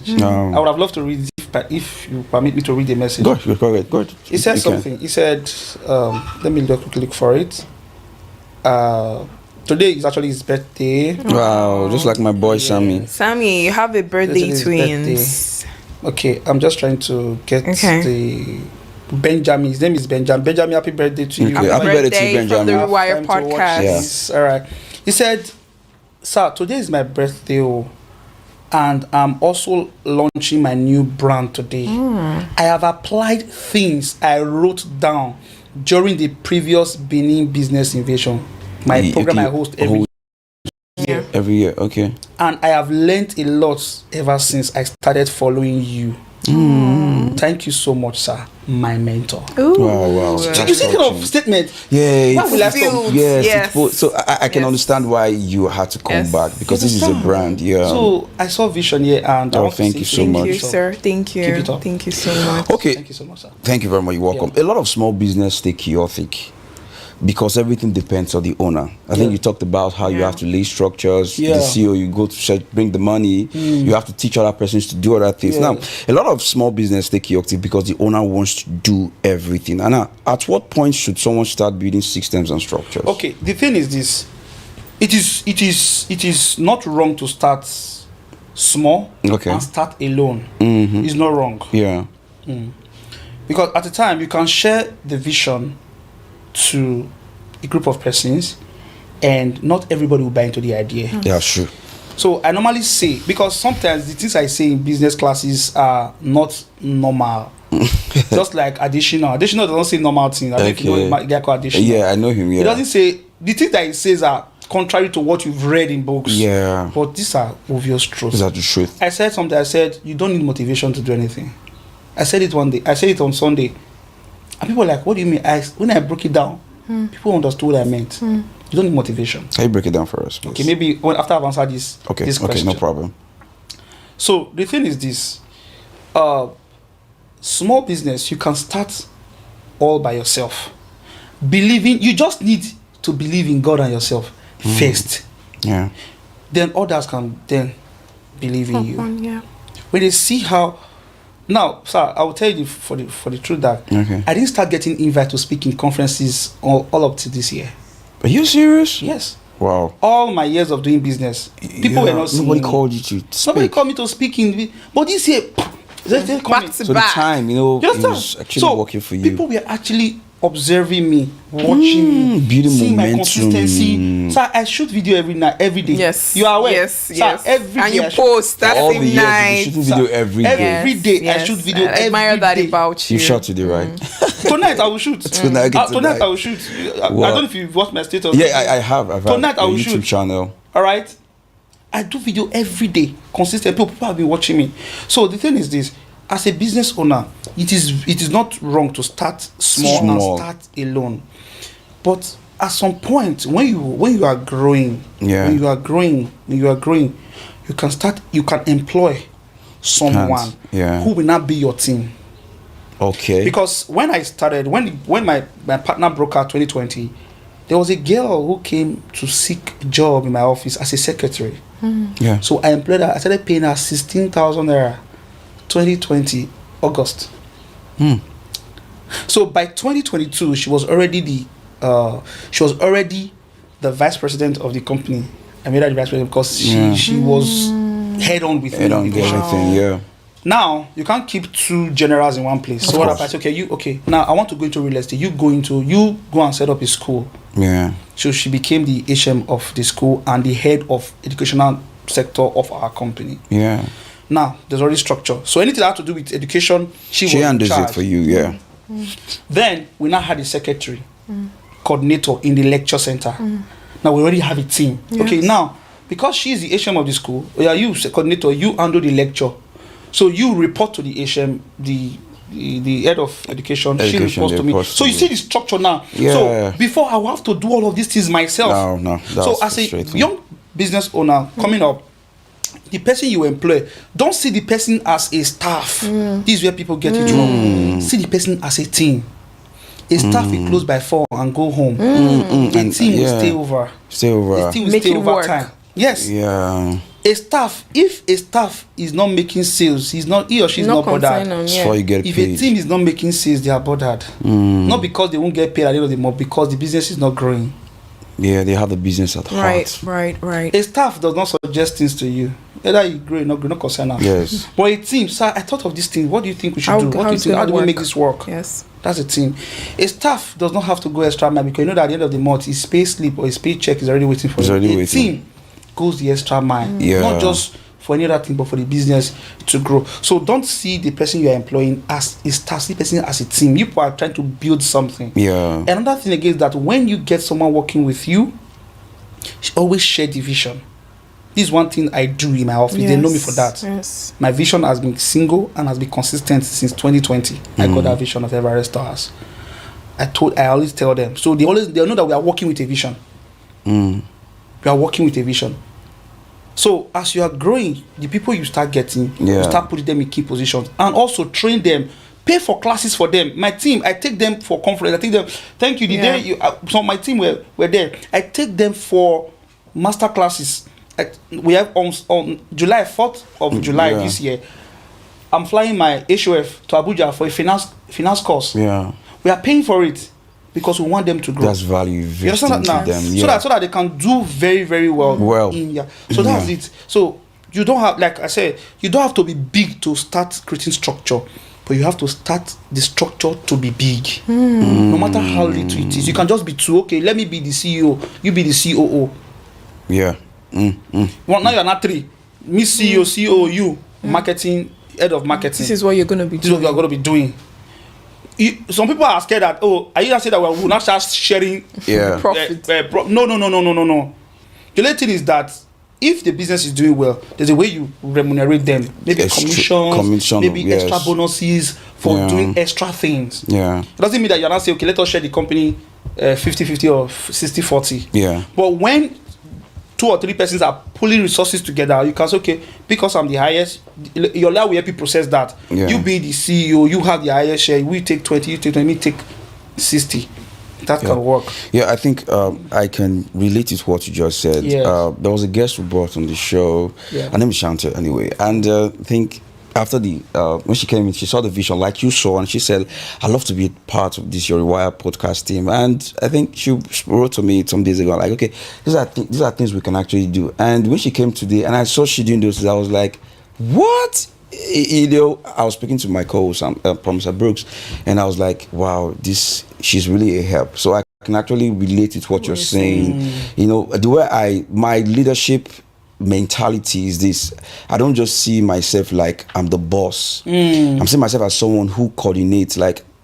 message. I would have loved to read it, but if you permit me to read the message. Go ahead. He said something. He said, let me quickly look for it. Today is actually his birthday. Wow, just like my boy Sammy. Sammy, you have a birthday twins. Okay, I'm just trying to get the Benjamin. His name is Benjamin. Benjamin, happy birthday to you. Happy birthday to you, Benjamin. From the Rewire podcast. Yes. All right. He said, sir, today is my birthday, and I'm also launching my new brand today. I have applied things I wrote down during the previous Benin Business Invasion. My program I host every year. Every year, okay. And I have learned a lot ever since I started following you. Thank you so much, sir. My mentor. Ooh. Wow. You see kind of statement? Yeah. Why will I stop? Yes. So I can understand why you had to come back, because this is a brand. Yeah. So I saw vision here, and thank you so much. Thank you, sir. Thank you. Keep it up. Thank you so much. Okay. Thank you so much, sir. Thank you very much. You're welcome. A lot of small business stay chaotic, because everything depends on the owner. I think you talked about how you have to lay structures. The CEO, you go to bring the money. You have to teach other persons to do other things. Now, a lot of small business stay chaotic because the owner wants to do everything. And now, at what point should someone start building systems and structures? Okay, the thing is this. It is not wrong to start small and start alone. It's not wrong. Yeah. Because at the time, you can share the vision to a group of persons, and not everybody will buy into the idea. Yeah, sure. So I normally say, because sometimes the things I say in business classes are not normal. Just like additional doesn't say normal things. I think you know they're called additional. Yeah, I know him. Yeah. It doesn't say, the things that it says are contrary to what you've read in books. Yeah. But these are obvious truths. These are the truth. I said something. I said, you don't need motivation to do anything. I said it one day. I said it on Sunday. And people were like, what do you mean? When I broke it down, people understood what I meant. You don't need motivation. Can you break it down for us, please? Okay, maybe after I've answered this question. Okay, no problem. So the thing is this. Small business, you can start all by yourself. You just need to believe in God and yourself first. Yeah. Then others can then believe in you. Yeah. When they see how... Now, sir, I will tell you for the truth that I didn't start getting invited to speak in conferences all up to this year. Are you serious? Yes. Wow. All my years of doing business, people were not seeing Nobody me. called you to speak. Nobody called me to speak in... But this year... Back to back. So the time, it was actually working for you. People were actually observing me, watching me, building seeing momentum. my consistency. So I shoot video every day. Yes. You are aware? Yes. Every day and you I shoot- post that all same the years night. you shooting video every day. Every day I shoot video. I admire that day. about you. You shot today, right? Tonight I will shoot. Tonight I will shoot. I don't know if you've watched my status. Yeah, I have. Tonight I will YouTube shoot. channel. All right. I do video every day, consistent. People have been watching me. So the thing is this: as a business owner, it is not wrong to start small and start alone. But at some point, when you are growing, you can employ someone who will not be your team. Okay. Because when I started, when my partner broke out 2020, there was a girl who came to seek a job in my office as a secretary. Yeah. So I employed her. I started paying her 16,000 naira 2020 August. So by 2022, she was already the vice president of the company. I made her the vice president because she was head on with everything. Yeah. Now you can't keep two generals in one place. So what happened? I said, okay. Now I want to go into real estate. You go and set up a school. Yeah. So she became the HM of the school and the head of educational sector of our company. Yeah. Now there's already structure. So anything that had to do with education, she was in charge. It for you. Yeah. Then we now had a secretary, coordinator in the lecture center. Now we already have a team. Yes. Okay. Now because she is the HM of the school, you coordinator, you handle the lecture. So you report to the HM, the head of education. She reports to me. So you see the structure now. Yeah. So before I will have to do all of these things myself. No. So as a young business owner coming up, the person you employ, don't see the person as a staff. This is where people get it wrong. See the person as a team. A staff will close by 4 and go home. The team will stay over. Stay over. The team will stay over time. Yes. Yeah. if a staff is not making sales, he or she is not bothered. Before you get If paid. a team is not making sales, they are bothered. Not because they won't get paid at the end of the month, because the business is not growing. Yeah, they have the business at heart. Right. A staff does not suggest things to you. Either you grow or not grow, not concern us. Yes. But a team, sir, I thought of this thing. What do you think we should do? What do you think? How do we make this work? Yes. That's a team. A staff does not have to go extra mile, because you know that at the end of the month, his pay slip or his paycheck is already waiting for him. A team goes the extra mile. Not just for any other thing, but for the business to grow. So don't see the person you are employing as a staff, see the person as a team. You are trying to build something. Yeah. Another thing again is that when you get someone working with you, always share the vision. This is one thing I do in my office. They know me for that. Yes. My vision has been single and has been consistent since 2020. I got that vision of Everest Stars. I always tell them. So they know that we are working with a vision. We are working with a vision. So as you are growing, the people you start getting, you start putting them in key positions, and also train them. Pay for classes for them. My team, I take them for conference. I take them. Thank you. The day you, so my team were there. I take them for master classes. We have on July 4th of July this year. I'm flying my HOF to Abuja for a finance course. Yeah. We are paying for it because we want them to grow. That's value. You understand that now? Them. So that they can do very, very well. So that's it. So you don't have, like I said, you don't have to be big to start creating structure. But you have to start the structure to be big. No matter how little it is. You can just be two. Okay, let me be the CEO. You be the COO. Yeah. Well, now you're not three. Me CEO, COO, you. Marketing, head of marketing. This is what you're going to be doing. This is what you're going to be doing. Some people are scared that, are you going to say that we'll not start sharing profit? No. The only thing is that if the business is doing well, there's a way you remunerate them. Maybe commission, maybe extra bonuses for doing extra things. Yeah. It doesn't mean that you're not saying, okay, let us share the company 50-50 or 60-40. Yeah. But when 2 or 3 persons are pulling resources together, you can say, okay, because I'm the highest, your lawyer will help you process that. Yeah. You be the CEO, you have the highest share, we take 20, you take 20, me take 60. That can work. Yeah, I think I can relate to what you just said. Yes. There was a guest who brought on the show. Yeah. Her name is Shanta, anyway. And I think after when she came in, she saw the vision like you saw, and she said, I'd love to be part of this Your Rewire podcast team. And I think she wrote to me some days ago, like, okay, these are things we can actually do. And when she came today, and I saw she doing those, I was like, what? I was speaking to my co-host, Mr. Brooks, and I was like, wow, she's really a help. So I can actually relate to what you're saying. The way my leadership mentality is this: I don't just see myself like I'm the boss. I'm seeing myself as someone who coordinates,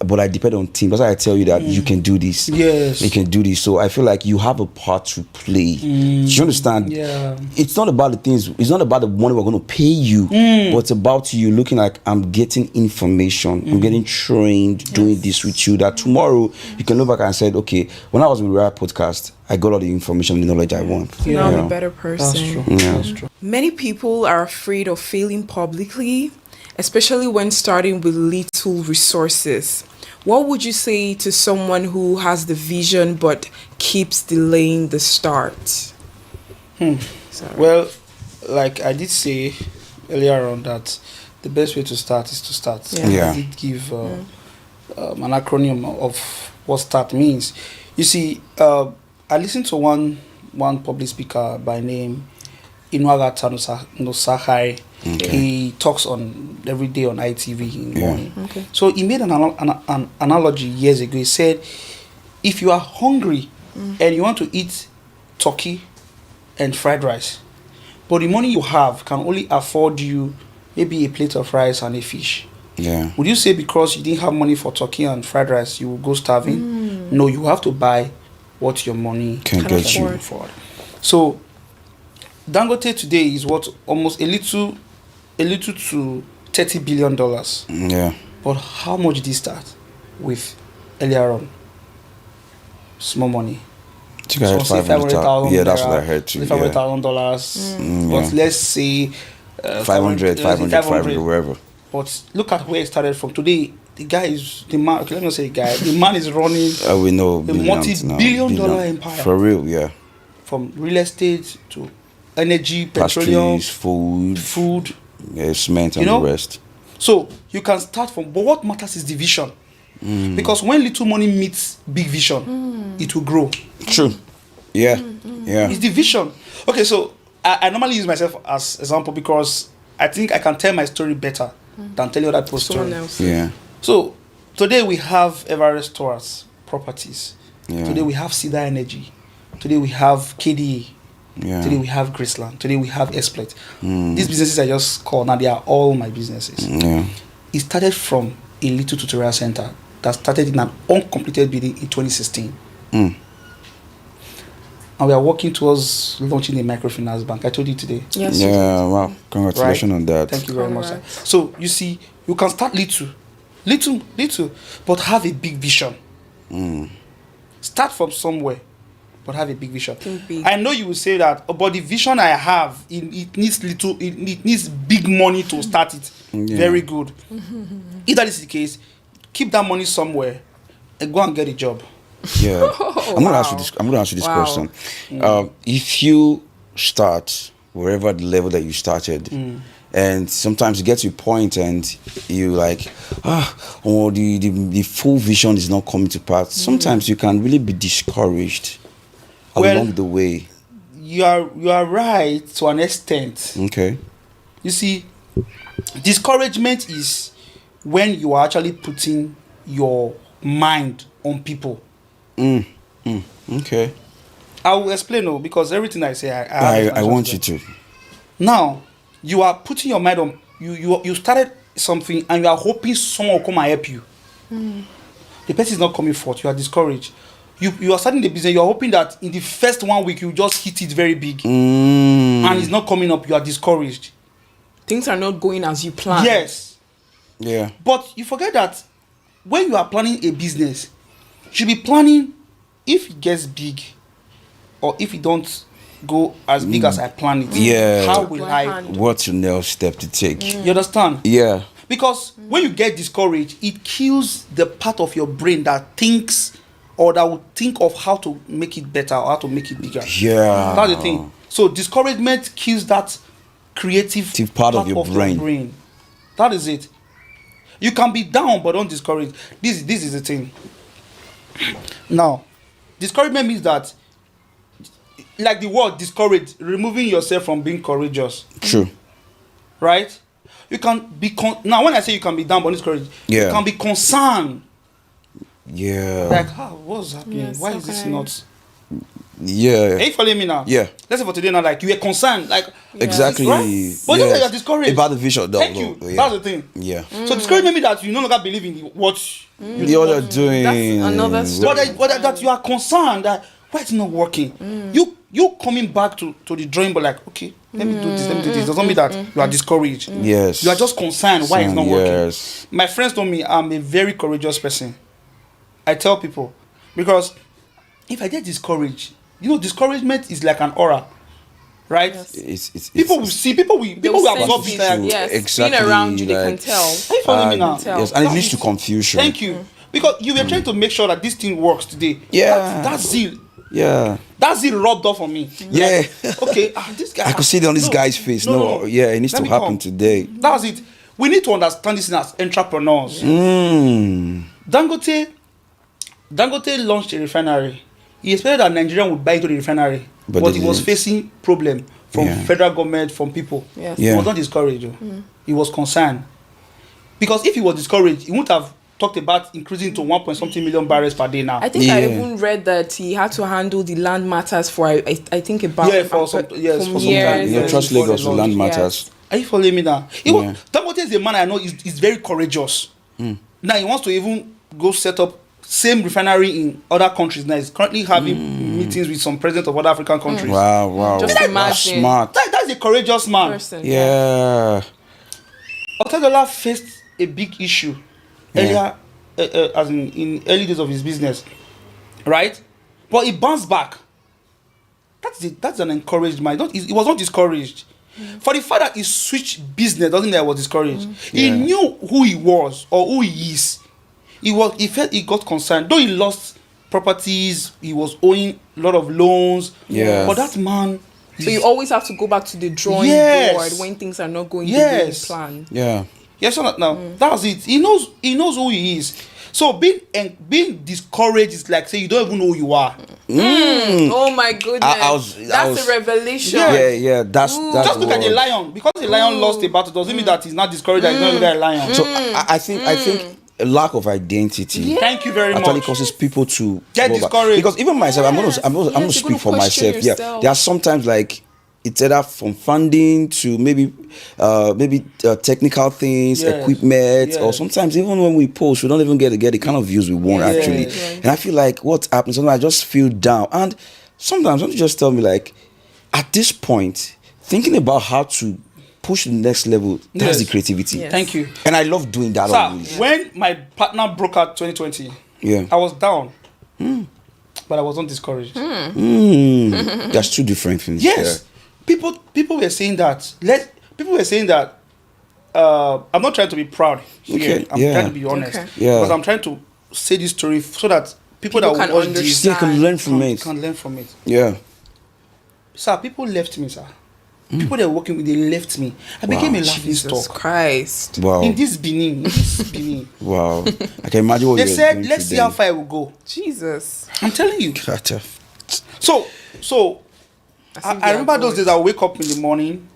but I depend on team. That's why I tell you that you can do this. Yes. You can do this. So I feel like you have a part to play. Do you understand? Yeah. It's not about the things, it's not about the money we're going to pay you, but it's about you looking like I'm getting information, I'm getting trained, doing this with you, that tomorrow you can look back and say, okay, when I was with Rare Podcast, I got all the information and the knowledge I want. Now I'm a better person. That's true. Yeah. That's true. Many people are afraid of failing publicly, especially when starting with little resources. What would you say to someone who has the vision but keeps delaying the start? Well, like I did say earlier on, that the best way to start is to start. I did give an acronym of what start means. You see, I listened to one public speaker by name Inuaga Tanosahai. He talks every day on ITV in the morning. Okay. So he made an analogy years ago. He said, if you are hungry and you want to eat turkey and fried rice, but the money you have can only afford you maybe a plate of rice and a fish. Yeah. Would you say because you didn't have money for turkey and fried rice, you will go starving? No, you have to buy what your money can get you afford. So Dangote today is what, almost a little to $30 billion. Yeah. But how much did he start with earlier on? Small money. So say 500,000. Yeah, that's what I heard too. $500,000. But let's say 500, wherever. But look at where it started from. Today, the guy is the man. Okay, let me say guy. The man is running. We know a multi-billion-dollar empire. For real, yeah. From real estate to energy, petroleum, pastries, food, cement, you and know. the rest. So you can start from, but what matters is the vision. Because when little money meets big vision, it will grow. True. Yeah. Yeah. It's the vision. Okay, so I normally use myself as example because I think I can tell my story better than tell you other people's Someone story. else. Yeah. So today we have Everest Tours properties. Yeah. Today we have Cedar Energy. Today we have KDA. Yeah. Today we have Graceland. Today we have Esplet. These businesses I just called now, they are all my businesses. Yeah. It started from a little tutorial center that started in an uncompleted building in 2016. Mm. And we are working towards launching a microfinance bank. I told you today. Yes. Yeah. Wow. Congratulations Right. on that. Thank you very much, sir. Congrats. So you see, you can start little, but have a big vision. Start from somewhere, but have a big vision. Think big. I know you will say that, oh, but the vision I have, it needs it needs big money to start it. Yeah. Very good. If that is the case, keep that money somewhere and go and get a job. Yeah. I'm gonna ask you wow. this. I'm gonna ask you this Wow. question. If you start wherever the level that you started, and sometimes you get to a point and you like, the full vision is not coming to pass. Sometimes you can really be discouraged along the way. You are right to an extent. Okay. You see, discouragement is when you are actually putting your mind on people. Okay. I will explain, because everything I say, I I want you to. Now, you are putting your mind on, you started something and you are hoping someone will come and help you. The person is not coming forth, you are discouraged. You are starting the business, you are hoping that in the first 1 week you just hit it very big. And it's not coming up, you are discouraged. Things are not going as you planned. Yes. Yeah. But you forget that when you are planning a business, you should be planning if it gets big or if it don't go as big as I plan it. Yeah. How will I? Hand. What's your next step to take? You understand? Yeah. Because when you get discouraged, it kills the part of your brain that thinks or that will think of how to make it better or how to make it bigger. Yeah. That's the thing. So discouragement kills that creative Part of your brain. That is it. You can be down but don't discourage. This is the thing. Now, discouragement means that, like the word discourage, removing yourself from being courageous. True. Right? You can be now when I say you can be down but discouraged, Yeah. you can be concerned. Yeah. Like, what's happening? Yes, Why how is this can I- not? Yeah. Are you following me now? Yeah. Let's say for today now, like you were concerned, like Exactly. right? But you are discouraged. About the vision. No, Thank no, you. Yeah. That's the thing. Yeah. So discouragement means that you no longer believe in what you The other doing. That's another story. but that you are concerned that why it's not working. You coming back to the drawing board like, okay, let me do this. Doesn't mean that you are discouraged. Yes. You are just concerned why it's not working. Yes. My friends told me I'm a very courageous person. I tell people because if I get discouraged, discouragement is like an aura, right? Yes. It's People will see, people will absorb it. Like, Yes. Exactly, Being around you, they can like- tell. are you following me now? tell. Yes, and it leads to confusion. Thank you. Because you were trying to make sure that this thing works today. Yeah. That zeal. Yeah. That zeal rubbed off on me. Yeah. Okay, this guy. I could see it on this guy's face. No, yeah, it needs Let to me happen come. today. That's it. We need to understand this as entrepreneurs. Dangote launched a refinery. He expected that Nigeria would buy into the refinery, But but they he was didn't. facing problem from Yeah. federal government, from people. Yes. Yeah. He was not discouraged. He was concerned. Because if he was discouraged, he wouldn't have talked about increasing to 1.something million barrels per day now. I think I Yeah. even read that he had to handle the land matters for I think about Yeah, for some- yes, for some time. years. You know, Yeah, trust before Lagos the with launch. land matters. Are you following me now? Yeah. Dangote is a man I know is very courageous. Now he wants to even go set up same refinery in other countries. Now he's currently having meetings with some presidents of other African countries. Wow. Just That's imagine. smart. That's a courageous man. Person. Yeah. Otedola faced a big issue Yeah. earlier, as in early days of his business, right? But he bounced back. That's an encouraged man. He was not discouraged. For the fact that he switched business doesn't mean I was discouraged. He Yeah. knew who he was or who he is. He felt he got concerned. Though he lost properties, he was owing a lot of loans. Yes. But that man So you always have to go back to the drawing Yes. board when things are not going the way you plan. Yeah. Yes or not? Now that's it. He knows who he is. So being discouraged is like say you don't even know who you are. Oh my goodness. That's a revelation. Yeah. That's Just look at the lion. Because the lion lost a battle doesn't mean that he's not discouraged that he's not really a lion. So I think a lack of identity Thank you very actually much. causes people to Get go back. discouraged. Because even myself, I'm Yes. gonna Yes, you're speak gonna for question myself. Yeah, yourself. there are sometimes like it's either from funding to maybe technical things, Yes. equipment, Yes. or sometimes even when we post, we don't even get the kind of views we want Yes. actually. Yes. And I feel like what's happening, sometimes I just feel down. And sometimes don't you just tell me like, at this point, thinking about how to push the next level, that's Yes. the creativity. Yes. Thank you. And I love doing that Sir, always. when my partner broke out 2020, Yeah. I was down. But I wasn't discouraged. That's two different things. Yes. People were saying that. People were saying that I'm not trying to be proud here. Okay, I'm yeah. trying to be honest. Okay. Yeah. Because I'm trying to say this story so that people People that can will watch this understand. Yeah, can learn from it. can learn from it. Yeah. Sir, people left me, sir. People they were working with, they left me. I became a laughing Jesus stock. Christ. Wow. In this Benin. Wow. I can imagine what They you're said, going let's through see how then. far I will go. Jesus. I'm telling you. Gotcha. So I they are remember those good. days I'll wake up in the morning.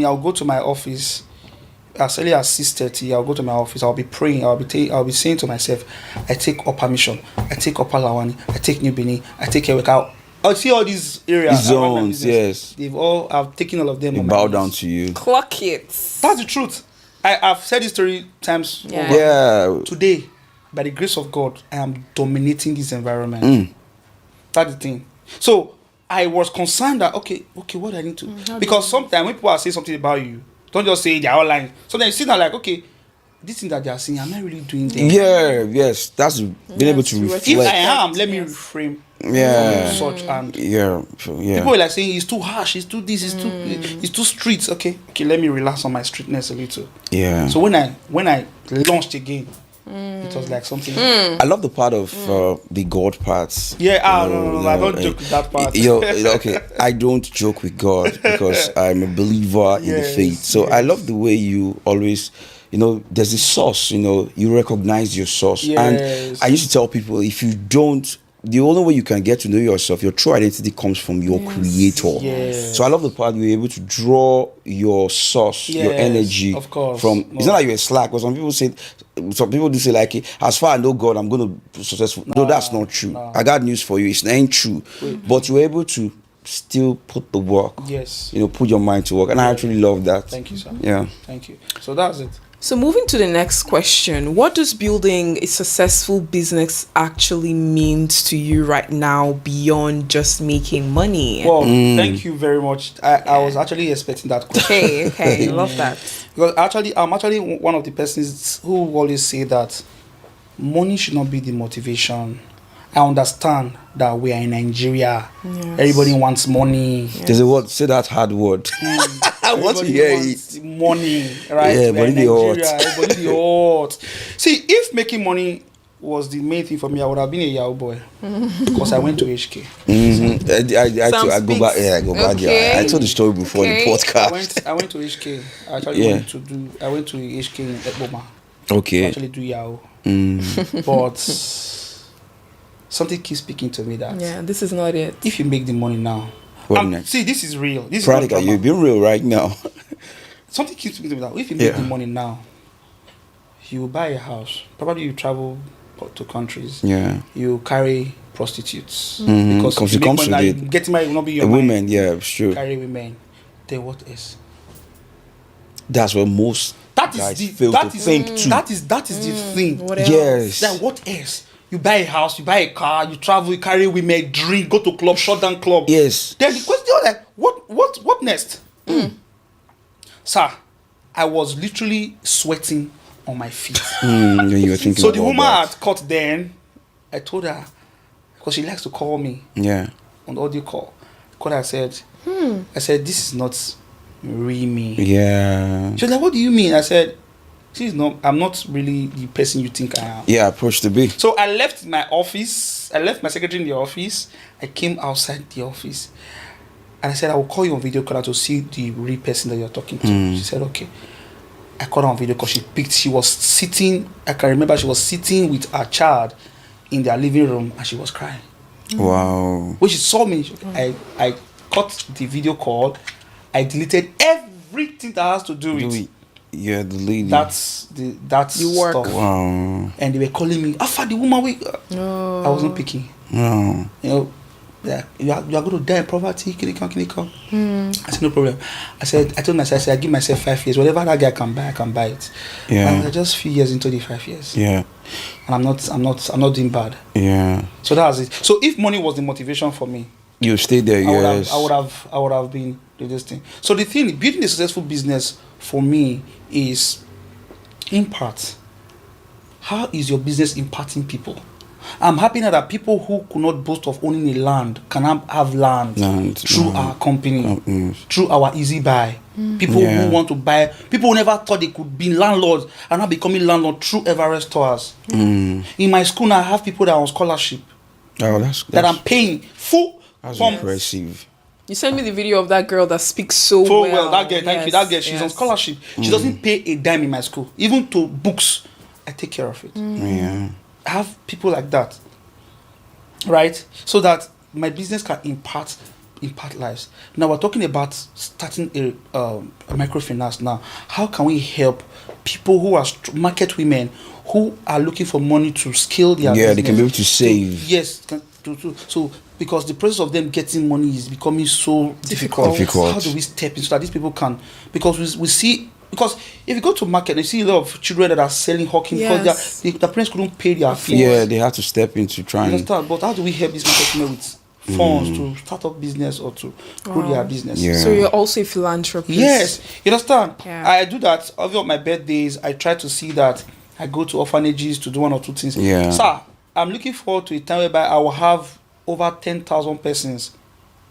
I'll go to my office. As early as 6:30, I'll go to my office. I'll be praying. I'll be saying to myself, I take Upper Mission, I take Upper Lawani, I take New Benin, I take Eweka. I'll see all these areas. These around my zones, business. yes. I've taken all of them. They on my bow knees. down to you. Clock it. That's the truth. I've said this story times Yeah. over. Yeah. Today, by the grace of God, I am dominating this environment. That's the thing. So I was concerned that okay, what do I need to? Because sometimes when people are saying something about you, don't just say they're all lying. Sometimes you see that like, okay, this thing that they are saying, am I really doing that? Yeah, yes. That's being able to to If reflect. I am, let me Yes. reframe. Yeah. Such and Yeah. Yeah. people are like saying he's too harsh, he's too this, he's too street. Okay, let me relax on my streetness a little. Yeah. So when I launched again, it was like something. I love the part of the God parts. Yeah, You know, no, I don't joke with that part. Okay, I don't joke with God because I'm a believer in the Yes, faith. So I yes. love the way you always, there's a source, you recognize your source. Yes. And I used to tell people, if you don't, the only way you can get to know yourself, your true identity comes from your creator. Yes. So I love the part you're able to draw your source, your Yes, energy of course. from. It's not like you're a slack, but some people do say like, as far as I know God, I'm going to be successful. No, that's not true. I got news for you. It's not ain't true. But you're able to still put the work. Yes. Put your mind to work. And I actually love that. Thank you, sir. Yeah. Thank you. So that's it. So moving to the next question, what does building a successful business actually means to you right now beyond just making money? Well, thank you very much. I was actually expecting that question. Okay, love that. Because I'm actually one of the persons who always say that money should not be the motivation. I understand that we are in Nigeria. Yes. Everybody wants money. There's a word, say that hard word. I want to Everybody hear wants it. money, right? Yeah, We are but in it be hot. Nigeria, everybody be hot. See, if making money was the main thing for me, I would have been a Yahoo boy. Because I went to HK. I go back. Yeah, I go back. Okay. Yeah, I told the story before in the podcast. I went to HK. I actually I went to HK in Ekboma. To Okay. actually do Yahoo. But something keeps speaking to me that Yeah, this is not it. if you make the money now, What next? see, this is real. This is not Practical, drama. you've been real right now. Something keeps speaking to me that if you make Yeah. the money now, you buy a house. Probably you travel to countries. Yeah. You carry prostitutes Because if it you make comes money with now, it. getting married will not be your A mind. woman, yeah, it's true. Carry women. Then what else? That's what most That is guys the fail that to is think too. that is the thing. What else? Yes. Then what else? You buy a house, you buy a car, you travel, you carry women, drink, go to club, shut down club. Yes. Then the question is like, what next? Sir, I was literally sweating on my feet. When you were thinking So the about woman I that. had caught then, I told her, because she likes to call me Yeah. on the audio call. I called her, I said, this is not really me. Yeah. She was like, what do you mean? I said, I'm not really the person you think I am. Yeah, approach to be. So I left my office. I left my secretary in the office. I came outside the office. And I said, I will call you on video call to see the real person that you're talking to. She said, okay. I called her on video because she was sitting, I can remember she was sitting with her child in their living room and she was crying. Wow. When she saw me, I cut the video call. I deleted everything that has to do with the lady. That's You work. stuff. Wow. And they were calling me, Alpha, the woman I wasn't picking. No. You know, you are going to die in poverty. Can you come? I said, no problem. I told myself, I give myself 5 years. Whatever that guy can buy, I can buy it. Yeah. And I just few years into the 5 years. Yeah. And I'm not doing bad. Yeah. So that was it. So if money was the motivation for me, You stay there, yes. I would have been doing this thing. So the thing, building a successful business for me is impact. How is your business impacting people? I'm happy now that people who could not boast of owning a land can have land through our company, through our easy buy. People who want to buy, people who never thought they could be landlords are now becoming landlords through Everest tours. In my school now, I have people that are on scholarship. Oh, that's that I'm paying full. That's impressive. You sent me the video of that girl that speaks so well. That girl, thank you. That girl, she's on scholarship. She doesn't pay a dime in my school, even to books. I take care of it. Yeah. I have people like that, right? So that my business can impact lives. Now we're talking about starting a microfinance. Now, how can we help people who are market women who are looking for money to scale their business? They can be able to save. Yes. So because the process of them getting money is becoming so difficult. How do we step in so that these people can? Because we see. Because if you go to market, you see a lot of children that are selling hawking because the parents couldn't pay their fees. Yeah, they have to step into trying. You understand? But how do we help these market women with funds to start up business or to grow their business? Yeah. So you're also a philanthropist. Yes, you understand? Yeah. I do that. Over my birthdays, I try to see that I go to orphanages to do one or two things. Yeah. Sir, I'm looking forward to a time whereby I will have over 10,000 persons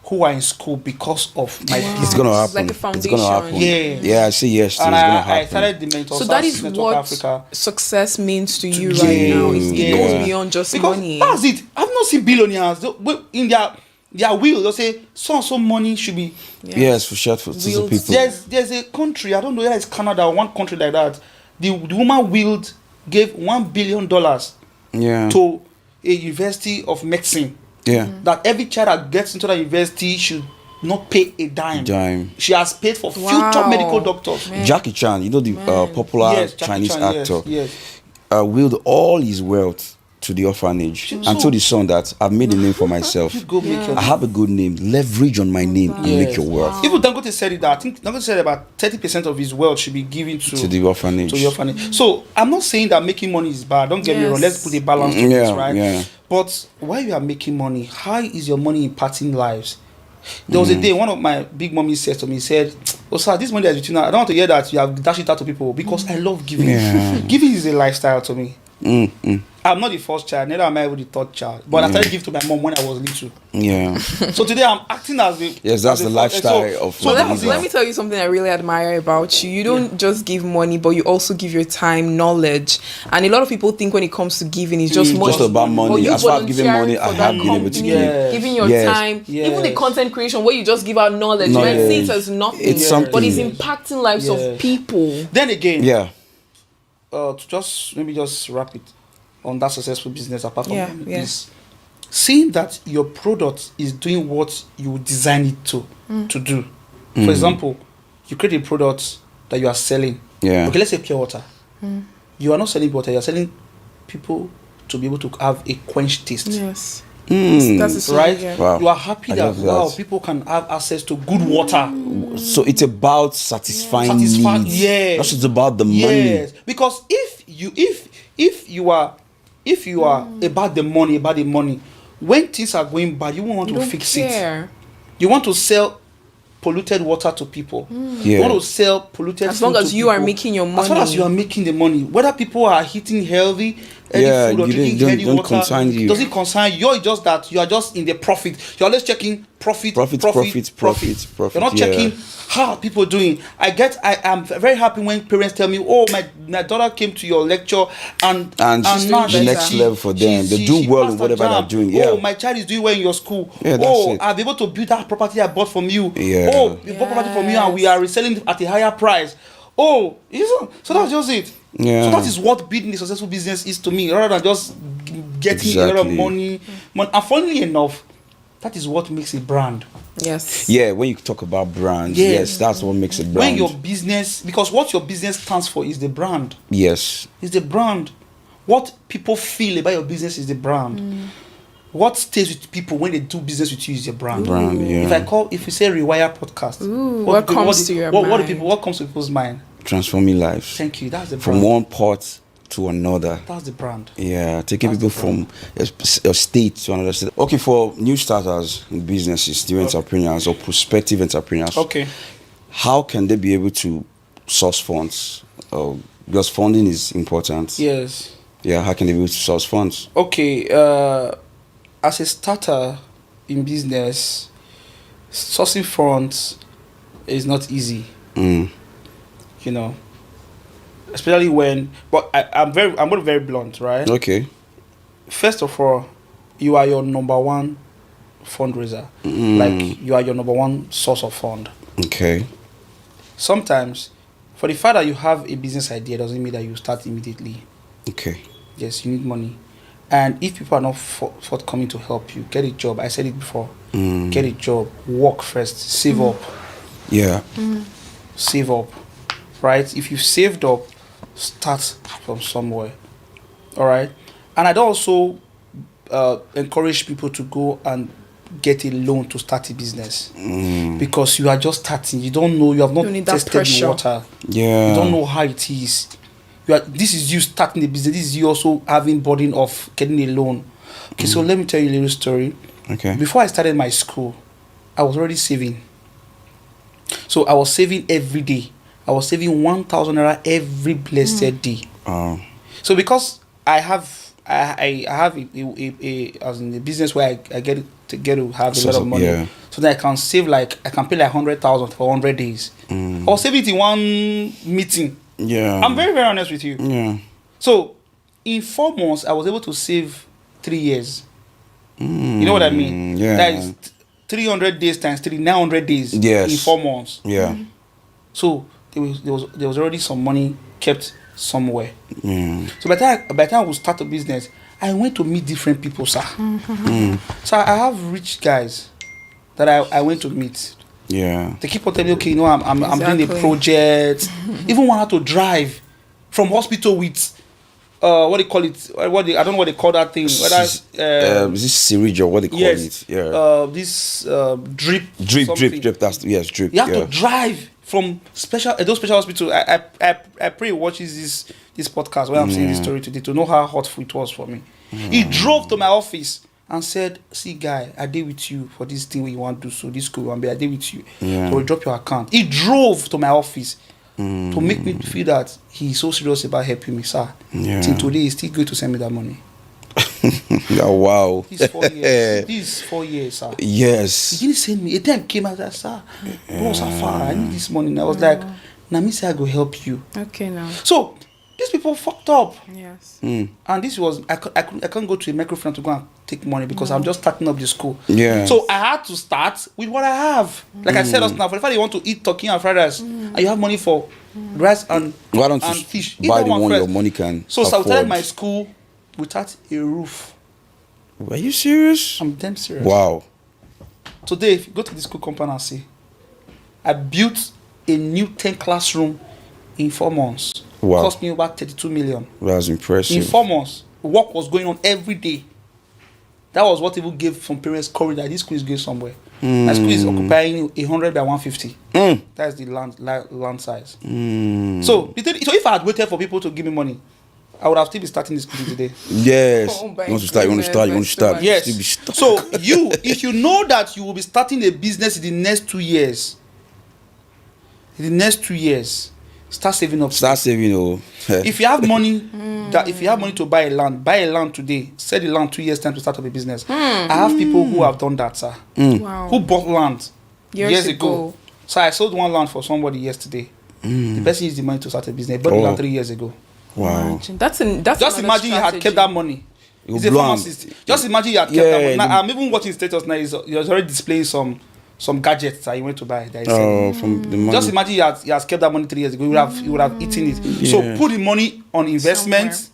who are in school because of my business. It's gonna happen. Like a foundation. It's gonna happen. Yeah. I see. Yes, And it's gonna happen. I started the Mentor So that is Network what Africa. success means to you right now. It goes beyond just Because money. that's it. I've not seen billionaires in their will. They'll say so money should be. Yes, for sure, for some people. There's a country, I don't know whether it's Canada or one country like that. The woman gave $1 billion to a university of medicine. Yeah. That every child that gets into that university should not pay a dime. She has paid for future medical doctors. Jackie Chan, you know the popular Chinese actor, willed all his wealth to the orphanage and told his son that I've made a name for myself. I have a good name. Leverage on my name and make your wealth. Even Dangote said it. I think Dangote said about 30% of his wealth should be given to the orphanage. So I'm not saying that making money is bad. Don't get me wrong. Let's put a balance to this, right? Yeah. But while you are making money, how is your money impacting lives? There was a day one of my big mommies said to me, said, "Oh sir, this money is between us. I don't want to hear that you have dashed it out to people because I love giving. Giving is a lifestyle to me. I'm not the first child, neither am I the third child. But I started giving to my mom when I was little. Yeah. So today I'm acting as the that's the lifestyle of. So let me tell you something I really admire about you. You don't just give money, but you also give your time, knowledge. And a lot of people think when it comes to giving, it's just money. Just about money. As far as giving money, I have been able to give. Giving your time, even the content creation where you just give out knowledge. You might see it as nothing, it's something, but it's impacting lives of people. Then again, to just wrap it on that successful business apart from this, seeing that your product is doing what you design it to do. For example, you create a product that you are selling. Okay, let's say pure water. You are not selling water, you are selling people to be able to have a quench taste. Yes. That's right. Wow. You are happy that people can have access to good water. So it's about satisfying needs. Yes. It's about the money. Yes. Because if you are about the money, when things are going bad, you won't want to fix it. You want to sell polluted water to people. You want to sell polluted as long as you are making your money. As long as you are making the money, whether people are eating healthy food or drinking healthy water, doesn't concern you. You're just that you are just in the profit. You're always checking profit. Profit. You're not checking how people doing. I am very happy when parents tell me, oh, my daughter came to your lecture and now the next level for them. They do well in whatever they're doing. Yeah. Oh, my child is doing well in your school. Yeah, I'll be able to build that property I bought from you. Yeah. Oh, we bought property from you and we are reselling it at a higher price. Oh, so that's just it. Yeah. So that is what building a successful business is to me, rather than just getting a lot of money. And funnily enough, that is what makes a brand. Yes. Yeah, when you talk about brands, yes, that's what makes a brand. When your business, because what your business stands for is the brand. Yes. It's the brand. What people feel about your business is the brand. What stays with people when they do business with you is your brand. Yeah. If you say Rewire Podcast, what comes to your mind? What comes to people's mind? Transforming lives. Thank you. That's the brand. From one part to another. That's the brand. Yeah, taking people from a state to another state. Okay, for new starters in businesses, new entrepreneurs or prospective entrepreneurs. Okay. How can they be able to source funds? Because funding is important. Yes. Yeah, how can they be able to source funds? Okay, as a starter in business, sourcing funds is not easy. You know, especially when. But I'm going to be very blunt, right? Okay. First of all, you are your number one fundraiser. Like you are your number one source of fund. Okay. Sometimes, for the fact that you have a business idea doesn't mean that you start immediately. Okay. Yes, you need money. And if people are not forthcoming to help you, get a job. I said it before. Get a job. Work first. Save up. Yeah. Save up. Right? If you've saved up, start from somewhere. All right? And I'd also encourage people to go and get a loan to start a business. Because you are just starting. You don't know. You have not tested the water. Yeah. You don't know how it is. This is you starting the business. This is you also having burden of getting a loan. Okay, so let me tell you a little story. Okay. Before I started my school, I was already saving. So I was saving every day. I was saving 1,000 naira every blessed day. So because I have a as in the business where I get to have a lot of money, so that I can save I can pay 100,000 for 100 days. I was saving it in one meeting. Yeah. I'm very, very honest with you. Yeah. So, in 4 months, I was able to save 3 years. You know what I mean? Yeah. That is 300 days times 3, 900 days in 4 months. Yeah. So, there was already some money kept somewhere. So, by the time I would start a business, I went to meet different people, sir. So, I have rich guys that I went to meet. Yeah. They keep on telling me, okay, I'm doing a project. Even one had to drive from hospital with what they call it. I don't know what they call that thing. Is this syringe or what they call it? Yeah. This drip. Drip. That's drip. You have to drive from those special hospitals. I pray he watches this podcast where I'm saying this story today to know how hurtful it was for me. He drove to my office and said, see guy, I did with you for this thing you want to do, so this school one, but I did with you. So we'll drop your account. He drove to my office to make me feel that he's so serious about helping me, sir. Till today, he's still going to send me that money. Oh, wow. This is 4 years. This is 4 years, sir. Yes. He didn't send me. A time came out and said, sir, bro, so far, I need this money. And I was like, now me say I go help you. Okay, now. So, these people fucked up. Yes. And this was, I can't go to a microfinance to go and take money because I'm just starting up the school. Yeah. So I had to start with what I have. Like I said us now, for the fact you want to eat turkey and fried rice and you have money for rice and why don't you fish. buy the one your money can So I afford. started my school without a roof. Are you serious? I'm damn serious. Wow. Today, if you go to the school compound and see, I built a new 10 classroom in 4 months. Wow. Cost me about 32 million. That's impressive. In 4 months, work was going on every day. That was what even gave some parents courage that this school is going somewhere. My school is occupying 100 by 150. That's the land size. So if I had waited for people to give me money, I would have still been starting this school today. Yes. Oh, you want to start. Yes. Still be stuck. So if you know that you will be starting a business in the next 2 years, start saving up. Start saving. If you have money, that if you have money to buy a land today, sell the land 2 years time to start up a business. I have people who have done that, sir. Wow. Who bought land years ago. ago. So I sold one land for somebody yesterday. The person used the money to start a business. Bought the land 3 years ago. Wow. Imagine. That's just imagine you had kept that money. He's a pharmacist. Just imagine you had kept that money. Now, I'm even watching status now. He's already displaying some gadgets that he went to buy. That From the money. just imagine he has kept that money 3 years ago. He would have eaten it. Yeah. So put the money on investments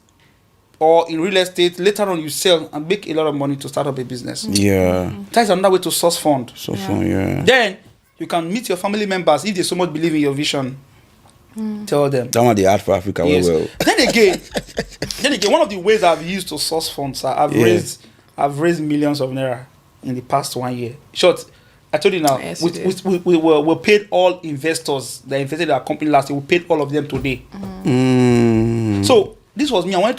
or in real estate. Later on, you sell and make a lot of money to start up a business. Yeah. That's another way to source fund. So fun, yeah. Then you can meet your family members if they so much believe in your vision. Tell them. That one they add for Africa Yes. well. Then again, one of the ways I've used to source funds, I've raised millions of naira in the past 1 year. Short, I told you now, Yes, we paid all investors that invested in our company last year. We paid all of them today. So this was me. I wanted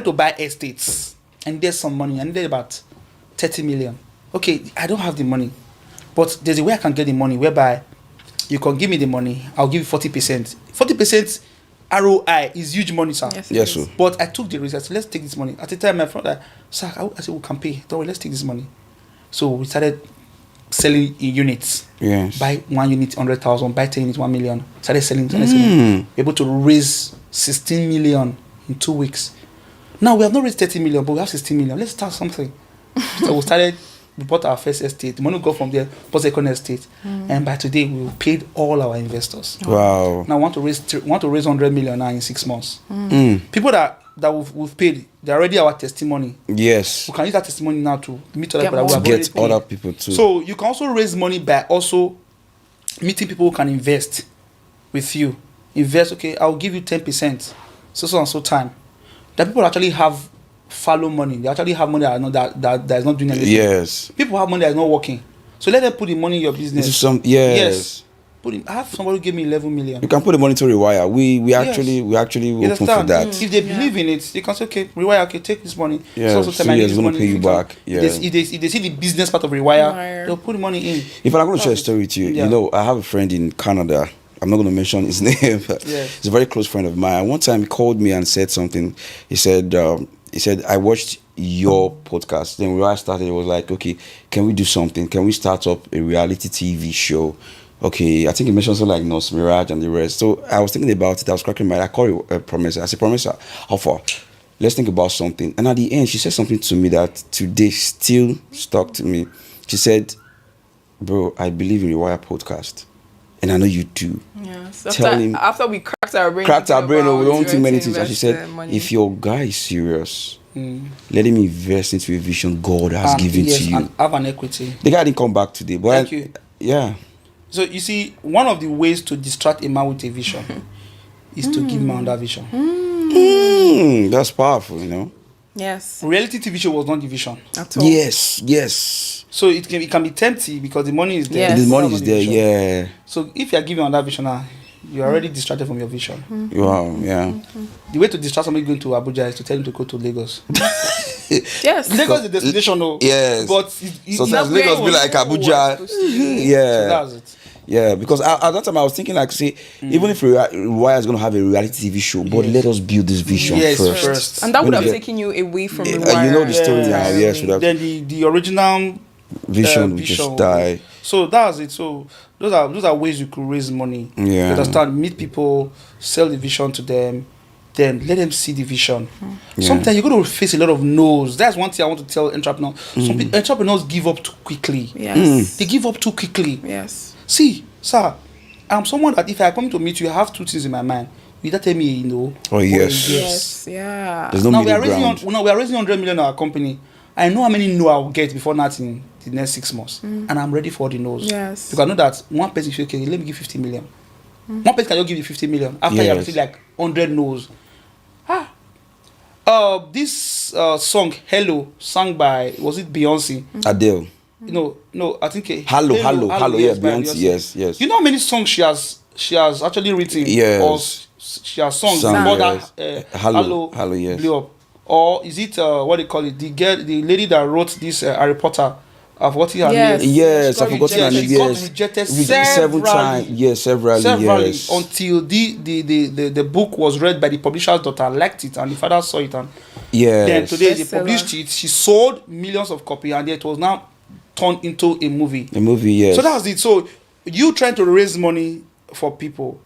to buy estates, and there's some money. I needed about 30 million. Okay, I don't have the money, but there's a way I can get the money whereby you can give me the money. I'll give you 40%. 40% ROI is huge money, sir. Yes, sir. But I took the risk. I said, let's take this money. At the time, my friend, sir, I said, we can pay. Don't worry, let's take this money. So we started selling in units. Yes. Buy 1 unit, 100,000. Buy 10 units, 1 million. Started selling. Able to raise 16 million in 2 weeks. Now, we have not raised 30 million, but we have 16 million. Let's start something. So we bought our first estate. The money go from there, bought second estate. And by today, we paid all our investors. Wow. Now, want to raise 100 million now in 6 months. People that we've paid, they're already our testimony. Yes. We can use that testimony now to meet other people. To get other people too. So you can also raise money by also meeting people who can invest with you. Invest, okay, I'll give you 10%. So and so time. That people actually have follow money. They actually have money that is not doing anything. Yes. People have money that is not working. So let them put the money in your business. This is yes. I have somebody who gave me 11 million. You can put the money to Rewire. We actually open for that. If they believe in it, they can say, okay, Rewire, okay, take this money. Yeah, so 2 years going to pay you back. Yeah. If they see the business part of Rewire, they'll put the money in. If I'm going to share a story with you, you know, I have a friend in Canada. I'm not going to mention his name, but he's a very close friend of mine. One time he called me and said something. He said, I watched your podcast. Then when I started, it was like, okay, can we do something? Can we start up a reality TV show? Okay, I think he mentioned something like Nos Mirage and the rest. So I was thinking about it. I was cracking my head. I called a promise. I said, promise, how far? Let's think about something. And at the end, she said something to me that today still stuck to me. She said, bro, I believe in the Wire podcast. And I know you do. Yes. After we cracked our brain. We don't think many things. And she said, if your guy is serious, let him invest into a vision God has given to you. And have an equity. The guy didn't come back today. But Thank you. Yeah. So you see, one of the ways to distract a man with a vision is to give him that vision. That's powerful, you know. Yes. Reality TV show was not the vision at all. Yes. So it can be tempting because the money is there. Yes. The money is there, yeah. So if you are giving on that vision, you're already distracted from your vision. Wow, yeah. The way to distract somebody going to Abuja is to tell him to go to Lagos. Yes. Lagos is the destination, no. Yes. But sometimes Lagos be like Abuja. Yeah. So that's it. Yeah, because at that time I was thinking like, see, even if Rewire is going to have a reality TV show, but let us build this vision first. And that would have taken you away from Rewire. You know the story now, yes. Then the original vision will just die. So that's it. So those are ways you could raise money. Yeah. You understand? Meet people, sell the vision to them, then let them see the vision. Sometimes you're going to face a lot of no's. That's one thing I want to tell entrepreneurs. Some entrepreneurs give up too quickly. Yes. They give up too quickly. Yes. See, sir, I'm someone that if I come to meet you, I have 2 things in my mind. You either tell me no. Oh yes. Yes. Yeah. There's no middle ground. We are raising 100 million in our company. I know how many no I will get before that in the next 6 months, and I'm ready for the no's. Yes. Because I know that one person say, okay, let me give 50 million. One person can just give you 50 million after you have received like 100 no's. This song Hello, sung by, was it Beyonce? Adele. No, I think Hello, yeah, Beyonce. Yes. You know how many songs she has actually written? Yes. Or she has sung before that Hello, yes. blew up. Or is it what they call it? The lady that wrote this Harry Potter I've forgotten her Yes. name. Yes, She I got forgot her Yeah, name. she got Yes, rejected several times. severally. Yes, severally. Yes. Until the book was read by the publisher's daughter, liked it, and the father saw it, and then Yes. today they Bestseller. published it. She sold millions of copies, and it was now turned into a movie. A movie. Yes. So that's it. So you trying to raise money for people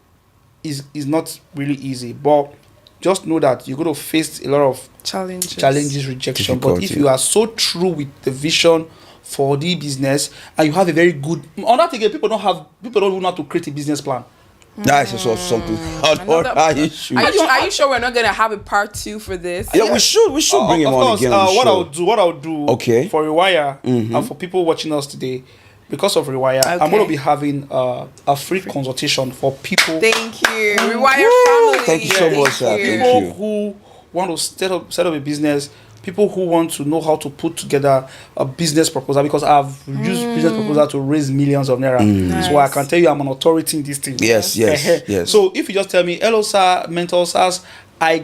is not really easy, but just know that you're going to face a lot of Challenges. rejection. But if Difficulty. you are so true with the vision for the business, and you have a very good, on that again, people don't even know how to create a business plan. That's also something. Another issue. Are you sure we're not gonna have a part 2 for this? Yeah, we should bring him Of on course, again. on the what show. I'll do Okay. for Rewire and for people watching us today, because of Rewire, I'm Okay. going to be having a free consultation for people. Thank you, Rewire family. Thank you so much, sir. Thank People you. who want to set up a business, people who want to know how to put together a business proposal, because I've used business proposal to raise millions of naira. So I Nice. can tell you I'm an authority in this thing. Yes, yes. So if you just tell me, hello sir, mentor sirs, I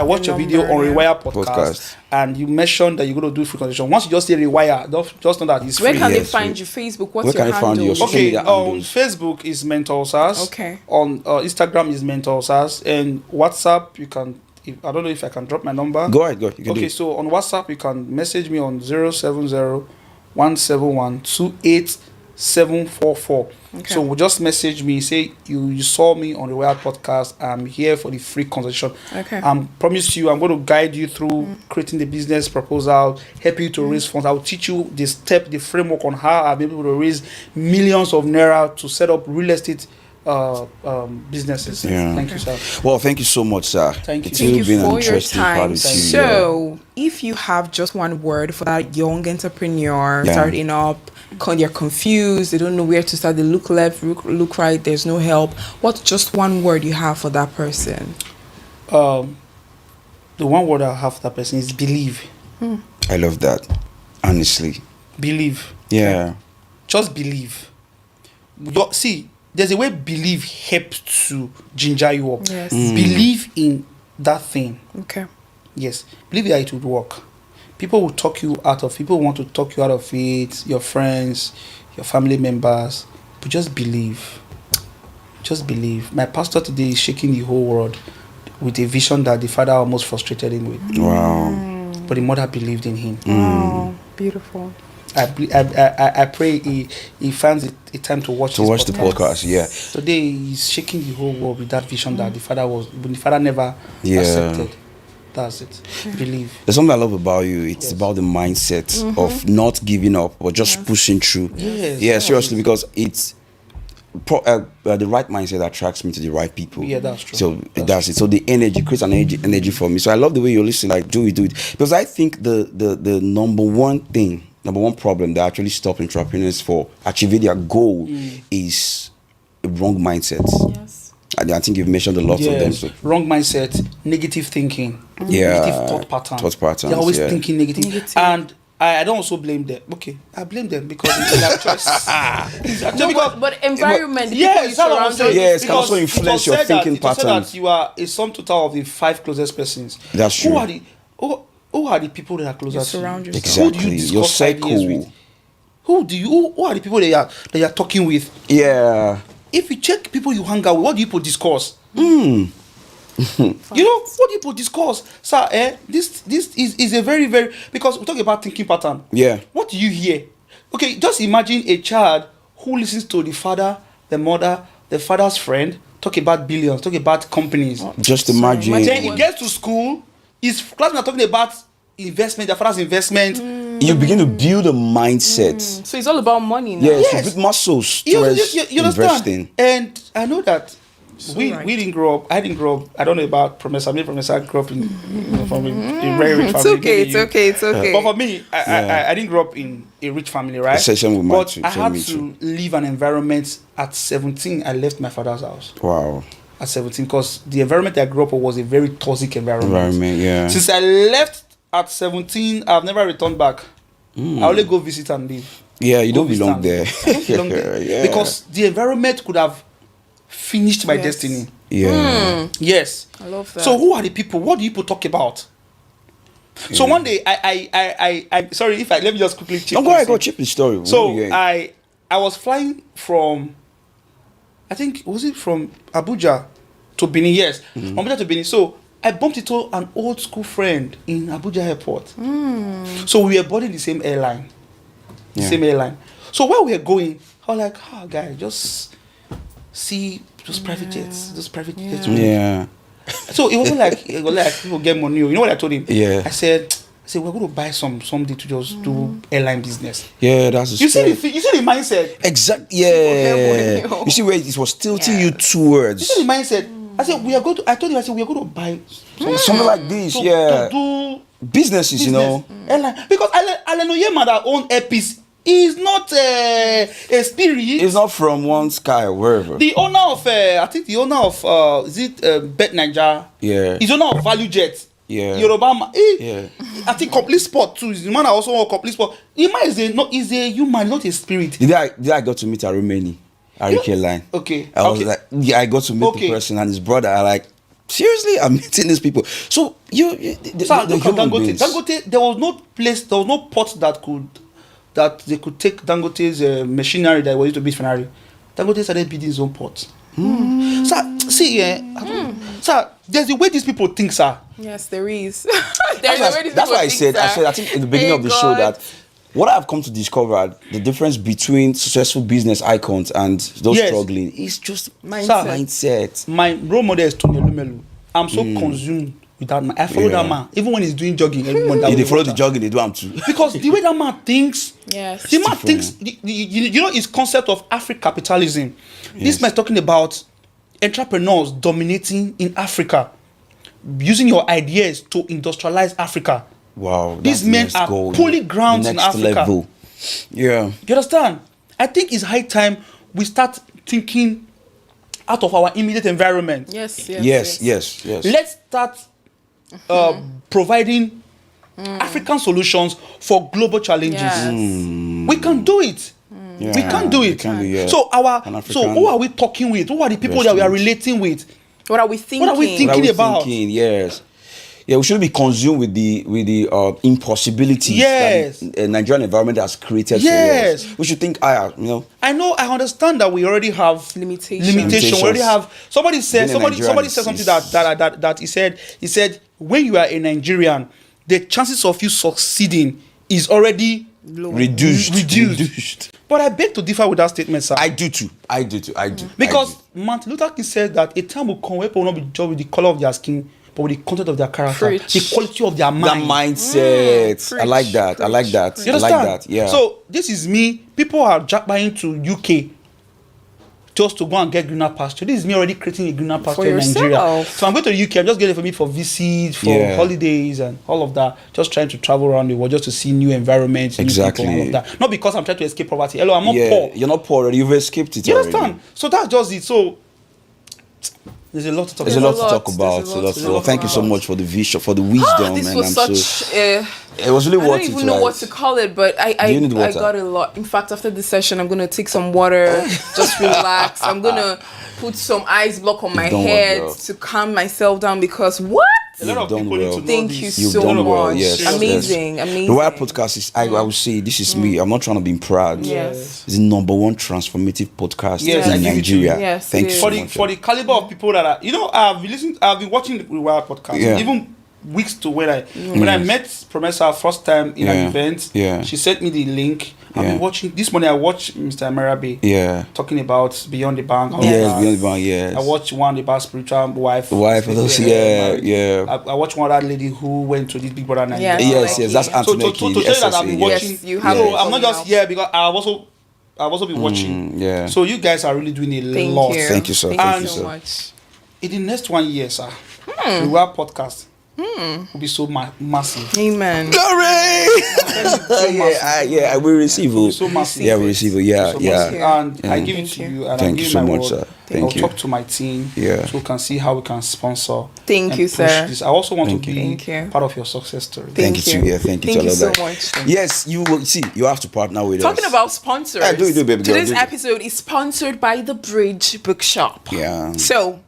watched your video on Number, Rewire podcast, and you mentioned that you're going to do free consultation. Once you just say Rewire, just know that it's free. Where can they Yes, find you? Facebook? What's Where your can they find handle? you? Social Okay, media on handles. Facebook is Mentor SARS. Okay. On Instagram is Mentor SARS. And WhatsApp, you can, I don't know if I can drop my number. Go ahead. You can do Okay, it. so on WhatsApp, you can message me on 070-171-28744. Okay. So just message me, say you saw me on the Wild Podcast. I'm here for the free consultation. Okay. Promise you, I'm going to guide you through creating the business proposal, help you to raise funds. I'll teach you the framework on how I'll be able to raise millions of naira to set up real estate businesses. Yeah. Thank you, sir. Well, thank you so much, sir. Thank you. It's Thank really you been an for your interesting part time. with you. So, if you have just one word for that young entrepreneur Yeah. starting up, they're confused, they don't know where to start, they look left, look right, there's no help. What's just one word you have for that person? The one word I have for that person is believe. I love that. Honestly. Believe. Yeah. Just believe. See, there's a way believe helps to ginger you up. Yes. Believe in that thing. Okay. Yes. Believe that it would work. People will talk you out of, people want to talk you out of it, your friends, your family members, but just believe. Just believe. My pastor today is shaking the whole world with a vision that the father almost frustrated him with. Wow. But the mother believed in him. Oh, beautiful. I pray he finds a time to watch To watch the podcast, yeah. Today he's shaking the whole world with that vision that the father never Yeah. accepted. That's it. Believe. There's something I love about you. It's about the mindset of not giving up or just pushing through. Yes, Yeah, that's seriously, it. because it's the right mindset attracts me to the right people. Yeah, that's true. So that's it. So the energy creates an energy for me. So I love the way you listen. Like, do it, because I think the number one problem that actually stops entrepreneurs for achieving their goal is a wrong mindset. Yes. I think you've mentioned a lot of them. Yes. So. Wrong mindset, negative thinking, Yeah. negative thought pattern. Thought patterns, They're always yeah. thinking negative. And I don't also blame them. Okay, I blame them because it's their choice. But environment, the Yes, people you that's what I'm surround saying. you. Yes, can Because also it influence was your said thinking it was said patterns. that you are a sum total of the 5 closest persons. That's true. Who are the people that are closer You to you? surround yourself. Who do Exactly. you Your discuss ideas circle. with? Who are the people that you are talking with? Yeah. If you check people you hang out with, what do you people discuss? You know, what do you people discuss? Sir, this is a very, very, because we talk about thinking pattern. Yeah. What do you hear? Okay, just imagine a child who listens to the father, the mother, the father's friend, talk about billions, talk about companies. Just imagine. Then he gets to school, his classmates are talking about investment, their father's investment. You begin to build a mindset. So it's all about money now. Yes, Yes. you build muscles You towards understand? investing. And I know that right. we didn't grow up. I didn't grow up. I don't know about Professor. Me, Professor grew up in from a very rich It's family. okay, Maybe it's you- okay, it's okay. But for me, I didn't grow up in a rich family, right? Same with But me I had too. to leave an environment at 17. I left my father's house Wow. at 17 because the environment I grew up in was a very toxic environment. Yeah. Since I left at 17, I've never returned back. I only go visit and leave. Yeah, you Go don't belong visit there. and leave. I don't belong there. Yeah. Because the environment could have finished my Yes. destiny. Yeah. Yes. I love that. So who are the people? What do people talk about? So one day, I sorry if let me just quickly chip. Don't go ahead, go chip the story. So I was flying from, I think, was it from Abuja to Benin? Yes, from Abuja to Benin. So I bumped into an old school friend in Abuja airport. So we were boarding the same airline. So where we were going, I was like, guy, just see those private jets. Yeah. So it wasn't like people get money. You know what I told him? Yeah. I said we're going to buy somebody to just do airline business. Yeah, that's you see the mindset. Exactly. Yeah. You see where it was tilting you towards. You see the mindset. I said we are going to. I told him we are going to buy something like this. To do businesses, you know. Airline, because Alan Oyema that own Airpeace is not a spirit. It's not from one sky or wherever. The owner of I think the owner of is it Niger? Yeah. He's owner of Value Jet. Yeah. Yoruba. Yeah. I think Complete Sport too. The man that also own Complete Sport. The man is a human, not a spirit. Did I got to meet Arumeni? Arike line. Okay. I was like, I got to meet the person and his brother. I like, seriously, I'm meeting these people. So the Dangote, there was no port that they could take Dangote's machinery that was used to build Ferrari. Dangote started building his own port. So see, so there's the way these people think, sir. Yes, there is. That's why I said I think in the beginning of the show that what I've come to discover, the difference between successful business icons and those struggling is just mindset. My role model is Tony Elumelu. I'm so consumed with that man. I follow that man. Even when he's doing jogging, everyone they follow the jogging, they do them too. Because the way that man thinks, yes. The man thinks, you know his concept of African capitalism. Yes. This man is talking about entrepreneurs dominating in Africa, using your ideas to industrialize Africa. Wow. These men are pulling grounds in Africa. Level. Yeah. You understand? I think it's high time we start thinking out of our immediate environment. Yes. Let's start providing African solutions for global challenges. Yes. We can do it. Yeah. We can do it. So who are we talking with? Who are the people that we are relating with? What are we thinking? What are we thinking about? Yes. Yeah, we shouldn't be consumed with the impossibilities that Nigerian environment has created for us. We should think higher, you know. I understand that we already have limitations. We already have somebody said something that he said when you are a Nigerian, the chances of you succeeding is already reduced. But I beg to differ with that statement, sir. I do too. Because Martin Luther King said that a time will come where people will not be judged with the color of their skin, but with the content of their character, the quality of their mind. The mindset. I like that. You understand? I like that. Yeah. So this is me. People are buying to UK just to go and get greener pasture. This is me already creating a greener pasture in Nigeria. So I'm going to the UK. I'm just getting it for me for visits, for holidays, and all of that. Just trying to travel around the world just to see new environments, new people, all of that. Not because I'm trying to escape poverty. Hello, I'm not poor. You're not poor already. You've escaped it. You understand? So that's just it. So there's a lot to talk about. There's a lot to talk about. Thank you so much for the vision, for the wisdom. This was it was really worth it. I don't even know what to call it, but I got a lot. In fact, after this session, I'm gonna take some water, just relax. I'm gonna put some ice block on my head to calm myself down because what? A lot of people need to know Thank you so much. Yes. Amazing. The Warri podcast is, I would say, this is me. I'm not trying to be proud. Yes. It's the #1 transformative podcast in Nigeria. Yes. Thank you so much. For the caliber of people that are, I've been watching the Warri podcast. Yeah. Even weeks to when I met Promessa first time in an event. Yeah. She sent me the link. I've been watching this morning. I watched Mr. Amarabe talking about Beyond the Bank. Beyond the Bank. Yes. I watched one about spiritual wife. I watched one other lady who went to this Big Brother Nigeria. Yes. That's Anthony. So to tell you that I've been watching. I'm not just here because I've also been watching. Yeah. So you guys are really doing a lot. Thank you, sir. Thank you so much. In the next 1 year, sir, the Warri podcast will be so massive. Amen. Glory! I will receive it. So massive. Yeah, we receive it. And I give it to you. And thank you so much, sir. Thank you. I'll talk to my team so we can see how we can sponsor. Thank you, sir. This. I also want to be part of your success story. Thank you. Thank you so much. Yes, you will see. You have to partner with us. Talking about sponsors. Do it, baby. Today's episode is sponsored by the Bridge Bookshop. Yeah. So,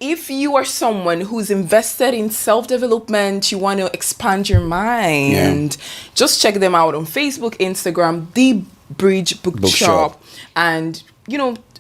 if you are someone who's invested in self-development, you want to expand your mind, just check them out on Facebook, Instagram, The Bridge Bookshop, and,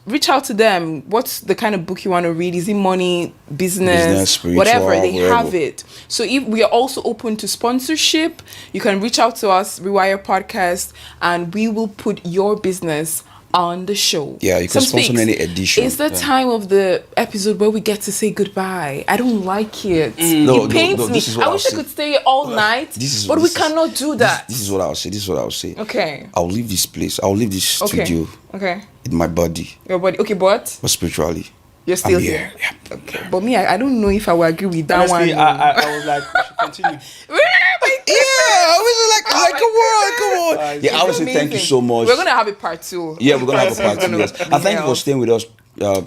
reach out to them. What's the kind of book you want to read? Is it money, business, spiritual, whatever? They have it. So if we are also open to sponsorship, you can reach out to us, Rewire Podcast, and we will put your business on the show. Yeah, you can sponsor any edition. It's the time of the episode where we get to say goodbye. I don't like it. It pains me. I wish I could stay all night, but we cannot do that. This is what I'll say. Okay. I'll leave this place. I'll leave this studio. Okay. In my body. Your body. Okay, but spiritually. You're still here. Yeah. Okay. But me, I don't know if I will agree with that. Honestly, one. I was like, we should continue. I was like, come on. Yeah, I would say thank you so much. We're gonna have a part 2. Yeah, we're gonna have a part 2. Yes, and thank you for staying with us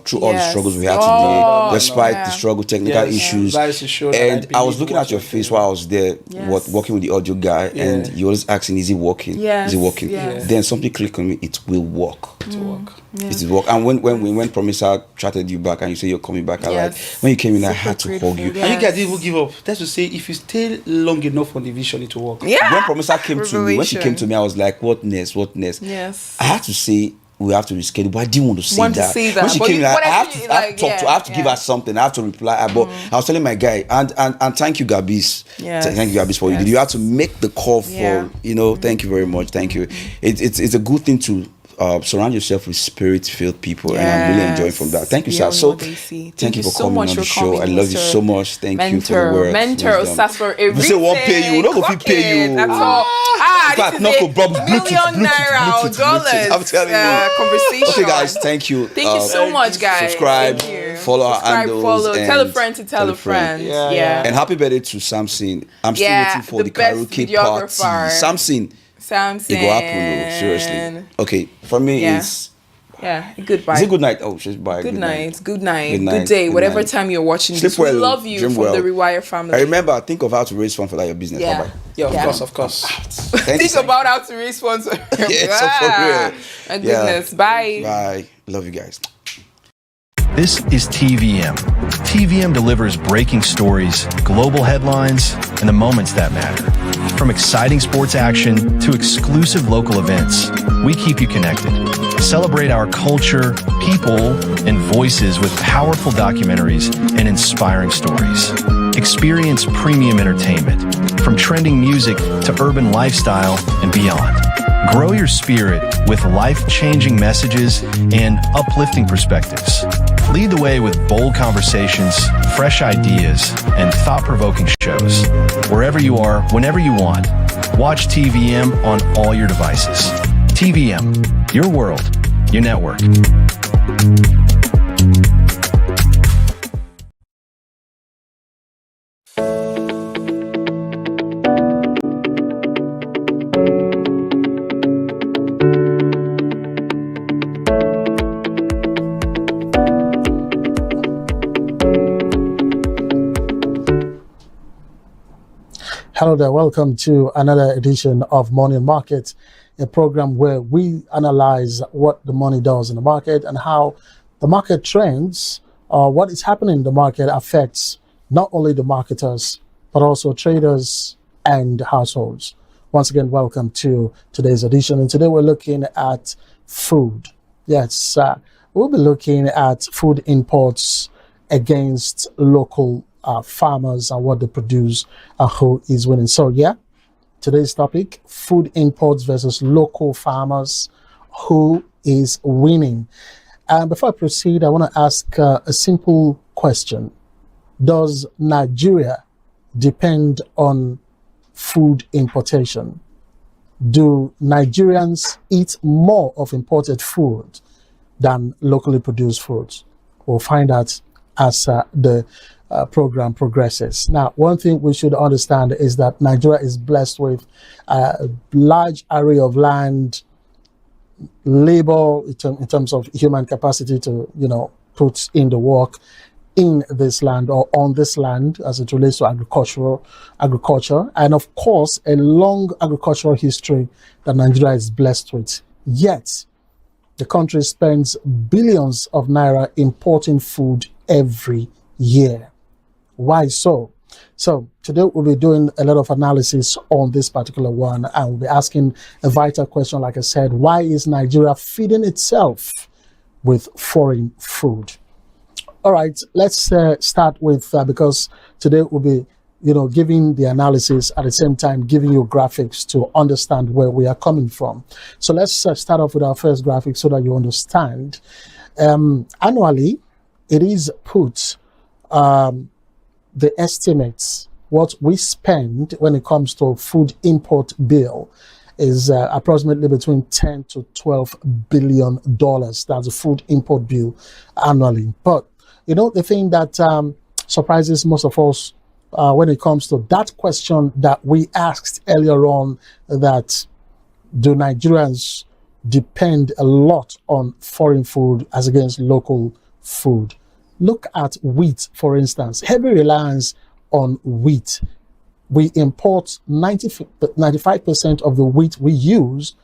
through all the struggles we had today, despite the struggle, technical issues. And I was looking at your face while I was there, working with the audio guy, and you always asking, "Is it working? Is it working?" Then something clicked on me. It will work. It will work. It will work. And when Promiser chatted you back and you say you're coming back, I like when you came in, I had to hug you. And you guys didn't even give up. That's to say, if you stay long enough on the vision, it will work. Yeah. When Promiser came to me, when she came to me, I was like, "What next? What next?" Yes. I had to say, we have to reschedule, but I didn't want to say that. When she but came in, I have to talk to her, I have to give her something, I have to reply. But I was telling my guy, and thank you, Gabis. Thank you, Gabis, for you. You have to make the call for, thank you very much. Thank you. It's a good thing to surround yourself with spirit-filled people, and I'm really enjoying from that. Thank you, sir. So, thank you for coming on the show. I love you so much. Thank you for the work. Mentor, SAS for everything. We say won't pay you. We're not going to pay you. That's all. This is $1 million or dollars. I'm telling you. Conversation. Okay, guys, thank you. Thank you so much, guys. Subscribe, follow our handles. Follow, tell a friend to tell a friend. Yeah. And happy birthday to Samson. I'm still waiting for the karaoke party. Samson. It go happen, seriously. Okay, for me it's goodbye. Is it good night? Oh, she's bye. Good night. Good day. Whatever time you're watching this, we love you from the Rewire family. I remember, think of how to raise funds for that your business. Yeah. Bye-bye. Yeah, of course. Think about how to raise funds. So for real. My goodness. Bye. Bye. Love you guys. This is TVM. TVM delivers breaking stories, global headlines, and the moments that matter. From exciting sports action to exclusive local events, we keep you connected. Celebrate our culture, people, and voices with powerful documentaries and inspiring stories. Experience premium entertainment, from trending music to urban lifestyle and beyond. Grow your spirit with life-changing messages and uplifting perspectives. Lead the way with bold conversations, fresh ideas, and thought-provoking shows. Wherever you are, whenever you want, watch TVM on all your devices. TVM, your world, your network. Hello there, welcome to another edition of Morning Market, a program where we analyze what the money does in the market and how the market trends, what is happening in the market affects not only the marketers, but also traders and households. Once again, welcome to today's edition. And today we're looking at food. Yes, we'll be looking at food imports against local farmers and what they produce and who is winning. So yeah, today's topic, food imports versus local farmers, who is winning. And before I proceed, I want to ask a simple question. Does Nigeria depend on food importation? Do Nigerians eat more of imported food than locally produced foods? We'll find out as the program progresses. Now, one thing we should understand is that Nigeria is blessed with a large array of land, labor in terms of human capacity to, put in the work in this land or on this land as it relates to agriculture, and of course, a long agricultural history that Nigeria is blessed with. Yet, the country spends billions of naira importing food every year. Why so? So today we'll be doing a lot of analysis on this particular one, and we'll be asking a vital question, like I said: why is Nigeria feeding itself with foreign food? All right, let's start with because today we'll be, giving the analysis at the same time giving you graphics to understand where we are coming from. So let's start off with our first graphic so that you understand. Annually, it is put the estimates what we spend when it comes to food import bill is approximately between 10 to 12 billion dollars. That's a food import bill annually. But the thing that surprises most of us when it comes to that question that we asked earlier on, that do Nigerians depend a lot on foreign food as against local food? Look at wheat, for instance. Heavy reliance on wheat. We import 95% of the wheat we use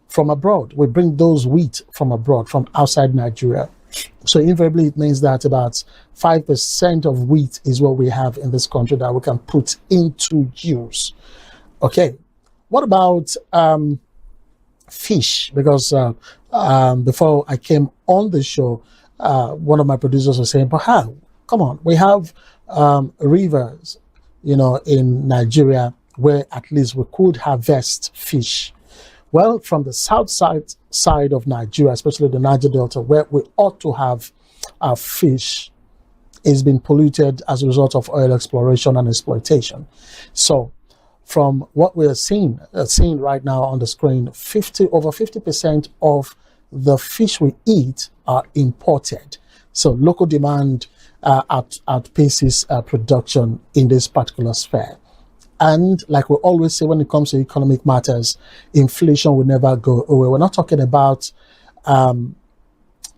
from abroad. We bring those wheat from abroad, from outside Nigeria. So invariably, it means that about 5% of wheat is what we have in this country that we can put into use. Okay, what about fish? Because before I came on the show, one of my producers was saying, but how? Come on, we have rivers, in Nigeria where at least we could harvest fish. Well, from the south side of Nigeria, especially the Niger Delta, where we ought to have our fish, is been polluted as a result of oil exploration and exploitation. So from what we are seeing right now on the screen, over 50% of the fish we eat are imported. So local demand outpaces production in this particular sphere. And like we always say, when it comes to economic matters, inflation will never go away. We're not talking about,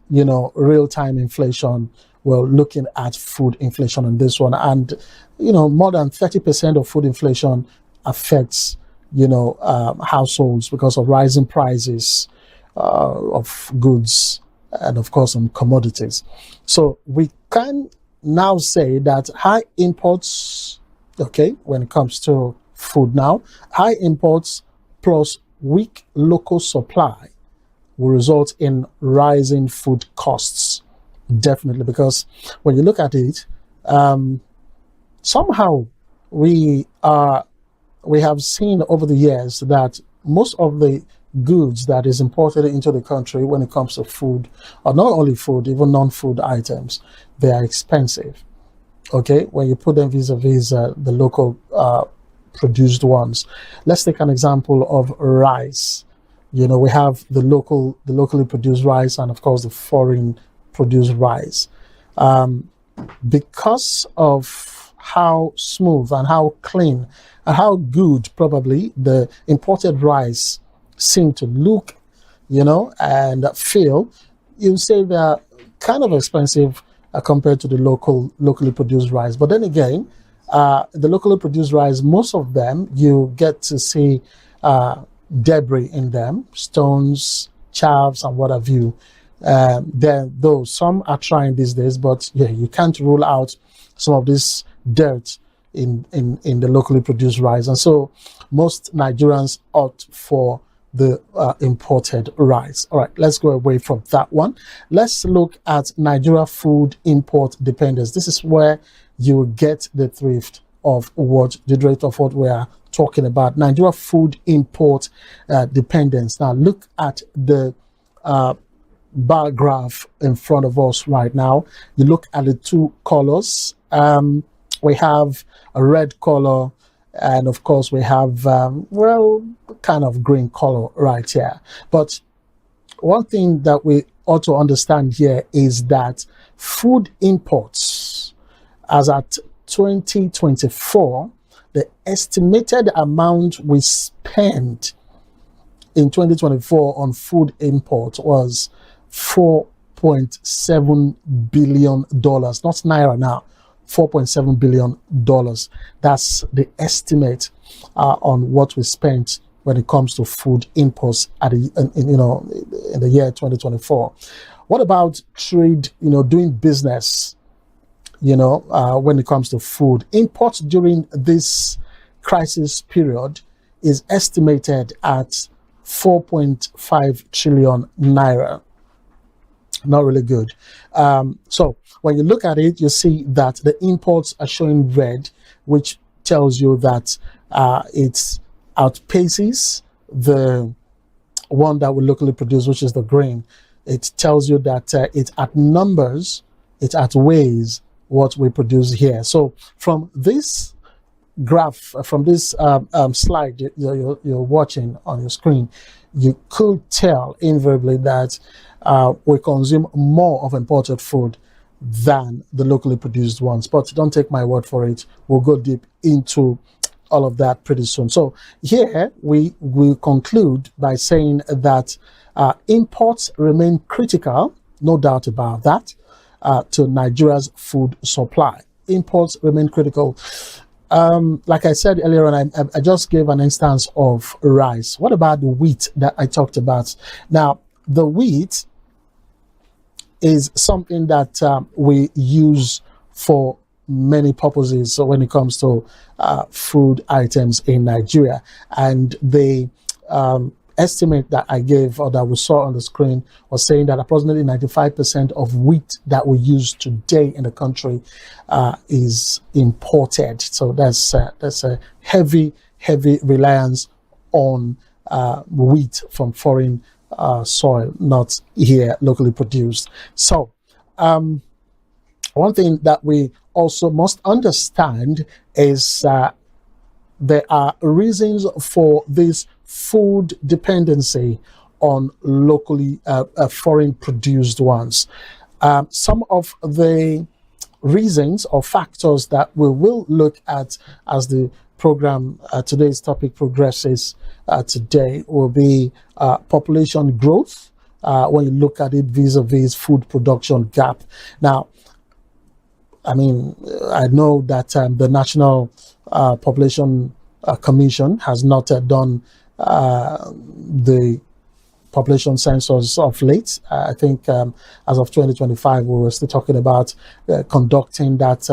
real-time inflation. We're looking at food inflation on this one. And, more than 30% of food inflation affects, households because of rising prices of goods and, of course, on commodities. So we can now say that high imports, when it comes to food now, high imports plus weak local supply will result in rising food costs. Definitely, because when you look at it, somehow we have seen over the years that most of the goods that is imported into the country when it comes to food, or not only food, even non-food items, they are expensive. When you put them vis-a-vis the local produced ones. Let's take an example of rice. We have the locally produced rice and, of course, the foreign produced rice. Because of how smooth and how clean and how good probably the imported rice seem to look, and feel, you say they're kind of expensive compared to the locally produced rice. But then again, the locally produced rice, most of them, you get to see debris in them, stones, chaffs, and what have you. Though some are trying these days, but you can't rule out some of this dirt in the locally produced rice. And so most Nigerians opt for the imported rice. All right, let's go away from that one. Let's look at Nigeria food import dependence. This is where you get the drift of what we are talking about. Nigeria food import dependence. Now look at the bar graph in front of us right now. You look at the two colors. We have a red color, and of course we have kind of green color right here. But one thing that we ought to understand here is that food imports, as at 2024, the estimated amount we spent in 2024 on food import was $4.7 billion, not naira now. $4.7 billion. That's the estimate on what we spent when it comes to food imports in the year 2024. What about trade? Doing business, when it comes to food. Imports during this crisis period is estimated at 4.5 trillion naira. Not really good. So when you look at it, you see that the imports are showing red, which tells you that it outpaces the one that we locally produce, which is the grain. It tells you that it outnumbers, it outweighs what we produce here. So from this graph, from this slide you're watching on your screen, you could tell invariably that we consume more of imported food than the locally produced ones. But don't take my word for it. We'll go deep into all of that pretty soon. So here we will conclude by saying that imports remain critical, no doubt about that, to Nigeria's food supply. Imports remain critical. Like I said earlier on, I just gave an instance of rice. What about the wheat that I talked about? Now, the wheat is something that we use for many purposes. So when it comes to food items in Nigeria, and the estimate that I gave, or that we saw on the screen, was saying that approximately 95% of wheat that we use today in the country is imported. So that's a heavy reliance on wheat from foreign soil, not here locally produced. So one thing that we also must understand is there are reasons for this food dependency on locally foreign produced ones. Some of the reasons or factors that we will look at as the program, today's topic progresses today, will be population growth, when you look at it vis-a-vis food production gap. Now, I mean, I know that the National Population Commission has not done the population census of late. I think as of 2025, we were still talking about conducting that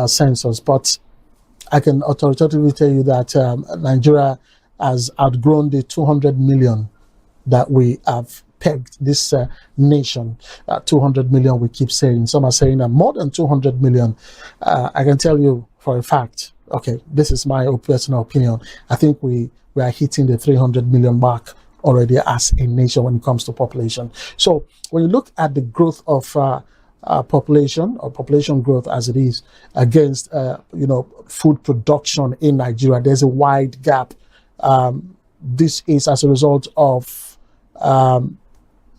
census. But I can authoritatively tell you that Nigeria has outgrown the 200 million that we have pegged this nation. 200 million, we keep saying. Some are saying more than 200 million. I can tell you for a fact, okay, this is my personal opinion, I think we are hitting the 300 million mark already as a nation when it comes to population. So when you look at the growth of population, or population growth as it is, against food production in Nigeria, there's a wide gap. This is as a result of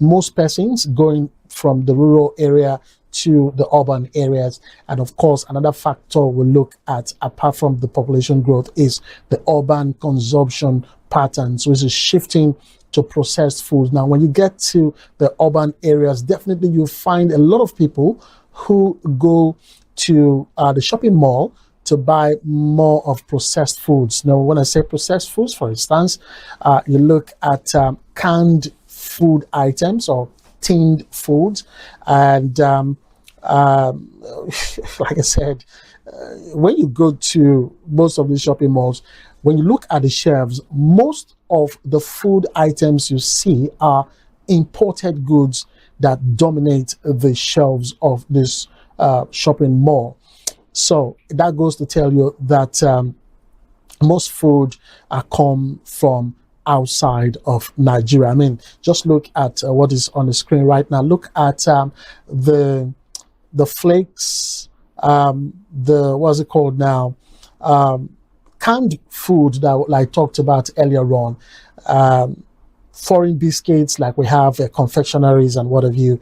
most persons going from the rural area to the urban areas. And of course, another factor we look at, apart from the population growth, is the urban consumption patterns, which is shifting to processed foods. Now, when you get to the urban areas, definitely you find a lot of people who go to the shopping mall to buy more of processed foods. Now, when I say processed foods, for instance, you look at canned food items or tinned foods, and like I said, when you go to most of the shopping malls, when you look at the shelves, most of the food items you see are imported goods that dominate the shelves of this shopping mall. So that goes to tell you that most food come from outside of Nigeria. I mean, just look at what is on the screen right now. Look at the flakes, what's it called now? Canned food that I talked about earlier on. Foreign biscuits, like we have confectionaries and what have you.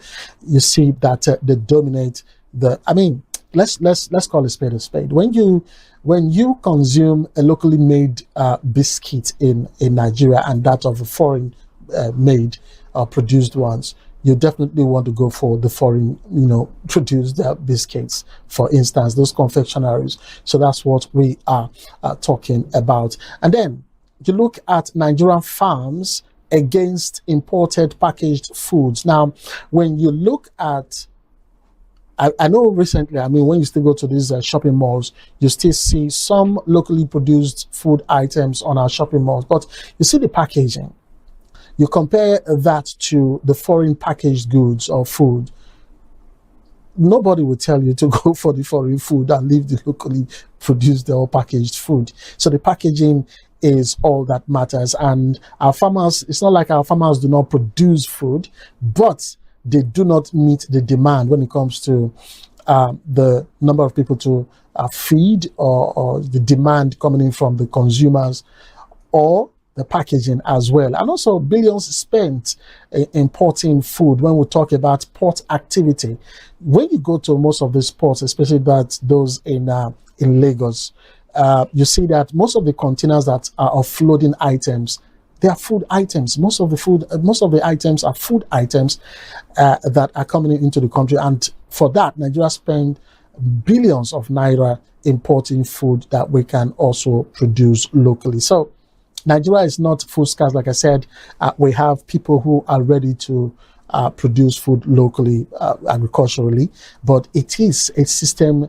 You see that they dominate the. I mean, let's call a spade a spade. When you consume a locally made biscuit in Nigeria and that of a foreign made produced ones, you definitely want to go for the foreign, produced biscuits, for instance, those confectionaries. So that's what we are talking about. And then you look at Nigerian farms against imported packaged foods. Now, when you look at I know recently, I mean, when you still go to these shopping malls, you still see some locally produced food items on our shopping malls, but you see the packaging. You compare that to the foreign packaged goods or food. Nobody will tell you to go for the foreign food and leave the locally produced or packaged food. So the packaging is all that matters. And our farmers, it's not like our farmers do not produce food, but they do not meet the demand when it comes to the number of people to feed, or the demand coming in from the consumers, or the packaging as well. And also billions spent importing food. When we talk about port activity, when you go to most of these ports, especially those in Lagos, you see that most of the containers that are offloading items, they are food items. Most of the items are food items that are coming into the country, and for that, Nigeria spend billions of naira importing food that we can also produce locally. So Nigeria is not food scarce. Like I said, we have people who are ready to produce food locally, agriculturally, but it is a system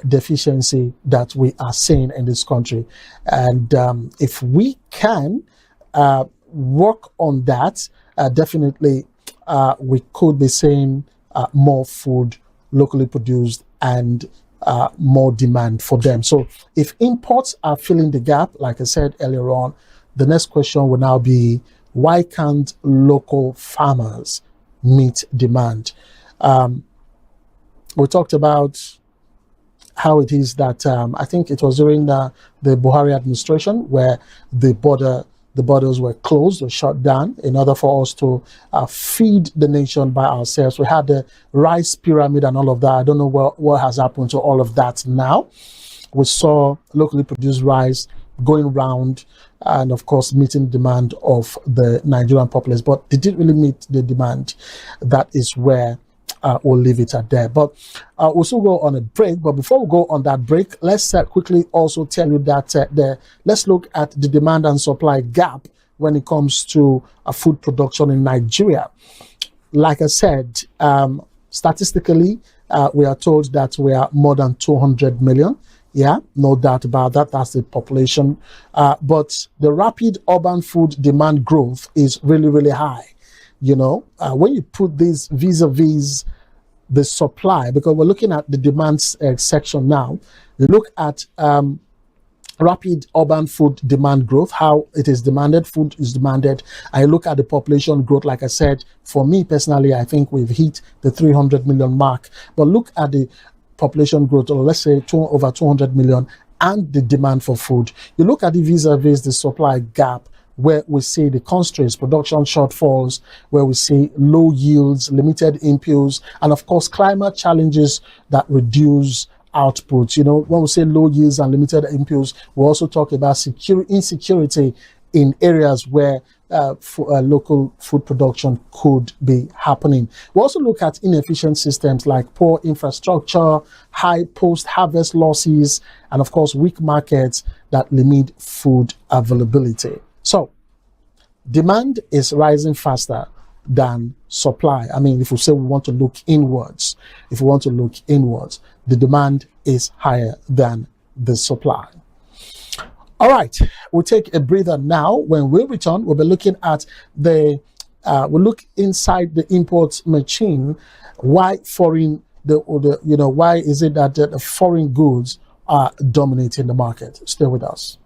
deficiency that we are seeing in this country. And if we can work on that, definitely we could be seeing more food locally produced and more demand for them. So if imports are filling the gap, like I said earlier on, the next question will now be, why can't local farmers meet demand? We talked about how it is that I think it was during the Buhari administration where the borders were closed or shut down in order for us to feed the nation by ourselves. We had the rice pyramid and all of that. I don't know what has happened to all of that now. We saw locally produced rice going round and, of course, meeting the demand of the Nigerian populace, but they didn't really meet the demand. That is where we'll leave it at there. But we'll still go on a break. But before we go on that break, let's quickly also tell you that let's look at the demand and supply gap when it comes to food production in Nigeria. Like I said, statistically, we are told that we are more than 200 million. Yeah, no doubt about that. That's the population. But the rapid urban food demand growth is really, really high. You know, when you put this vis-a-vis the supply, because we're looking at the demand section now, you look at rapid urban food demand growth, how it is demanded, food is demanded. I look at the population growth. Like I said, for me personally, I think we've hit the 300 million mark. But look at the population growth, or let's say over 200 million, and the demand for food. You look at it vis-a-vis the supply gap, where we see the constraints, production shortfalls, where we see low yields, limited inputs, and of course climate challenges that reduce output. You know, when we say low yields and limited inputs, we also talk about insecurity in areas where local food production could be happening. We also look at inefficient systems like poor infrastructure, high post-harvest losses, and of course weak markets that limit food availability. So demand is rising faster than supply. I mean, if we say we want to look inwards, the demand is higher than the supply. All right, we'll take a breather now. When we return, we'll be looking at we'll look inside the import machine. Why why is it that the foreign goods are dominating the market? Stay with us.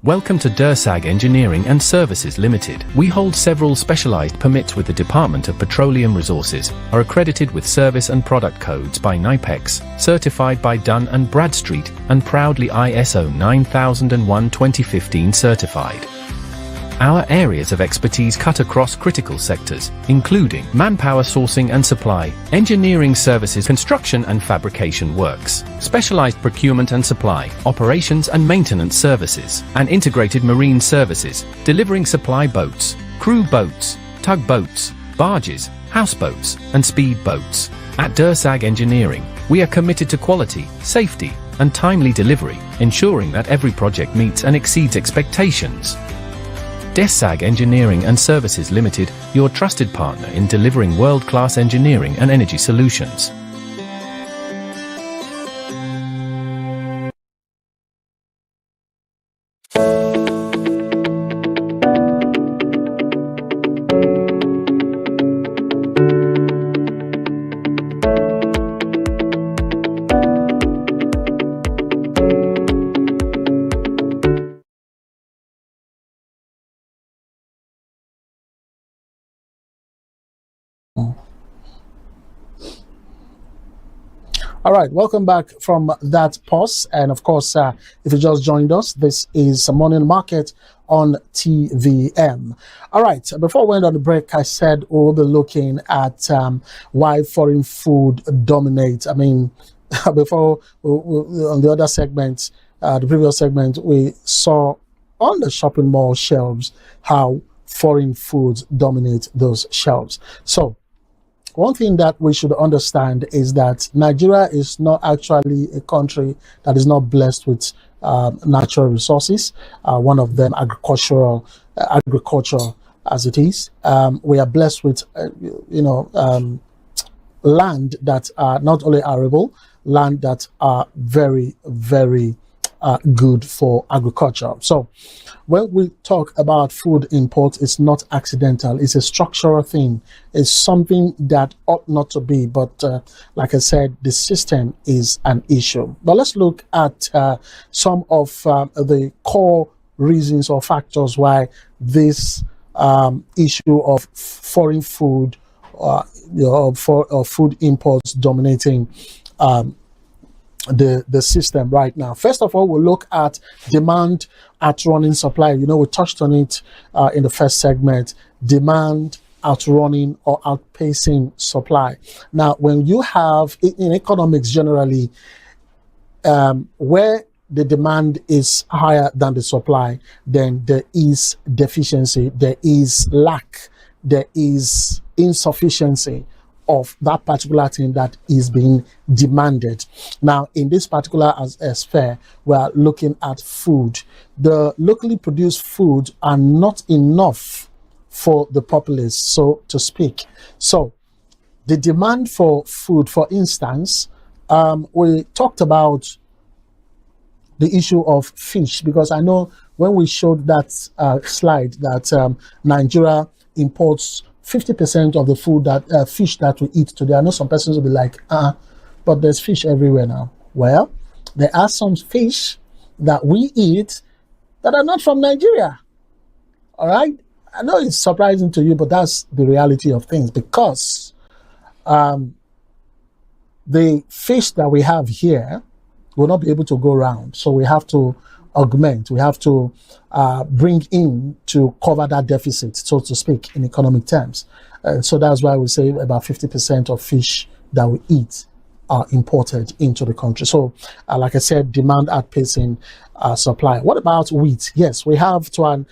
Welcome to DERSAG Engineering and Services Limited. We hold several specialized permits with the Department of Petroleum Resources, are accredited with service and product codes by NIPEX, certified by Dun & Bradstreet, and proudly ISO 9001:2015 certified. Our areas of expertise cut across critical sectors, including manpower sourcing and supply, engineering services, construction and fabrication works, specialized procurement and supply, operations and maintenance services, and integrated marine services, delivering supply boats, crew boats, tugboats, barges, houseboats, and speed boats. At DERSAG Engineering, we are committed to quality, safety, and timely delivery, ensuring that every project meets and exceeds expectations. DESAG Engineering and Services Limited, your trusted partner in delivering world-class engineering and energy solutions. All right, welcome back from that pause. And of course, if you just joined us, this is Morning Market on TVM. All right, before we went on the break, I said we'll be looking at why foreign food dominates. I mean, before on the other segment, the previous segment, we saw on the shopping mall shelves how foreign foods dominate those shelves. So one thing that we should understand is that Nigeria is not actually a country that is not blessed with natural resources. One of them, agriculture as it is. We are blessed with, land that are not only arable, land that are very, very good for agriculture. So when we talk about food imports, it's not accidental. It's a structural thing. It's something that ought not to be. But like I said, the system is an issue. But let's look at some of the core reasons or factors why this issue of foreign food for food imports dominating the system right now. First of all, we'll look at demand outrunning supply. We touched on it in the first segment. Demand outrunning or outpacing supply. Now, when you have in economics generally, where the demand is higher than the supply, then there is deficiency, there is lack, there is insufficiency of that particular thing that is being demanded. Now, in this particular sphere, we are looking at food. The locally produced foods are not enough for the populace, so to speak. So, the demand for food, for instance, we talked about the issue of fish, because I know when we showed that slide that Nigeria imports 50% of the food that fish that we eat today. I know some persons will be like, but there's fish everywhere now. Well, there are some fish that we eat that are not from Nigeria. All right? I know it's surprising to you, but that's the reality of things, because the fish that we have here will not be able to go around. So we have to augment, we have to bring in to cover that deficit, so to speak, in economic terms. So that's why we say about 50% of fish that we eat are imported into the country. So like I said, demand outpacing supply. What about wheat? Yes, we have to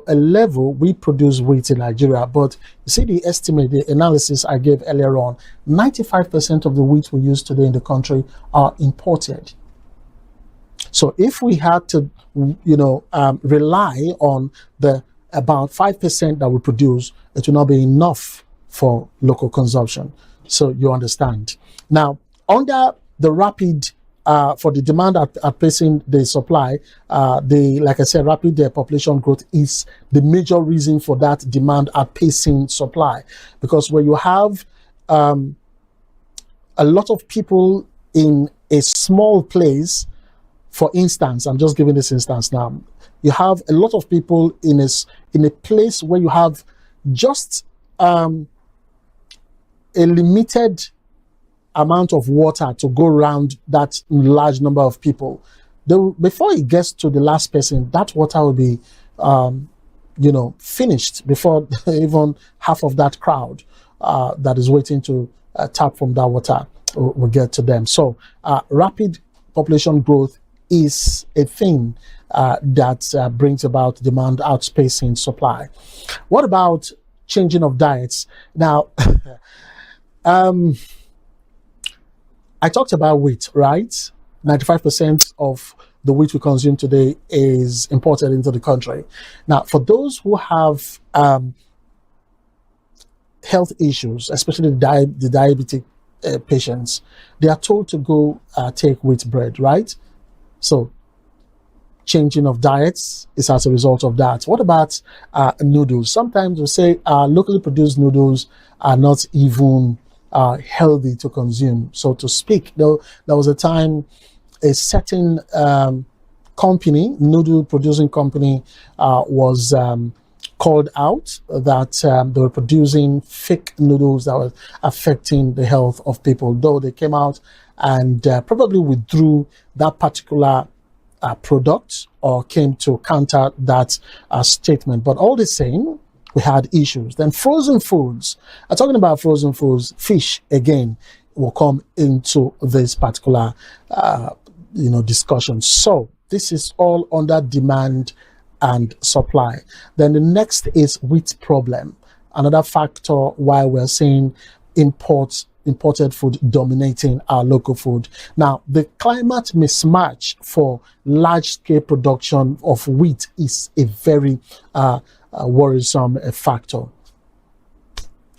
a level we produce wheat in Nigeria, but you see the estimate, the analysis I gave earlier on, 95% of the wheat we use today in the country are imported. So if we had to, rely on the about 5% that we produce, it will not be enough for local consumption. So you understand. Now, under the rapid, for the demand outpacing the supply, like I said, rapid population growth is the major reason for that demand outpacing supply. Because when you have a lot of people in a small place, for instance, I'm just giving this instance now, you have a lot of people in a place where you have just a limited amount of water to go around that large number of people. Before it gets to the last person, that water will be finished before even half of that crowd that is waiting to tap from that water will get to them. So rapid population growth is a thing that brings about demand outpacing supply. What about changing of diets? Now, I talked about wheat, right? 95% of the wheat we consume today is imported into the country. Now, for those who have health issues, especially the diabetic patients, they are told to go take wheat bread, right? So changing of diets is as a result of that. What about noodles? Sometimes we say locally produced noodles are not even healthy to consume, so to speak. Though there was a time a certain company, noodle producing company, was called out that they were producing fake noodles that were affecting the health of people, though they came out and probably withdrew that particular product or came to counter that statement. But all the same, we had issues. Then frozen foods. Talking about frozen foods, fish again will come into this particular discussion. So this is all under demand and supply. Then the next is wheat problem. Another factor why we're seeing imported food dominating our local food. Now, the climate mismatch for large-scale production of wheat is a very worrisome factor.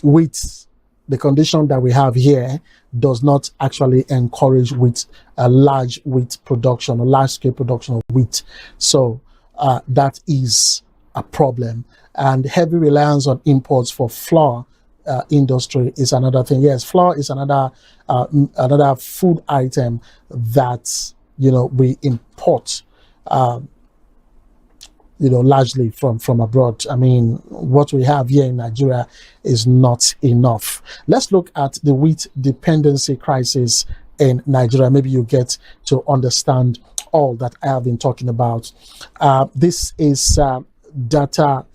Wheat, the condition that we have here, does not actually encourage large wheat production or large-scale production of wheat. So that is a problem. And heavy reliance on imports for flour industry is another thing. Yes, flour is another food item that we import largely from abroad. I mean, what we have here in Nigeria is not enough. Let's look at the wheat dependency crisis in Nigeria. Maybe you get to understand all that I have been talking about. This is data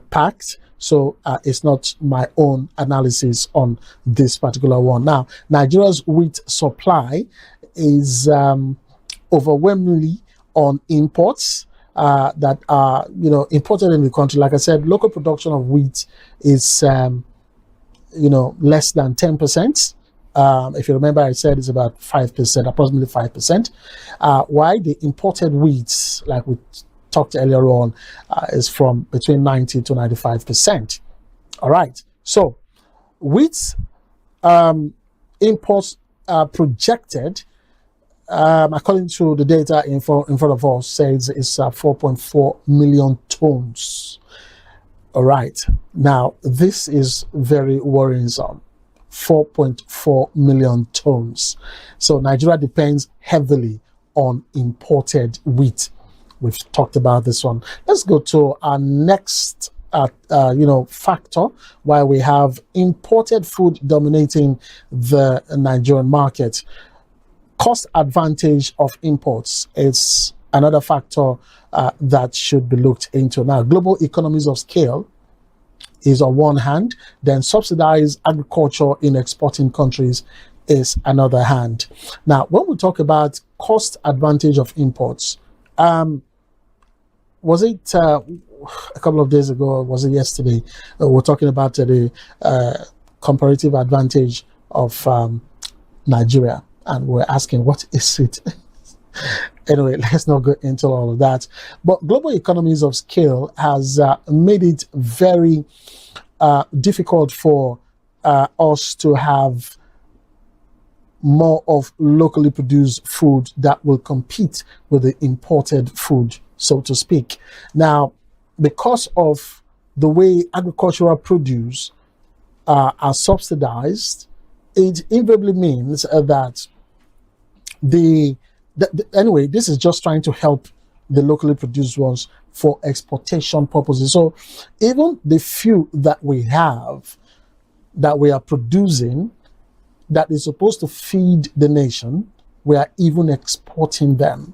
packed, so it's not my own analysis on this particular one. Now, Nigeria's wheat supply is overwhelmingly on imports that are imported in the country. Like I said, local production of wheat is less than 10%. If you remember, I said it's about 5%, approximately 5%. Why the imported wheat, like we talked earlier on, is from between 90 to 95%. All right. So wheat imports are projected, according to the data in front of us, says it's 4.4 million tons. All right. Now, this is very worrisome. 4.4 million tons. So Nigeria depends heavily on imported wheat. We've talked about this one. Let's go to our next factor why we have imported food dominating the Nigerian market. Cost advantage of imports is another factor that should be looked into. Now, global economies of scale is on one hand, then subsidized agriculture in exporting countries is another hand. Now, when we talk about cost advantage of imports, was it a couple of days ago, or was it yesterday? We're talking about the comparative advantage of Nigeria, and we're asking, what is it? Anyway, let's not go into all of that. But global economies of scale has made it very difficult for us to have more of locally produced food that will compete with the imported food, so to speak. Now, because of the way agricultural produce are subsidized, it invariably means that anyway, this is just trying to help the locally produced ones for exportation purposes. So even the few that we have, that we are producing, that is supposed to feed the nation, we are even exporting them.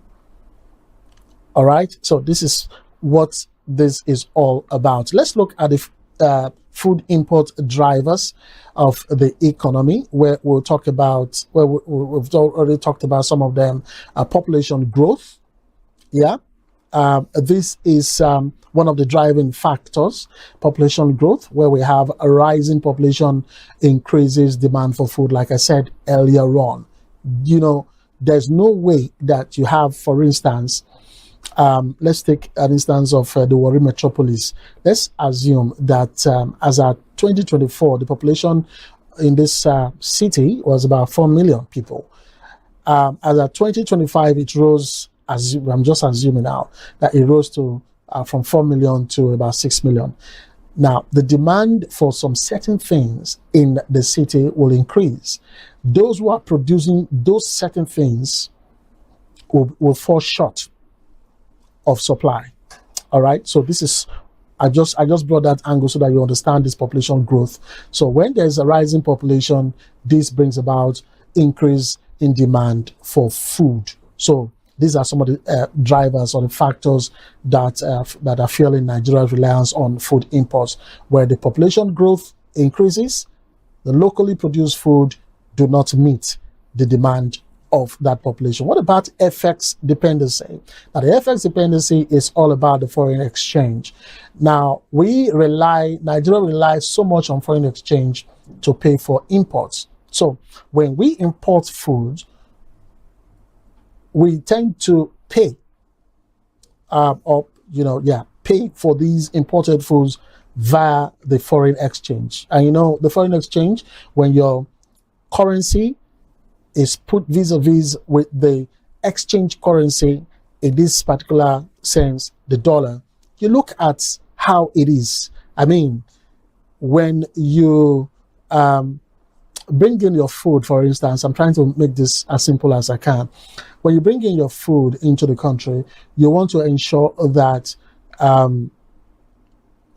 All right. So this is what this is all about. Let's look at the food import drivers of the economy, where we'll talk about, we've already talked about some of them. Population growth. Yeah. This is one of the driving factors, population growth, where we have a rising population increases demand for food, like I said earlier on. there's no way that you have, for instance, let's take an instance of the Warri metropolis. Let's assume that as at 2024, the population in this city was about 4 million people. As at 2025, it rose, I'm just assuming now, that it rose to from 4 million to about 6 million. Now, the demand for some certain things in the city will increase. Those who are producing those certain things will fall short of supply. All right. So this is, I just brought that angle so that you understand this population growth. So when there's a rising population, this brings about increase in demand for food. So these are some of the drivers or the factors that are fueling Nigeria's reliance on food imports. Where the population growth increases, the locally produced food do not meet the demand of that population. What about FX dependency? Now, the FX dependency is all about the foreign exchange. Now, Nigeria relies so much on foreign exchange to pay for imports. So when we import food, we tend to pay pay for these imported foods via the foreign exchange. And the foreign exchange, when your currency is put vis-a-vis with the exchange currency, in this particular sense, the dollar, you look at how it is. I mean, when you bring in your food, for instance, I'm trying to make this as simple as I can. When you bring in your food into the country, you want to ensure that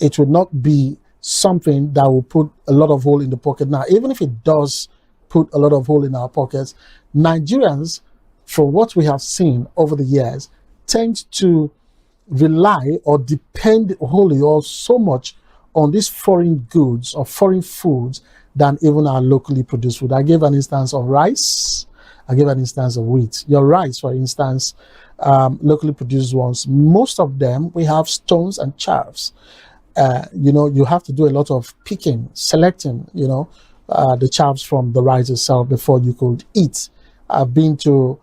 it would not be something that will put a lot of hole in the pocket. Now, even if it does put a lot of hole in our pockets, Nigerians, from what we have seen over the years, tend to rely or depend wholly or so much on these foreign goods or foreign foods than even our locally produced food. I gave an instance of rice. I gave an instance of wheat. Your rice, for instance, locally produced ones, most of them, we have stones and chaffs. You have to do a lot of picking, selecting, the chaffs from the rice itself before you could eat. I've been to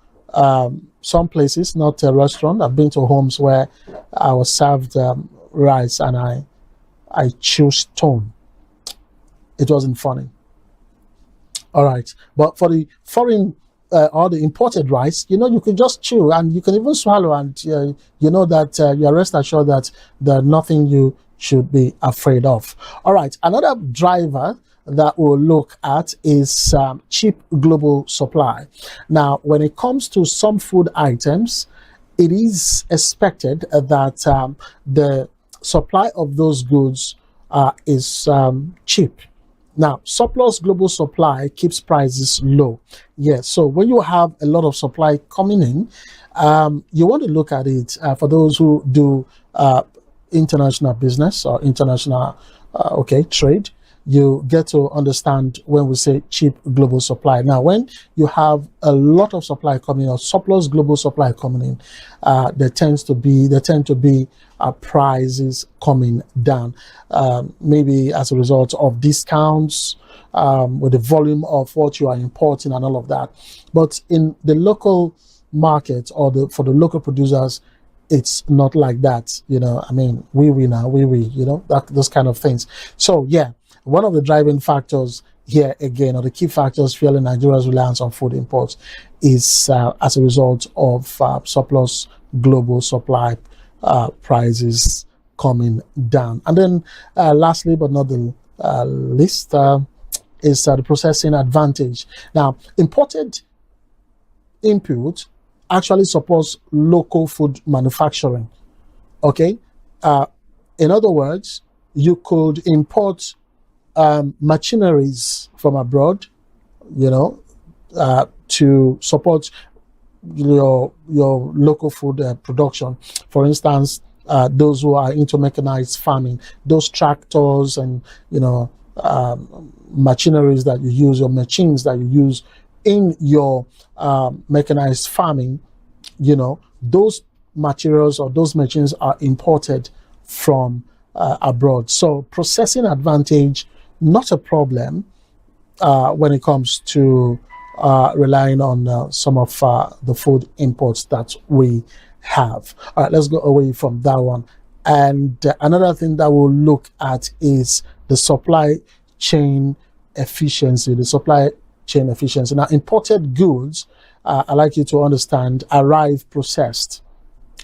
some places, not a restaurant. I've been to homes where I was served rice and I chewed stone. It wasn't funny. All right. But for the foreign or the imported rice, you can just chew and you can even swallow, and that you're rest assured that there's nothing you should be afraid of. All right. Another driver that we'll look at is cheap global supply. Now, when it comes to some food items, it is expected that the supply of those goods is cheap. Now, surplus global supply keeps prices low. Yes, so when you have a lot of supply coming in, you want to look at it for those who do international business or international trade. You get to understand when we say cheap global supply. Now, when you have a lot of supply coming or surplus global supply coming in, there tend to be prices coming down, maybe as a result of discounts with the volume of what you are importing and all of that. But in the local market or for the local producers, it's not like that. Those kind of things. So yeah. One of the driving factors here again, or the key factors fueling Nigeria's reliance on food imports, is as a result of surplus global supply prices coming down. And then lastly, but not the least, is the processing advantage. Now, imported input actually supports local food manufacturing. Okay? In other words, you could import machineries from abroad, to support your local food production. For instance, those who are into mechanized farming, those tractors and machineries that you use, or machines that you use in your mechanized farming, those materials or those machines are imported from abroad. So processing advantage, not a problem when it comes to relying on some of the food imports that we have. All right, let's go away from that one. And another thing that we'll look at is the supply chain efficiency. Now, imported goods, I like you to understand, arrive processed.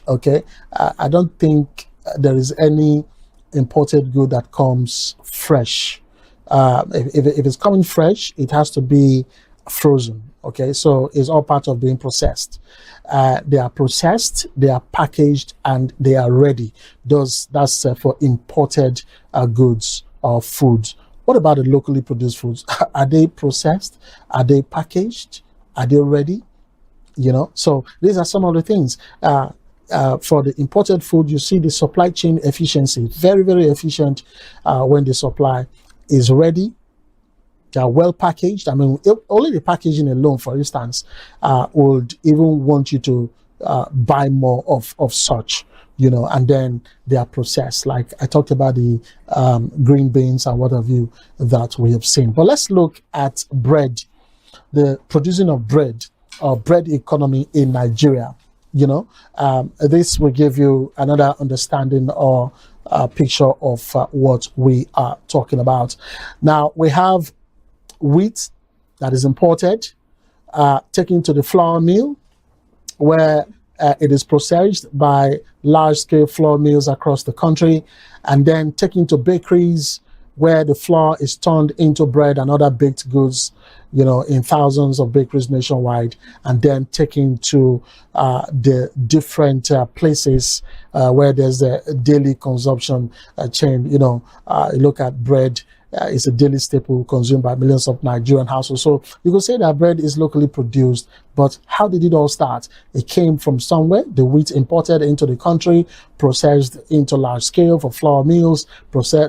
Okay, I don't think there is any imported good that comes fresh. If it's coming fresh, it has to be frozen. Okay, so it's all part of being processed. They are processed, they are packaged, and they are ready. That's for imported goods or foods. What about the locally produced foods? Are they processed? Are they packaged? Are they ready? You know, so these are some of the things. For the imported food, you see the supply chain efficiency, very, very efficient when the supply is ready. They are well packaged. I mean, only the packaging alone, for instance, would even want you to buy more of such, you know, and then they are processed. Like I talked about the green beans and what have you that we have seen. But let's look at bread, the producing of bread or bread economy in Nigeria. You know, this will give you another understanding or picture of what we are talking about. Now, we have wheat that is imported, taken to the flour mill, where it is processed by large-scale flour mills across the country, and then taken to bakeries, where the flour is turned into bread and other baked goods, you know, in thousands of bakeries nationwide, and then taken to the different places where there's a daily consumption chain. You know, you look at bread, it's a daily staple consumed by millions of Nigerian households. So you could say that bread is locally produced, but how did it all start? It came from somewhere, the wheat imported into the country, processed into large scale for flour mills,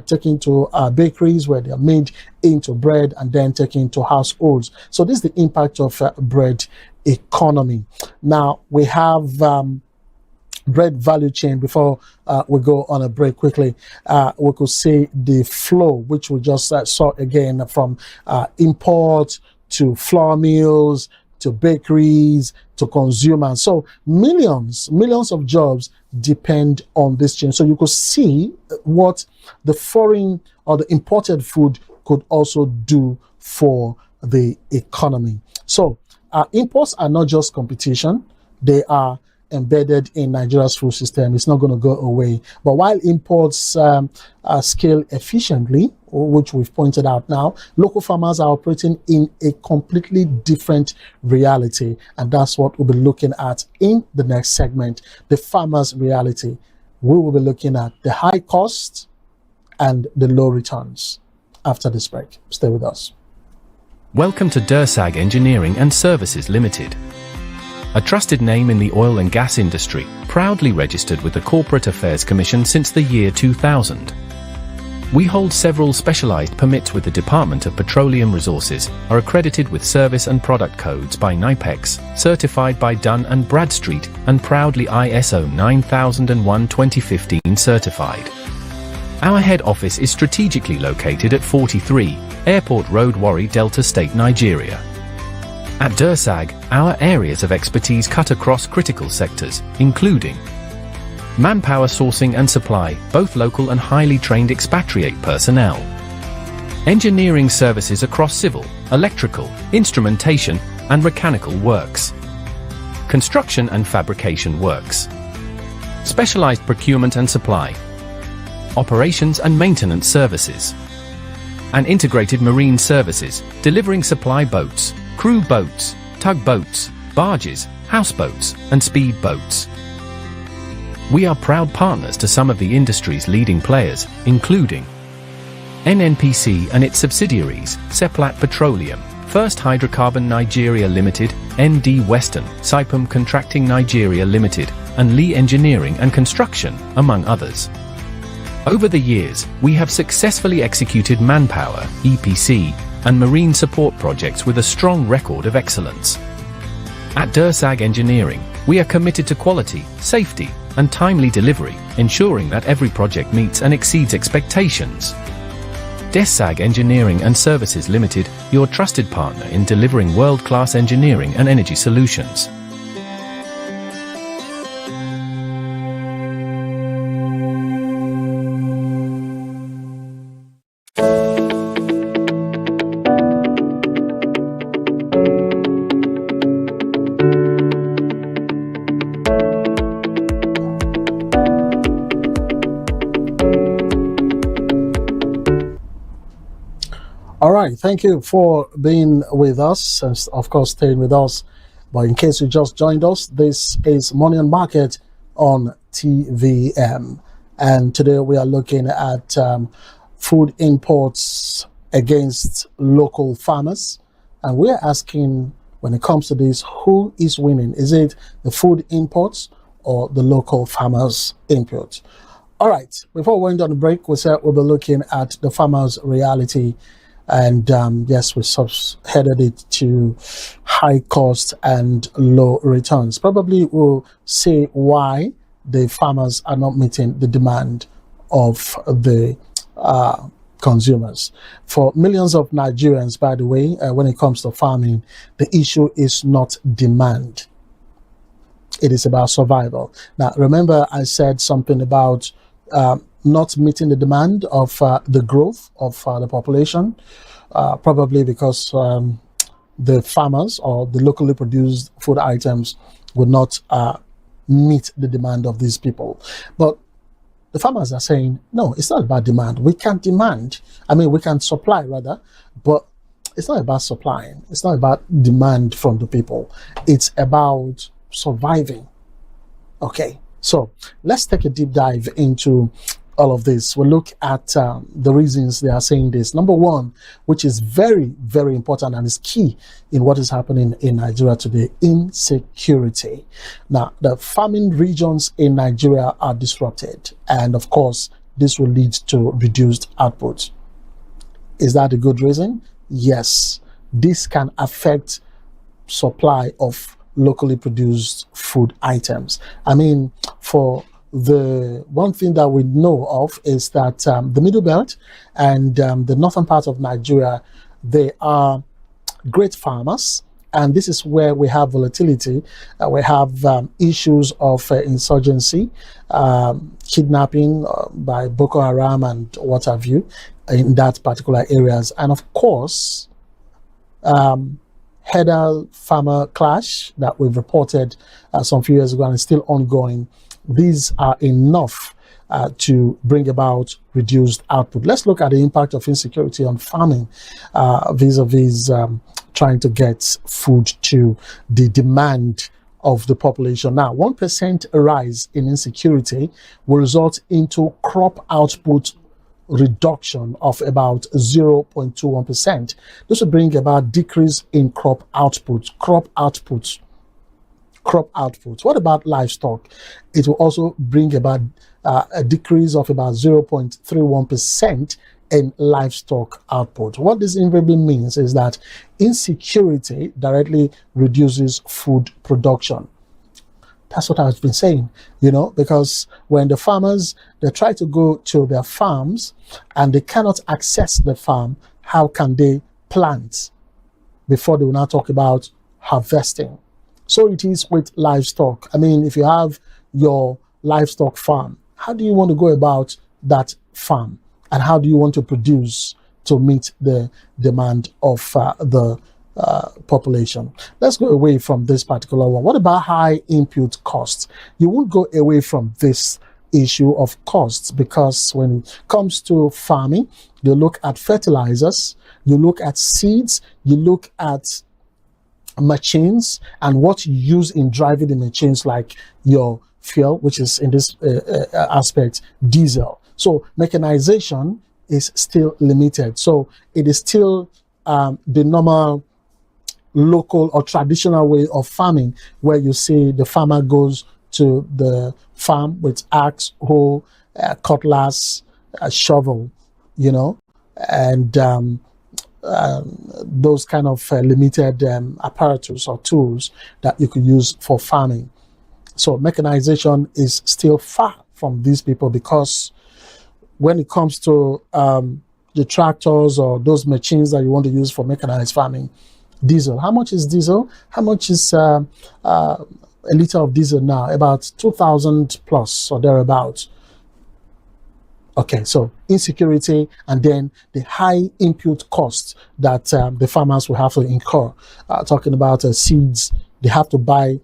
taken to bakeries where they are made into bread, and then taken to households. So this is the impact of bread economy. Now we have bread value chain. Before we go on a break quickly, we could see the flow, which we just saw again, from import to flour mills to bakeries to consumers. So millions of jobs depend on this chain. So you could see what the foreign or the imported food could also do for the economy. So imports are not just competition, they are embedded in Nigeria's food system. It's not going to go away. But while imports scale efficiently, which we've pointed out now, local farmers are operating in a completely different reality. And that's what we'll be looking at in the next segment, the farmers' reality. We will be looking at the high costs and the low returns after this break. Stay with us. Welcome to Dursag Engineering and Services Limited. A trusted name in the oil and gas industry, proudly registered with the Corporate Affairs Commission since the year 2000. We hold several specialized permits with the Department of Petroleum Resources, are accredited with service and product codes by NIPEX, certified by Dun & Bradstreet, and proudly ISO 9001:2015 certified. Our head office is strategically located at 43 Airport Road, Warri, Delta State, Nigeria. At Dursag, our areas of expertise cut across critical sectors, including manpower sourcing and supply, both local and highly trained expatriate personnel, engineering services across civil, electrical, instrumentation, and mechanical works, construction and fabrication works, specialized procurement and supply, operations and maintenance services, and integrated marine services, delivering supply boats, crew boats, tugboats, barges, houseboats, and speed boats. We are proud partners to some of the industry's leading players, including NNPC and its subsidiaries, Seplat Petroleum, First Hydrocarbon Nigeria Limited, ND Western, Saipem Contracting Nigeria Limited, and Lee Engineering and Construction, among others. Over the years, we have successfully executed manpower, EPC, and marine support projects with a strong record of excellence. At Dursag Engineering, we are committed to quality, safety, and timely delivery, ensuring that every project meets and exceeds expectations. DESAG Engineering and Services Limited, your trusted partner in delivering world-class engineering and energy solutions. All right, thank you for being with us, and of course staying with us. But in case you just joined us, this is Money and Market on TVM, and today we are looking at food imports against local farmers, and we're asking, when it comes to this, who is winning? Is it the food imports or the local farmers' input? All right, before we went on the break, we said we'll be looking at the farmers' reality. And yes, we subheaded it to high cost and low returns. Probably we'll say why the farmers are not meeting the demand of the consumers. For millions of Nigerians, by the way, when it comes to farming, the issue is not demand. It is about survival. Now, remember I said something about not meeting the demand of the growth of the population, probably because the farmers or the locally produced food items would not meet the demand of these people. But the farmers are saying, no, it's not about demand. We can demand. I mean, we can supply rather, but it's not about supplying. It's not about demand from the people. It's about surviving. Okay, so let's take a deep dive into all of this. We'll look at the reasons they are saying this. Number one, which is very, very important and is key in what is happening in Nigeria today, insecurity. Now, the farming regions in Nigeria are disrupted, and of course, this will lead to reduced output. Is that a good reason? Yes. This can affect supply of locally produced food items. I mean, for the one thing that we know of is that the Middle Belt and the northern part of Nigeria, they are great farmers, and this is where we have volatility. We have issues of insurgency, kidnapping by Boko Haram and what have you in that particular areas, and of course header farmer clash that we've reported some few years ago and is still ongoing. These are enough to bring about reduced output. Let's look at the impact of insecurity on farming vis-a-vis trying to get food to the demand of the population. Now, 1% rise in insecurity will result into crop output reduction of about 0.21%. This will bring about decrease in crop output. What about livestock? It will also bring about a decrease of about 0.31% in livestock output. What this invariably means is that insecurity directly reduces food production. That's what I've been saying, you know, because when the farmers, they try to go to their farms and they cannot access the farm, how can they plant before they will now talk about harvesting? So it is with livestock. I mean, if you have your livestock farm, how do you want to go about that farm? And how do you want to produce to meet the demand of the population? Let's go away from this particular one. What about high input costs? You won't go away from this issue of costs, because when it comes to farming, you look at fertilizers, you look at seeds, you look at machines and what you use in driving the machines, like your fuel, which is in this aspect diesel. So mechanization is still limited. So it is still the normal local or traditional way of farming, where you see the farmer goes to the farm with axe, hoe, cutlass, shovel, you know, and those kind of limited apparatus or tools that you could use for farming. So mechanization is still far from these people, because when it comes to the tractors or those machines that you want to use for mechanized farming, diesel. How much is diesel? How much is a liter of diesel now? About 2,000 plus or thereabouts. Okay, so insecurity and then the high input costs that the farmers will have to incur. Talking about seeds, they have to buy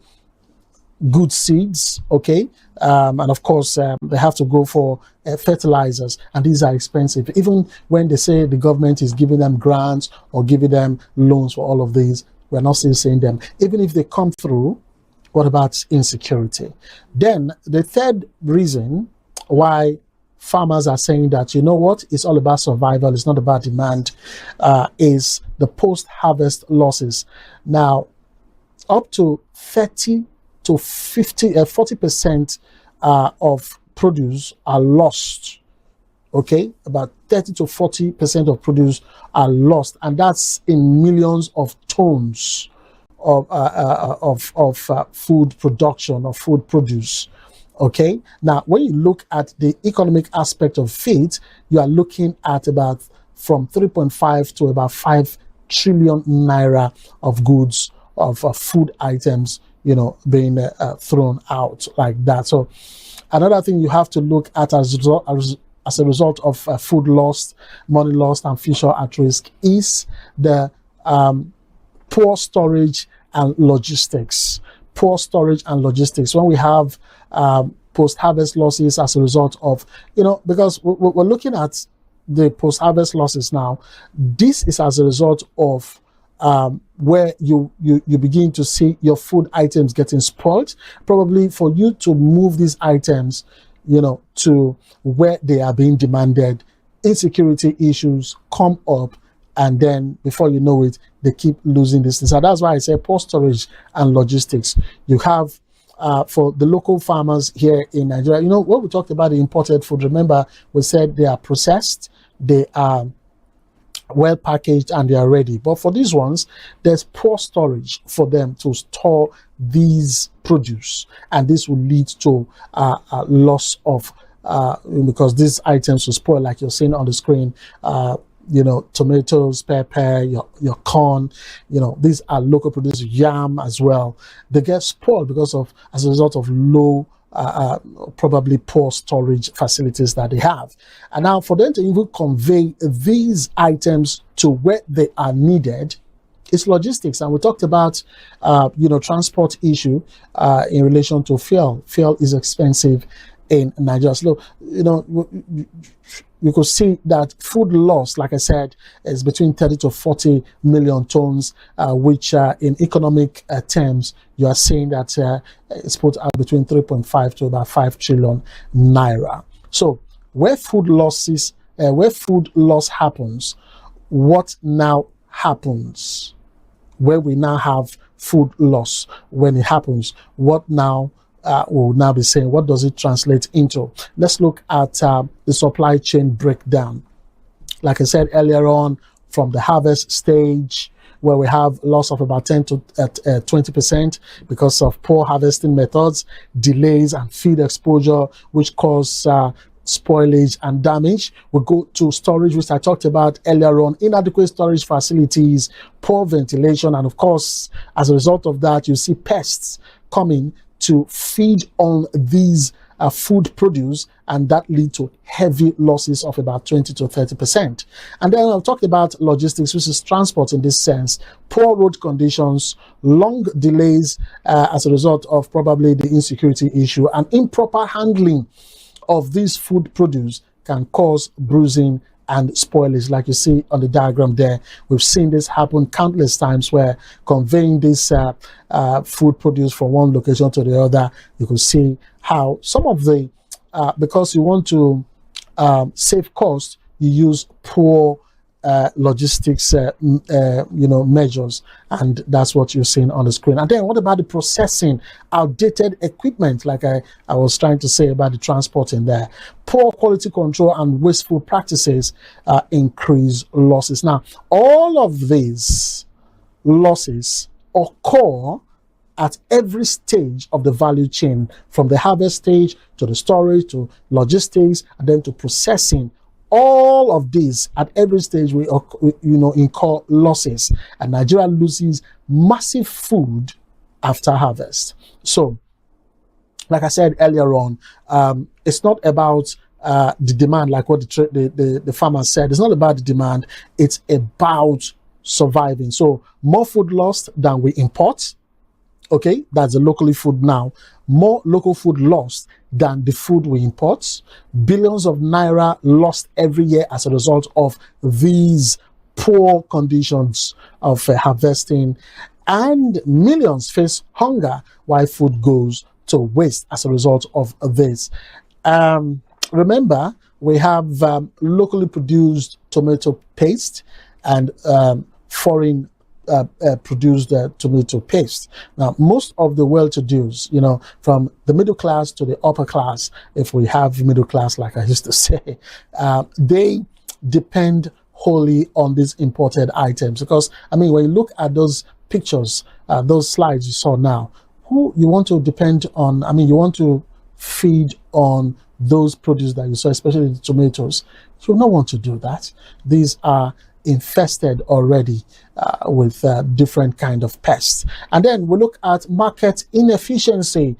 good seeds, okay? And of course, they have to go for fertilizers, and these are expensive. Even when they say the government is giving them grants or giving them loans for all of these, we're not still seeing them. Even if they come through, what about insecurity? Then the third reason why farmers are saying that, you know what, it's all about survival, it's not about demand, is the post-harvest losses. Now, up to 30 to 40% of produce are lost. Okay, about 30 to 40% of produce are lost, and that's in millions of tons of food production or food produce. Okay, now when you look at the economic aspect of it, you are looking at about from 3.5 to about 5 trillion naira of goods, of food items, you know, being thrown out like that. So another thing you have to look at as a result of food lost, money lost, and future at risk is the poor storage and logistics. Poor storage and logistics. When we have post-harvest losses as a result of, you know, because we're looking at the post-harvest losses now, this is as a result of where you begin to see your food items getting spoiled. Probably for you to move these items, you know, to where they are being demanded, insecurity issues come up, and then before you know it, they keep losing this. So that's why I say poor storage and logistics. You have for the local farmers here in Nigeria, you know, when we talked about the imported food, remember we said they are processed, they are well packaged, and they are ready. But for these ones, there's poor storage for them to store these produce, and this will lead to a loss of because these items will spoil, like you're seeing on the screen. You know, tomatoes, pepper, your corn, you know, these are local produce, yam as well. They get spoiled as a result of low, probably poor storage facilities that they have. And now for them to even convey these items to where they are needed, it's logistics. And we talked about, you know, transport issue in relation to fuel. Fuel is expensive in Nigeria. So, you know, you could see that food loss, like I said, is between 30 to 40 million tons, which in economic terms, you are saying that it's put out between 3.5 to about 5 trillion naira. So where food loss happens, what now happens? Where we now have food loss, when it happens, what now? We'll now be saying, what does it translate into? Let's look at the supply chain breakdown. Like I said earlier on, from the harvest stage, where we have loss of about 10 to 20% because of poor harvesting methods, delays, and feed exposure, which cause spoilage and damage. We go to storage, which I talked about earlier on, inadequate storage facilities, poor ventilation, and of course, as a result of that, you see pests coming to feed on these food produce, and that lead to heavy losses of about 20 to 30%. And then I'll talk about logistics, which is transport in this sense, poor road conditions, long delays as a result of probably the insecurity issue, and improper handling of these food produce can cause bruising and spoilage, like you see on the diagram there. We've seen this happen countless times, where conveying this food produce from one location to the other, you can see how some of the, because you want to save cost, you use poor logistics measures, and that's what you're seeing on the screen. And then what about the processing? Outdated equipment, like I was trying to say about the transport in there. Poor quality control and wasteful practices increase losses. Now, all of these losses occur at every stage of the value chain, from the harvest stage to the storage to logistics and then to processing. all of this, at every stage, we incur losses, and Nigeria loses massive food after harvest. So, like I said earlier on, it's not about the demand, like what the farmer said. It's not about the demand, it's about surviving. So more food lost than we import. Okay, that's the locally food now. More local food lost than the food we import. Billions of naira lost every year as a result of these poor conditions of harvesting. And millions face hunger while food goes to waste as a result of this. Remember, we have locally produced tomato paste and foreign produced tomato paste. Now, most of the well-to-dos, from the middle class to the upper class, if we have middle class, like I used to say, they depend wholly on these imported items. Because, when you look at those pictures, those slides you saw now, who you want to depend on, you want to feed on those produce that you saw, especially the tomatoes. You will not want to do that. These are infested already with different kind of pests. And then we look at market inefficiency.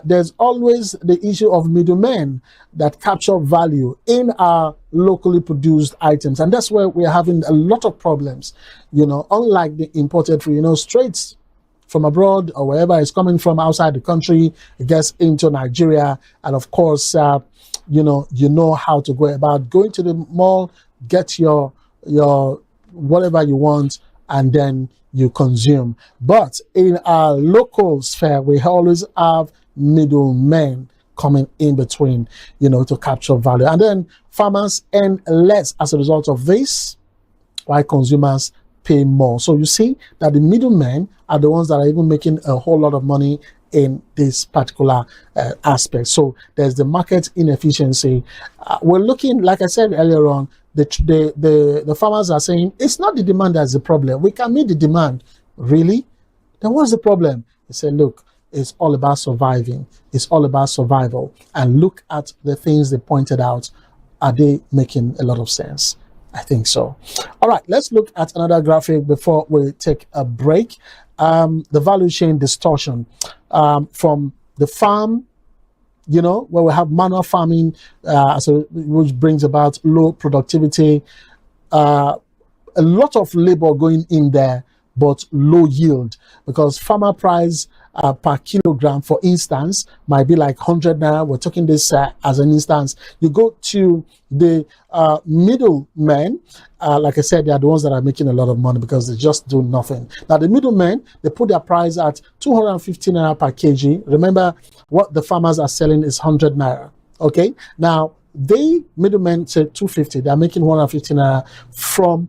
There's always the issue of middlemen that capture value in our locally produced items, and that's where we're having a lot of problems. Unlike the imported food, straight from abroad or wherever it's coming from outside the country, it gets into Nigeria, and of course, you know how to go about going to the mall, get your whatever you want, and then you consume. But in our local sphere, we always have middlemen coming in between, to capture value. And then farmers earn less as a result of this, while consumers pay more. So you see that the middlemen are the ones that are even making a whole lot of money in this particular aspect. So there's the market inefficiency. We're looking, like I said earlier on, the farmers are saying it's not the demand that's the problem. We can meet the demand. Really? Then what's the problem? They say, look, it's all about surviving. It's all about survival. And look at the things they pointed out. Are they making a lot of sense? I think so. All right, let's look at another graphic before we take a break. The value chain distortion from the farm, where we have manual farming, which brings about low productivity, a lot of labor going in there, but low yield, because farmer price per kilogram, for instance, might be like 100 naira. We're talking this as an instance. You go to the middlemen, like I said, they are the ones that are making a lot of money because they just do nothing. Now, the middlemen, they put their price at 250 naira per kg. Remember, what the farmers are selling is 100 naira. Okay? Now, middlemen say 250. They are making 150 naira from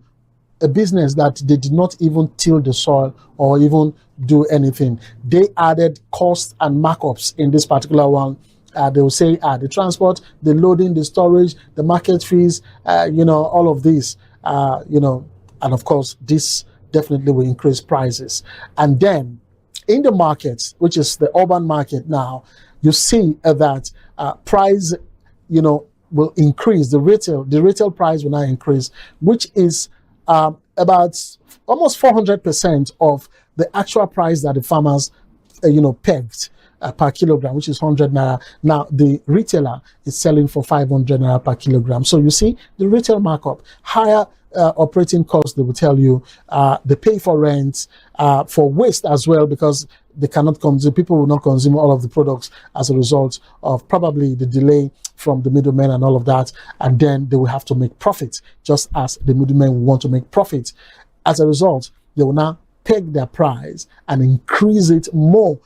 a business that they did not even till the soil or even do anything. They added costs and markups in this particular one. They will say the transport, the loading, the storage, the market fees, all of this, and of course, this definitely will increase prices. And then in the markets, which is the urban market now, you see that price, will increase. The retail price will now increase, which is about almost 400% of the actual price that the farmers, pegged per kilogram, which is 100 naira. Now, the retailer is selling for 500 naira per kilogram. So you see the retail markup, higher operating costs, they will tell you, they pay for rent, for waste as well, because they cannot consume, people will not consume all of the products as a result of probably the delay from the middlemen and all of that, and then they will have to make profit, just as the middlemen will want to make profit. As a result, they will now peg their price and increase it more.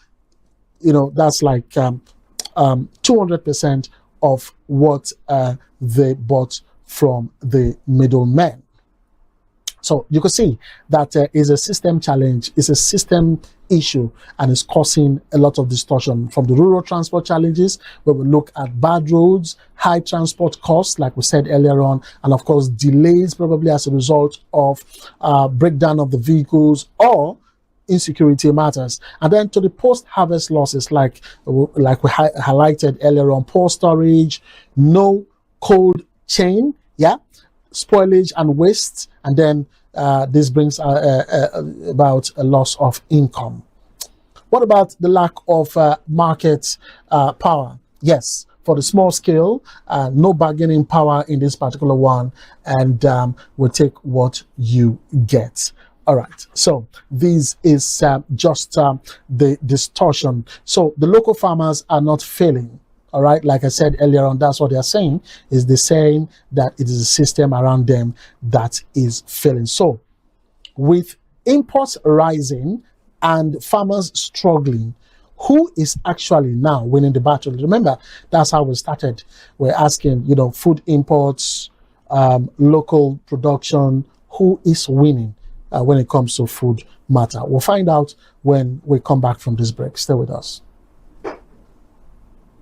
That's like 200% of what they bought from the middlemen. So you can see that is a system challenge, it's a system issue, and it's causing a lot of distortion, from the rural transport challenges, where we look at bad roads, high transport costs, like we said earlier on, and of course delays probably as a result of breakdown of the vehicles or insecurity matters. And then to the post-harvest losses, like we highlighted earlier on, poor storage, no cold chain Yeah, spoilage and waste, and then this brings about a loss of income. What about the lack of market power? Yes, for the small scale, no bargaining power in this particular one, and we'll take what you get. All right, so this is just the distortion. So the local farmers are not failing. All right, like I said earlier on, that's what they're saying, is they're saying that it is the system around them that is failing. So with imports rising and farmers struggling, who is actually now winning the battle? Remember, that's how we started. We're asking, food imports, local production, who is winning when it comes to food matter? We'll find out when we come back from this break. Stay with us.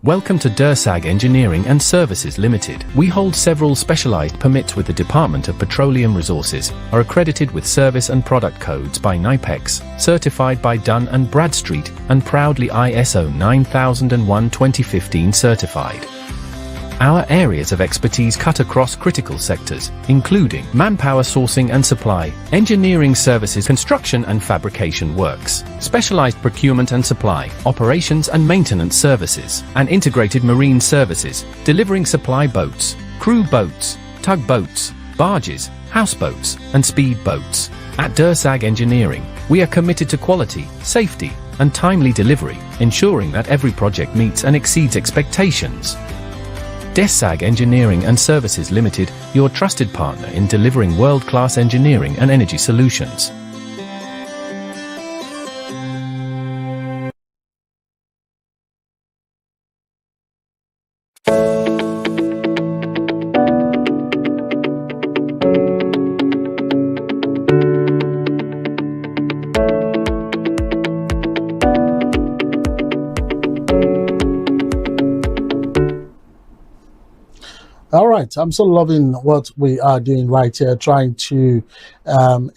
Welcome to DERSAG Engineering and Services Limited. We hold several specialized permits with the Department of Petroleum Resources, are accredited with service and product codes by NIPEX, certified by Dun & Bradstreet, and proudly ISO 9001:2015 certified. Our areas of expertise cut across critical sectors, including manpower sourcing and supply, engineering services, construction and fabrication works, specialized procurement and supply, operations and maintenance services, and integrated marine services, delivering supply boats, crew boats, tugboats, barges, houseboats, and speed boats. At DERSAG Engineering, we are committed to quality, safety, and timely delivery, ensuring that every project meets and exceeds expectations. DERSAG Engineering and Services Limited, your trusted partner in delivering world-class engineering and energy solutions. All right, I'm so loving what we are doing right here, trying to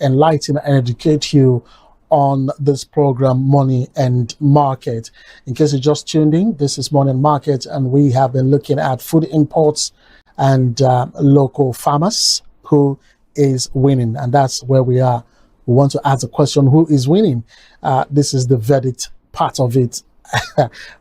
enlighten and educate you on this program, Money and Market. In case you just tuned in, this is Money and Market, and we have been looking at food imports and local farmers. Who is winning? And that's where we are. We want to ask the question, who is winning? This is the verdict part of it.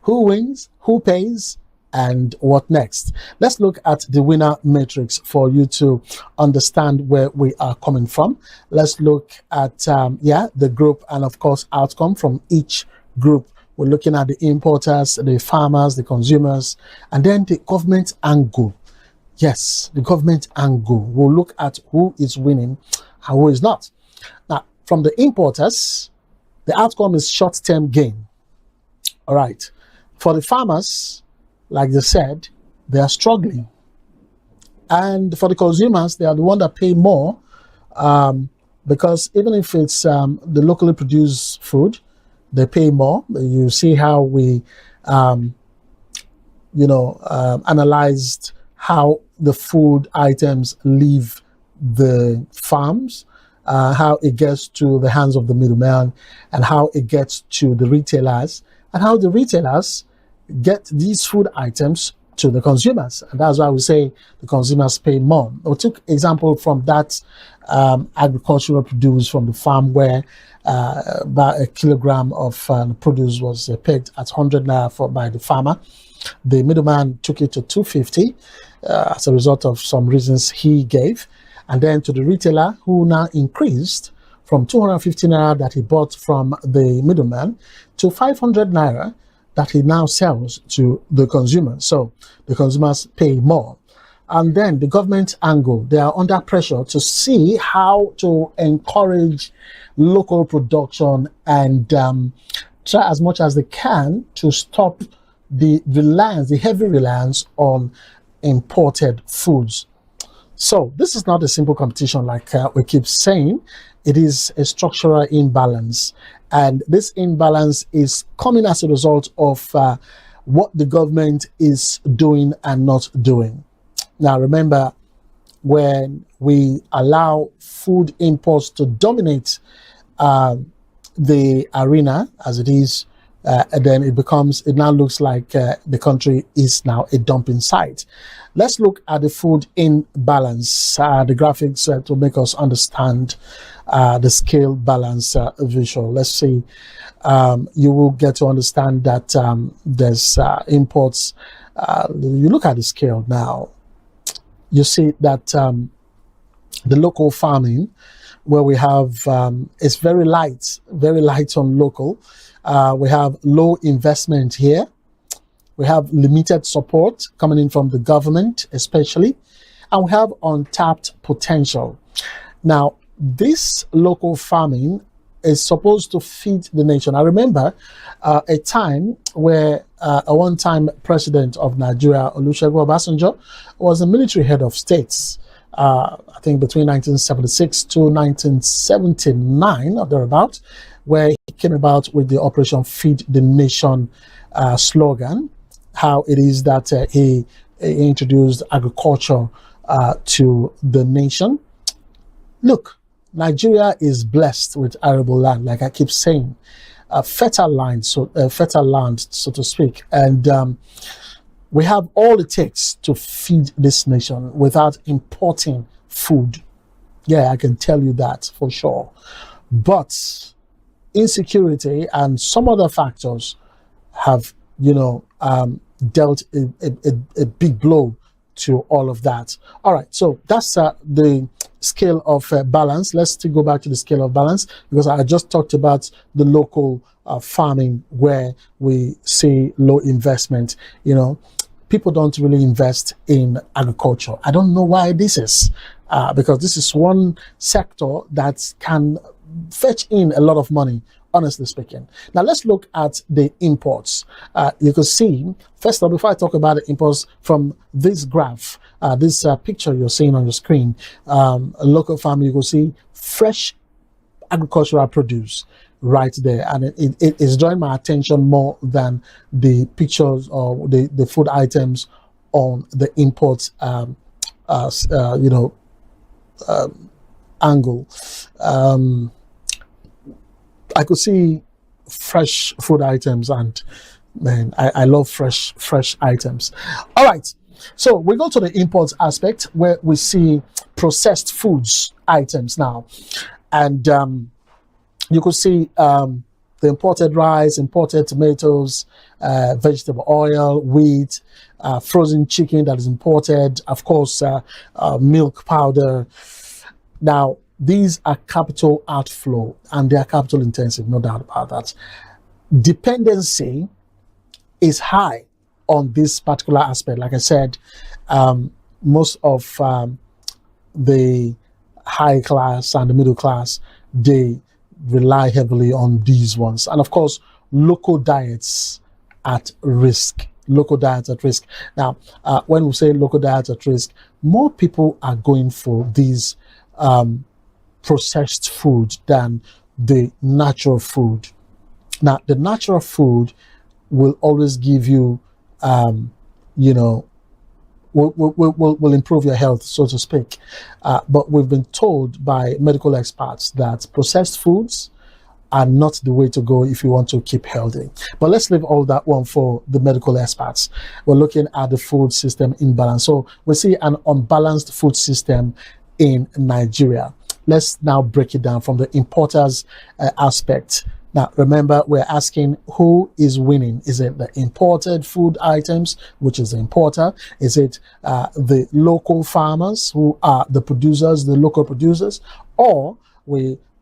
Who wins? Who pays? And what next? Let's look at the winner matrix for you to understand where we are coming from. Let's look at the group and of course outcome from each group. We're looking at the importers, the farmers, the consumers, and then the government angle. Yes, the government angle. We'll look at who is winning and who is not. Now, from the importers, the outcome is short-term gain. All right. For the farmers, like they said, they are struggling. And for the consumers, they are the ones that pay more because even if it's the locally produced food, they pay more. You see how we, analyzed how the food items leave the farms, how it gets to the hands of the middleman, and how it gets to the retailers, and how the retailers get these food items to the consumers. And that's why we say the consumers pay more. We took example from that agricultural produce from the farm where about a kilogram of produce was pegged at 100 naira by the farmer. The middleman took it to 250 as a result of some reasons he gave. And then to the retailer, who now increased from 250 naira that he bought from the middleman to 500 naira that he now sells to the consumer. So the consumers pay more. And then the government angle, they are under pressure to see how to encourage local production and try as much as they can to stop the reliance, the heavy reliance on imported foods. So this is not a simple competition like we keep saying. It is a structural imbalance. And this imbalance is coming as a result of what the government is doing and not doing. Now, remember, when we allow food imports to dominate the arena, as it is and then it now looks like the country is now a dumping site. Let's look at the food imbalance, the graphics to make us understand the scale balance visual. Let's see. You will get to understand that there's imports. You look at the scale now, you see that the local farming, where we have it's very light on local. We have low investment here. We have limited support coming in from the government, especially, and we have untapped potential. Now, this local farming is supposed to feed the nation. I remember a time where a one-time president of Nigeria, Olusegun Obasanjo, was a military head of states. I think between 1976 to 1979 or thereabout, where he came about with the Operation Feed the Nation slogan, how it is that he introduced agriculture to the nation. Look, Nigeria is blessed with arable land, like I keep saying, fertile land, so to speak, and we have all it takes to feed this nation without importing food. Yeah, I can tell you that for sure. But insecurity and some other factors have, dealt a big blow to all of that. All right, so that's the scale of balance. Let's still go back to the scale of balance, because I just talked about the local farming where we see low investment. People don't really invest in agriculture. I don't know why this is, because this is one sector that can fetch in a lot of money, honestly speaking. Now let's look at the imports. You can see, first of all, before I talk about the imports, from this graph, this picture you're seeing on your screen, local farming, you can see fresh agricultural produce right there, and it is drawing my attention more than the pictures or the food items on the imports angle. I could see fresh food items, and man, I love fresh items. All right, so we go to the imports aspect, where we see processed foods items now, and you could see the imported rice, imported tomatoes, vegetable oil, wheat, frozen chicken that is imported, of course, milk powder. Now, these are capital outflow, and they are capital intensive, no doubt about that. Dependency is high on this particular aspect. Like I said, most of the high class and the middle class, they rely heavily on these ones. And of course, local diets at risk. Local diets at risk. Now, when we say local diets at risk, more people are going for these processed food than the natural food. Now, the natural food will always give you, will improve your health, so to speak. But we've been told by medical experts that processed foods are not the way to go if you want to keep healthy. But let's leave all that one for the medical experts. We're looking at the food system imbalance. So we see an unbalanced food system in Nigeria. Let's now break it down from the importers aspect. Now, remember, we're asking who is winning. Is it the imported food items, which is the importer? Is it the local farmers who are the producers, the local producers? Or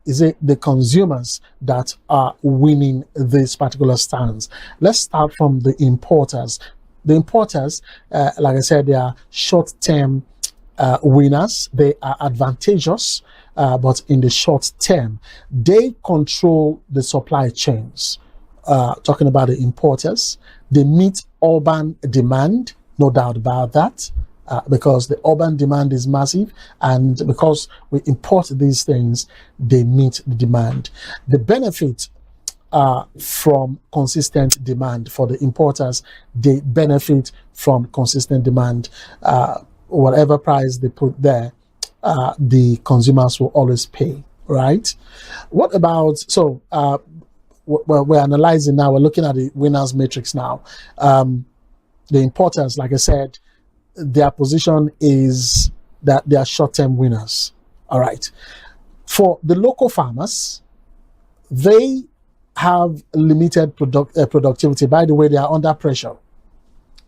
is it the consumers that are winning this particular stance? Let's start from the importers. The importers, like I said, they are short-term winners. They are advantageous. But in the short term, they control the supply chains. Talking about the importers, they meet urban demand, no doubt about that, because the urban demand is massive, and because we import these things, they meet the demand. The benefit from consistent demand for the importers, they benefit from consistent demand. Whatever price they put there, the consumers will always pay, right? What about, we're analyzing now, we're looking at the winners matrix now. The importers, like I said, their position is that they are short-term winners. All right. For the local farmers, they have limited productivity. By the way, they are under pressure.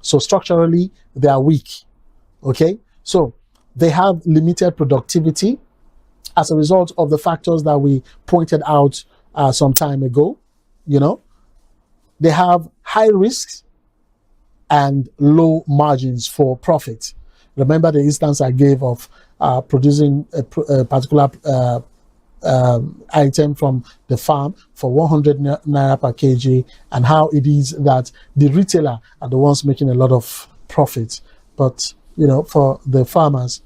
So structurally, they are weak. Okay? So they have limited productivity as a result of the factors that we pointed out some time ago. You know, they have high risks and low margins for profit. Remember the instance I gave of producing a particular item from the farm for 100 naira per kg, and how it is that the retailer are the ones making a lot of profit, but you know, for the farmers,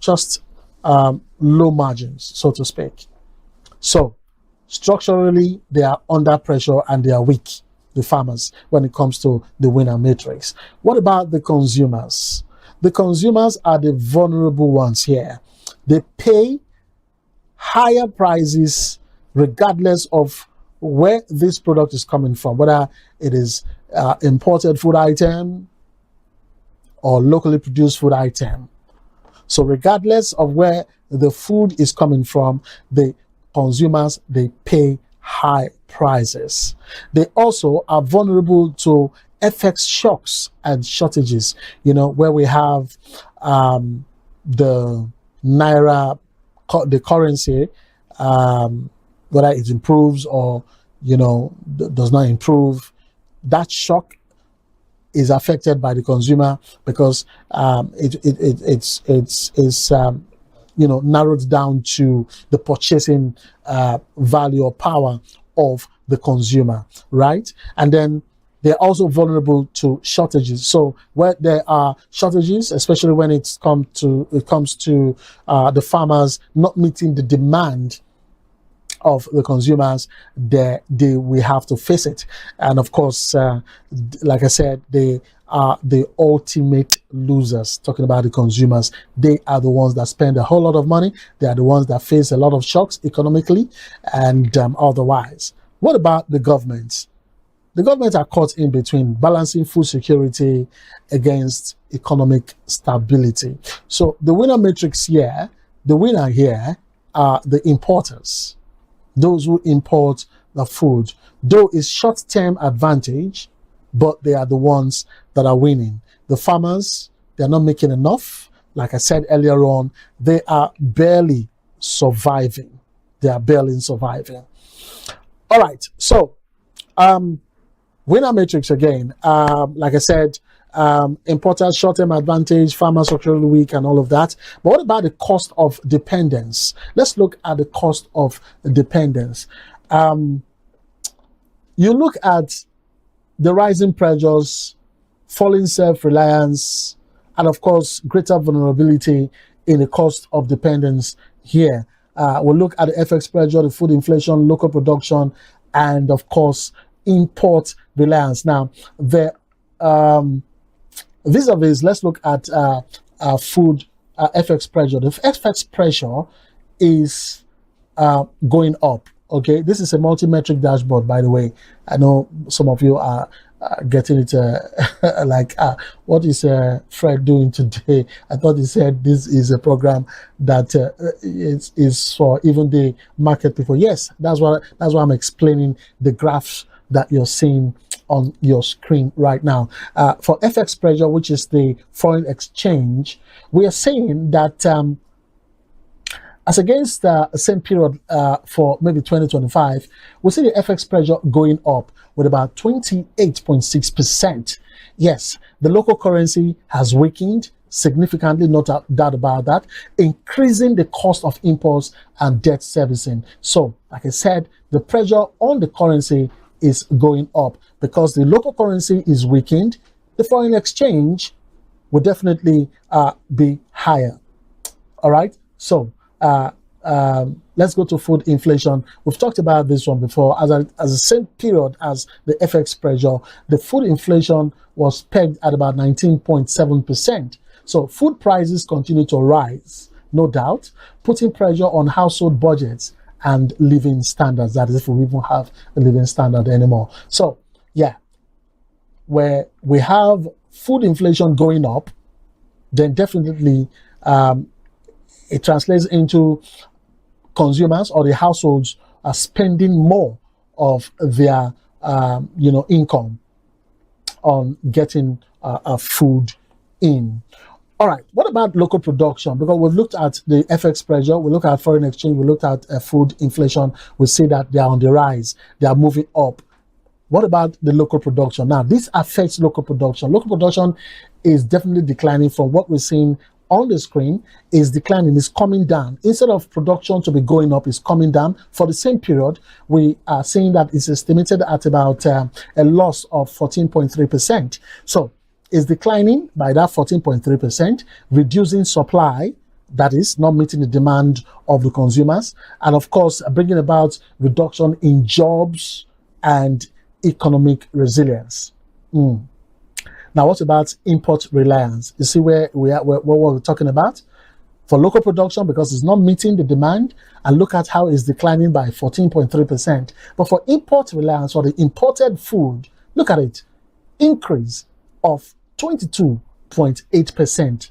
just low margins, so to speak. So structurally, they are under pressure and they are weak, the farmers, when it comes to the winner matrix. What about the consumers? The consumers are the vulnerable ones here. They pay higher prices regardless of where this product is coming from, whether it is imported food item or locally produced food item. So regardless of where the food is coming from, the consumers, they pay high prices. They also are vulnerable to FX shocks and shortages, you know, where we have the naira, the currency, whether it improves or, you know, does not improve. That shock is affected by the consumer because it's you know, narrowed down to the purchasing value or power of the consumer, right? And then they're also vulnerable to shortages. So where there are shortages, especially when it comes to the farmers not meeting the demand of the consumers, we have to face it. And of course, like I said, they are the ultimate losers. Talking about the consumers, they are the ones that spend a whole lot of money. They are the ones that face a lot of shocks economically and otherwise. What about the government? The government are caught in between, balancing food security against economic stability. So the winner matrix here, the winner here are the importers, those who import the food. Though it's short-term advantage, but they are the ones that are winning. The farmers, they're not making enough. Like I said earlier on, they are barely surviving. They are barely surviving. All right, so winner matrix again. Like I said, importers, short-term advantage, farmers structurally weak, and all of that. But what about the cost of dependence? Let's look at the cost of dependence. You look at the rising pressures, falling self-reliance, and of course, greater vulnerability in the cost of dependence here. We'll look at the FX pressure, the food inflation, local production, and of course, import reliance. Now, the vis-a-vis, let's look at food FX pressure. The FX pressure is going up. Okay, this is a multi-metric dashboard, by the way. I know some of you are getting it like, what is Fred doing today? I thought he said this is a program that is for even the market people. Yes, that's why I'm explaining the graphs that you're seeing on your screen right now. For FX pressure, which is the foreign exchange, we are saying that as against the same period for maybe 2025, we see the FX pressure going up with about 28.6%. Yes, the local currency has weakened significantly, no doubt about that, increasing the cost of imports and debt servicing. So, like I said, the pressure on the currency is going up because the local currency is weakened. The foreign exchange will definitely be higher. All right, so let's go to food inflation. We've talked about this one before. As the same period as the FX pressure, the food inflation was pegged at about 19.7%. So food prices continue to rise, no doubt, putting pressure on household budgets and living standards. That is, if we even have a living standard anymore. So, yeah, where we have food inflation going up, then definitely it translates into consumers or the households are spending more of their income on getting food in. All right, what about local production? Because we've looked at the FX pressure, we look at foreign exchange, we looked at food inflation, we see that they are on the rise, they are moving up. What about the local production? Now, this affects local production. Local production is definitely declining from what we're seeing on the screen, is declining, is coming down. Instead of production to be going up, it's coming down. For the same period, we are seeing that it's estimated at about a loss of 14.3%. So it's declining by that 14.3%, reducing supply, that is not meeting the demand of the consumers, and of course bringing about reduction in jobs and economic resilience. Now, what about import reliance? You see where we are, what we're talking about? For local production, because it's not meeting the demand, and look at how it's declining by 14.3%. But for import reliance, for the imported food, look at it, increase of 22.8%.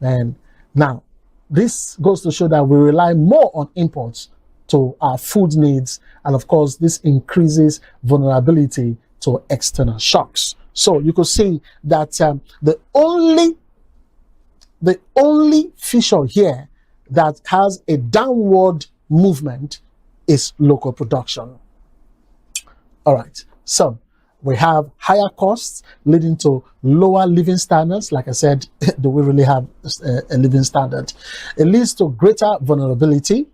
And now, this goes to show that we rely more on imports to our food needs, and of course, this increases vulnerability to external shocks. So you could see that the only feature here that has a downward movement is local production. All right, so we have higher costs leading to lower living standards. Like I said, do we really have a living standard? It leads to greater vulnerability,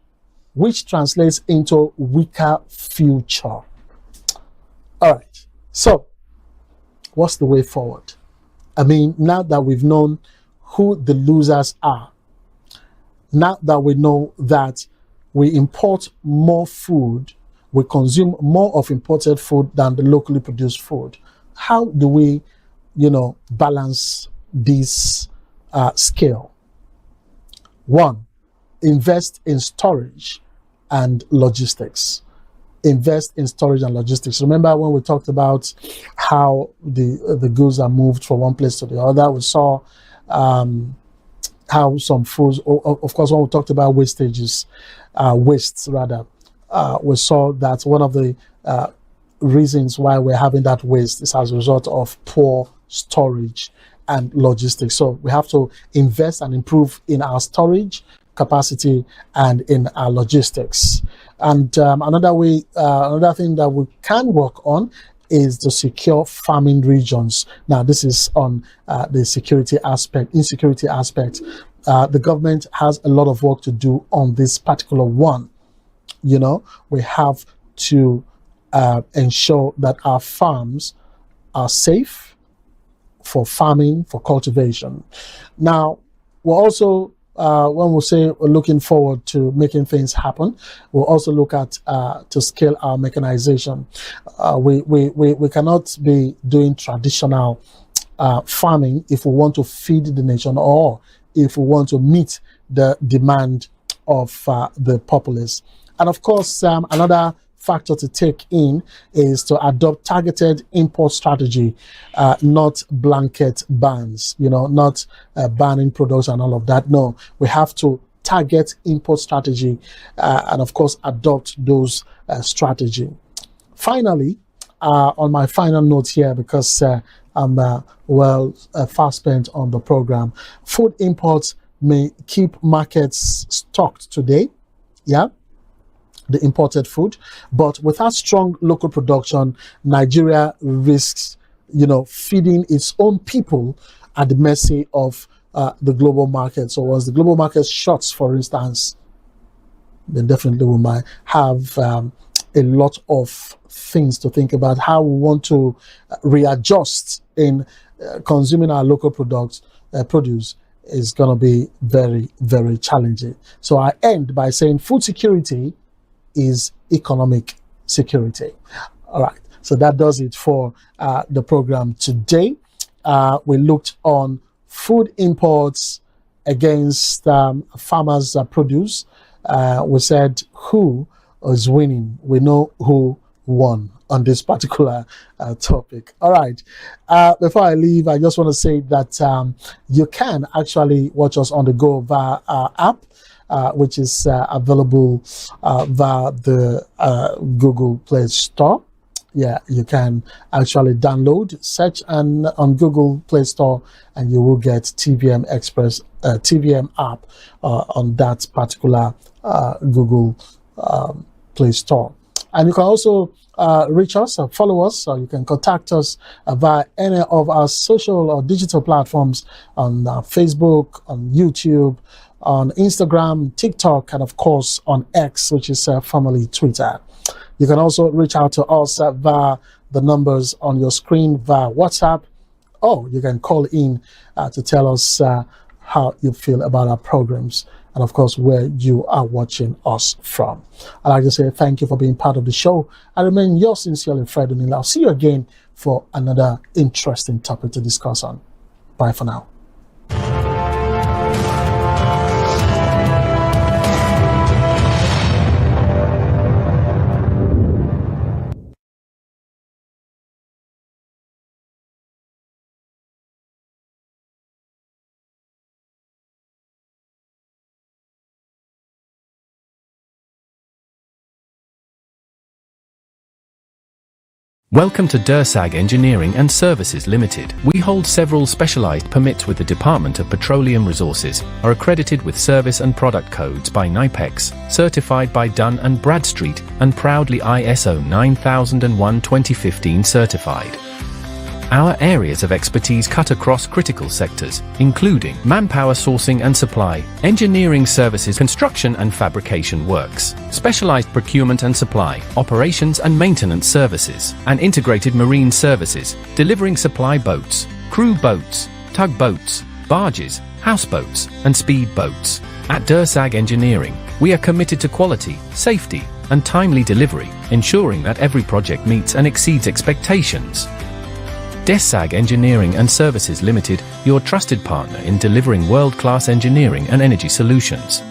which translates into weaker future. All right, so what's the way forward? I mean, now that we've known who the losers are, now that we know that we import more food, we consume more of imported food than the locally produced food, how do we, balance this scale? One, invest in storage and logistics. Invest in storage and logistics. Remember when we talked about how the goods are moved from one place to the other? We saw how some foods, of course, when we talked about wastes, we saw that one of the reasons why we're having that waste is as a result of poor storage and logistics. So we have to invest and improve in our storage capacity and in our logistics. And another thing that we can work on is to secure farming regions. Now, this is on the insecurity aspect. The government has a lot of work to do on this particular one. We have to ensure that our farms are safe for farming, for cultivation. Now, we're also when we say we're looking forward to making things happen, we'll also look at to scale our mechanization. We cannot be doing traditional farming if we want to feed the nation, or if we want to meet the demand of the populace. And of course, another factor to take in is to adopt targeted import strategy, not blanket bans, not banning products and all of that. No, we have to target import strategy and of course adopt those strategy. Finally, on my final note here, because I'm fast spent on the program, food imports may keep markets stocked today, the imported food, but without strong local production, Nigeria risks, feeding its own people at the mercy of the global market. So once the global market shuts, for instance, then definitely we might have a lot of things to think about how we want to readjust in consuming our local produce is going to be very, very challenging. So I end by saying food security is economic security. All right, so that does it for the program today. We looked on food imports against farmers' produce, we said who is winning. We know who won on this particular topic. All right. Before I leave, I just want to say that you can actually watch us on the go via our app, which is available via the Google Play Store. Yeah, you can actually download, search on Google Play Store, and you will get TVM Express, TVM app on that particular Google Play Store. And you can also reach us or follow us, or you can contact us via any of our social or digital platforms on Facebook, on YouTube, on Instagram, TikTok, and of course on X, which is formerly Twitter. You can also reach out to us via the numbers on your screen via WhatsApp, or you can call in to tell us how you feel about our programs and, of course, where you are watching us from. I'd like to say thank you for being part of the show. I remain yours sincerely, Fred O'Neill. I'll see you again for another interesting topic to discuss on. Bye for now. Welcome to DERSAG Engineering and Services Limited. We hold several specialized permits with the Department of Petroleum Resources, are accredited with service and product codes by NIPEX, certified by Dun & Bradstreet, and proudly ISO 9001:2015 certified. Our areas of expertise cut across critical sectors, including manpower sourcing and supply, engineering services, construction and fabrication works, specialized procurement and supply, operations and maintenance services, and integrated marine services, delivering supply boats, crew boats, tugboats, barges, houseboats, and speed boats. At DERSAG Engineering, we are committed to quality, safety, and timely delivery, ensuring that every project meets and exceeds expectations. DERSAG Engineering and Services Limited, your trusted partner in delivering world-class engineering and energy solutions.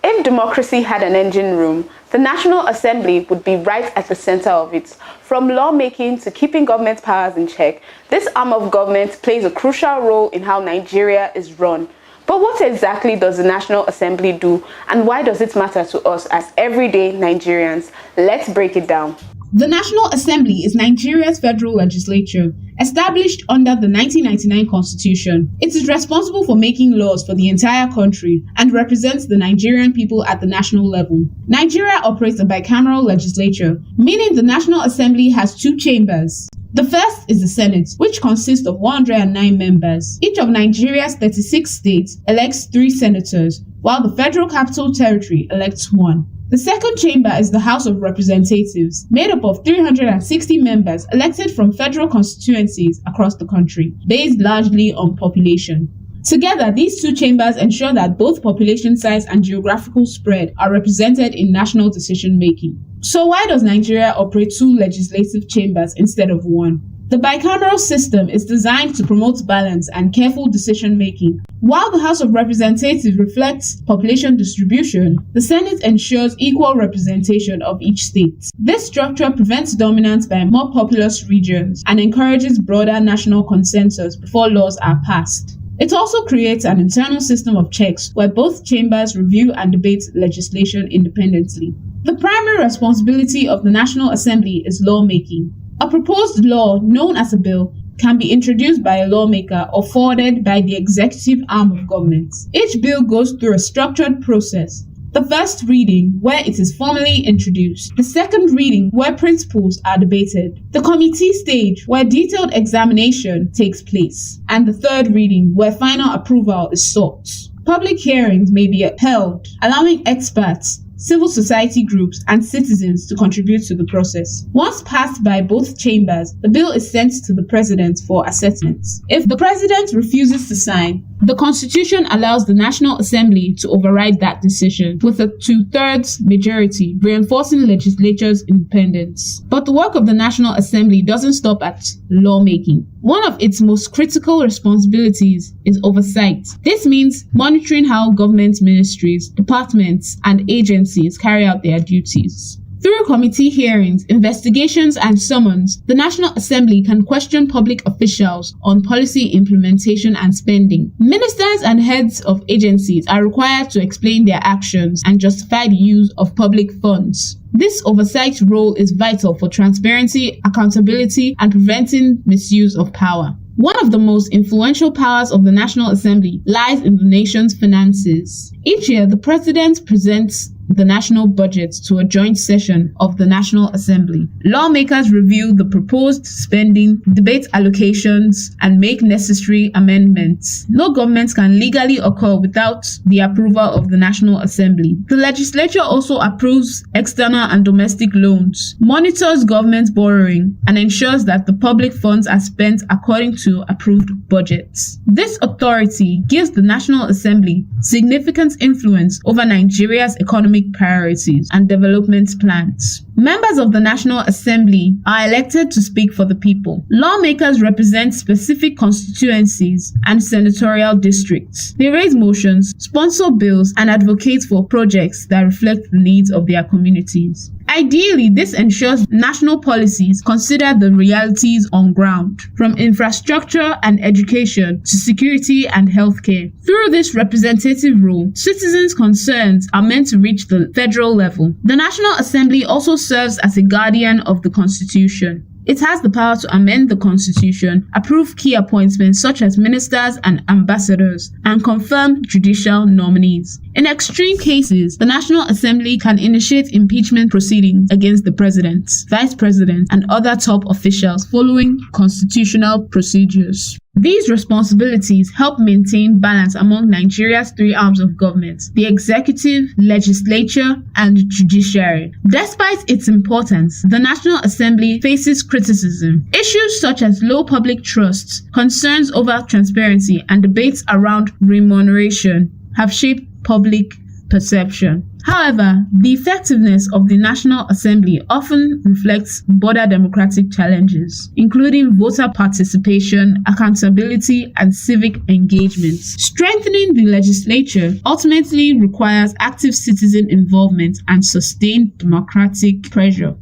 If democracy had an engine room, the National Assembly would be right at the center of it. From lawmaking to keeping government powers in check, this arm of government plays a crucial role in how Nigeria is run. But what exactly does the National Assembly do, and why does it matter to us as everyday Nigerians? Let's break it down. The National Assembly is Nigeria's federal legislature, established under the 1999 Constitution. It is responsible for making laws for the entire country and represents the Nigerian people at the national level. Nigeria operates a bicameral legislature, meaning the National Assembly has two chambers. The first is the Senate, which consists of 109 members. Each of Nigeria's 36 states elects 3 senators, while the Federal Capital Territory elects 1. The second chamber is the House of Representatives, made up of 360 members elected from federal constituencies across the country, based largely on population. Together, these two chambers ensure that both population size and geographical spread are represented in national decision-making. So why does Nigeria operate 2 legislative chambers instead of 1? The bicameral system is designed to promote balance and careful decision-making. While the House of Representatives reflects population distribution, the Senate ensures equal representation of each state. This structure prevents dominance by more populous regions and encourages broader national consensus before laws are passed. It also creates an internal system of checks where both chambers review and debate legislation independently. The primary responsibility of the National Assembly is lawmaking. A proposed law, known as a bill, can be introduced by a lawmaker or forwarded by the executive arm of government. Each bill goes through a structured process. The first reading, where it is formally introduced. The second reading, where principles are debated. The committee stage, where detailed examination takes place. And the third reading, where final approval is sought. Public hearings may be held, allowing experts, civil society groups, and citizens to contribute to the process. Once passed by both chambers, the bill is sent to the president for assessment. If the president refuses to sign, The Constitution allows the National Assembly to override that decision with a 2/3 majority, reinforcing legislature's independence. But the work of the National Assembly doesn't stop at lawmaking. One of its most critical responsibilities is oversight. This means monitoring how government ministries, departments, and agencies carry out their duties. Through committee hearings, investigations, and summons, the National Assembly can question public officials on policy implementation and spending. Ministers and heads of agencies are required to explain their actions and justify the use of public funds. This oversight role is vital for transparency, accountability, and preventing misuse of power. One of the most influential powers of the National Assembly lies in the nation's finances. Each year, the President presents the national budget to a joint session of the National Assembly. Lawmakers review the proposed spending, debate allocations, and make necessary amendments. No government can legally occur without the approval of the National Assembly. The legislature also approves external and domestic loans, monitors government borrowing, and ensures that the public funds are spent according to approved budgets. This authority gives the National Assembly significant influence over Nigeria's economic priorities and development plans. Members of the National Assembly are elected to speak for the people. Lawmakers represent specific constituencies and senatorial districts. They raise motions, sponsor bills, and advocate for projects that reflect the needs of their communities. Ideally, this ensures national policies consider the realities on ground, from infrastructure and education to security and healthcare. Through this representative role, citizens' concerns are meant to reach the federal level. The National Assembly also serves as a guardian of the Constitution. It has the power to amend the Constitution, approve key appointments such as ministers and ambassadors, and confirm judicial nominees. In extreme cases, the National Assembly can initiate impeachment proceedings against the President, Vice President, and other top officials following constitutional procedures. These responsibilities help maintain balance among Nigeria's three arms of government: the executive, legislature, and judiciary. Despite its importance, the National Assembly faces criticism. Issues such as low public trust, concerns over transparency, and debates around remuneration have shaped public perception. However, the effectiveness of the National Assembly often reflects broader democratic challenges, including voter participation, accountability, and civic engagement. Strengthening the legislature ultimately requires active citizen involvement and sustained democratic pressure.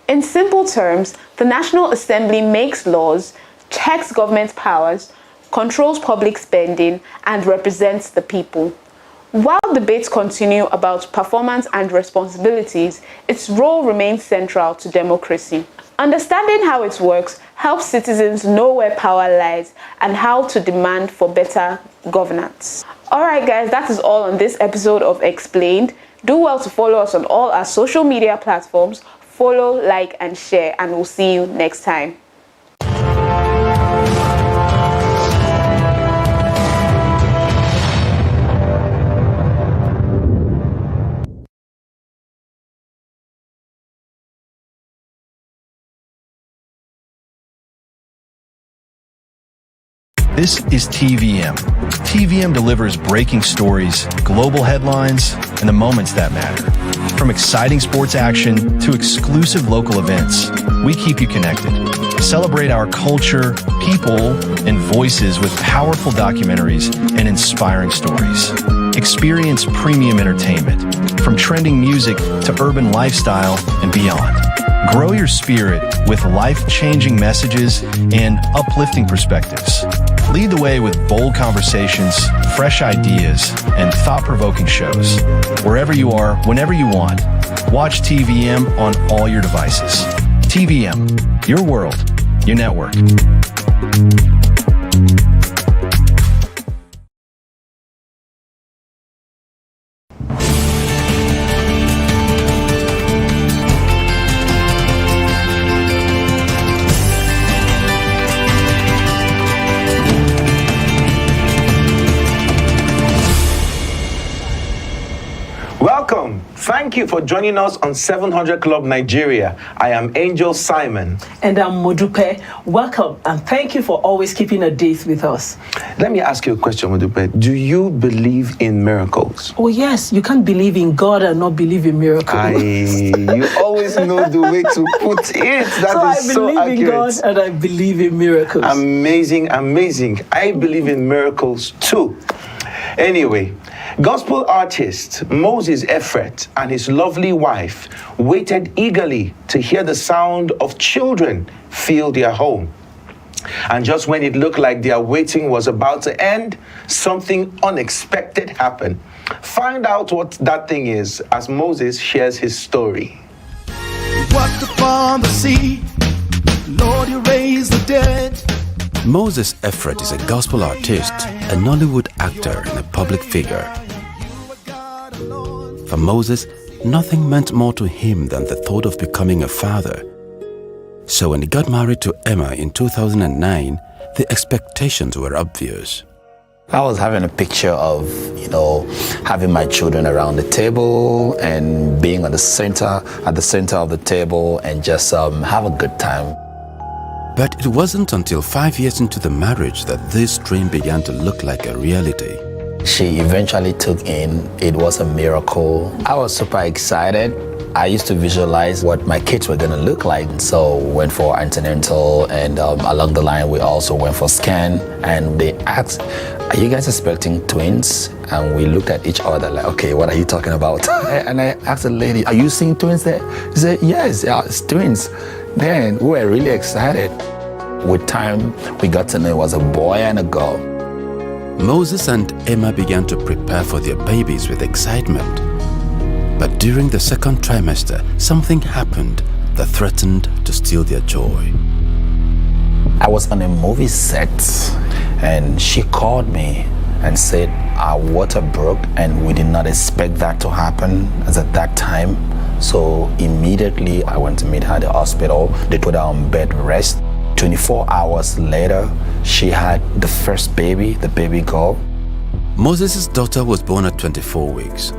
In simple terms, the National Assembly makes laws, checks government powers, controls public spending, and represents the people. While debates continue about performance and responsibilities, its role remains central to democracy. Understanding how it works helps citizens know where power lies and how to demand for better governance. Alright guys, that is all on this episode of Explained. Do well to follow us on all our social media platforms. Follow, like, and share, and we'll see you next time. This is TVM. TVM delivers breaking stories, global headlines, and the moments that matter. From exciting sports action to exclusive local events, we keep you connected. Celebrate our culture, people, and voices with powerful documentaries and inspiring stories. Experience premium entertainment, from trending music to urban lifestyle and beyond. Grow your spirit with life-changing messages and uplifting perspectives. Lead the way with bold conversations, fresh ideas, and thought-provoking shows. Wherever you are, whenever you want, watch TVM on all your devices. TVM, your world, your network. Welcome. Thank Thank you for joining us on 700 Club Nigeria. I am Angel Simon. And I'm Modupe. Welcome and thank you for always keeping a date with us. Let me ask you a question, Modupe. Do you believe in miracles? Oh yes, you can't believe in God and not believe in miracles. You always know the way to put it. That is so accurate. I believe in God and I believe in miracles. Amazing, amazing. I believe in miracles too. Anyway, gospel artist Moses Ephraim and his lovely wife waited eagerly to hear the sound of children fill their home. And just when it looked like their waiting was about to end, something unexpected happened. Find out what that thing is as Moses shares his story. Walked upon the sea, Lord, you raised the dead. Moses Ephraim is a gospel artist, a Nollywood actor and a public figure. For Moses, nothing meant more to him than the thought of becoming a father. So when he got married to Emma in 2009, the expectations were obvious. I was having a picture of, having my children around the table and being at the center of the table and just have a good time. But it wasn't until 5 years into the marriage that this dream began to look like a reality. She eventually took in. It was a miracle. I was super excited. I used to visualize what my kids were gonna look like. So went for antenatal and along the line we also went for scan and they asked, are you guys expecting twins? And we looked at each other like, okay, what are you talking about? And I asked the lady, are you seeing twins there? She said, yes, it's twins. Then we were really excited. With time, we got to know it was a boy and a girl. Moses and Emma began to prepare for their babies with excitement. But during the second trimester, something happened that threatened to steal their joy. I was on a movie set and she called me and said our water broke and we did not expect that to happen as at that time. So immediately I went to meet her at the hospital. They put her on bed rest. 24 hours later, she had the first baby, the baby girl. Moses' daughter was born at 24 weeks.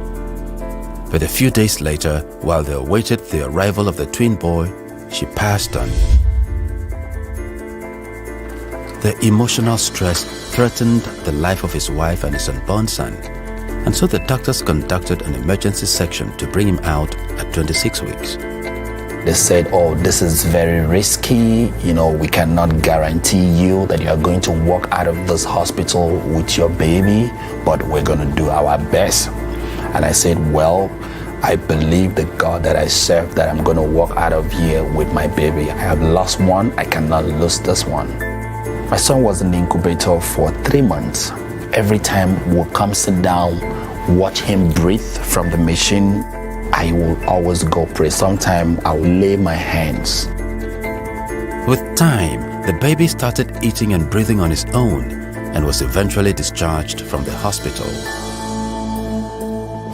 But a few days later, while they awaited the arrival of the twin boy, she passed on. The emotional stress threatened the life of his wife and his unborn son, and so the doctors conducted an emergency section to bring him out at 26 weeks. They said, oh, this is very risky. We cannot guarantee you that you are going to walk out of this hospital with your baby, but we're going to do our best. And I said, well, I believe the God that I serve, that I'm going to walk out of here with my baby. I have lost one. I cannot lose this one. My son was in the incubator for 3 months. Every time we'll come sit down, watch him breathe from the machine, I will always go pray. Sometimes I will lay my hands. With time, the baby started eating and breathing on his own and was eventually discharged from the hospital.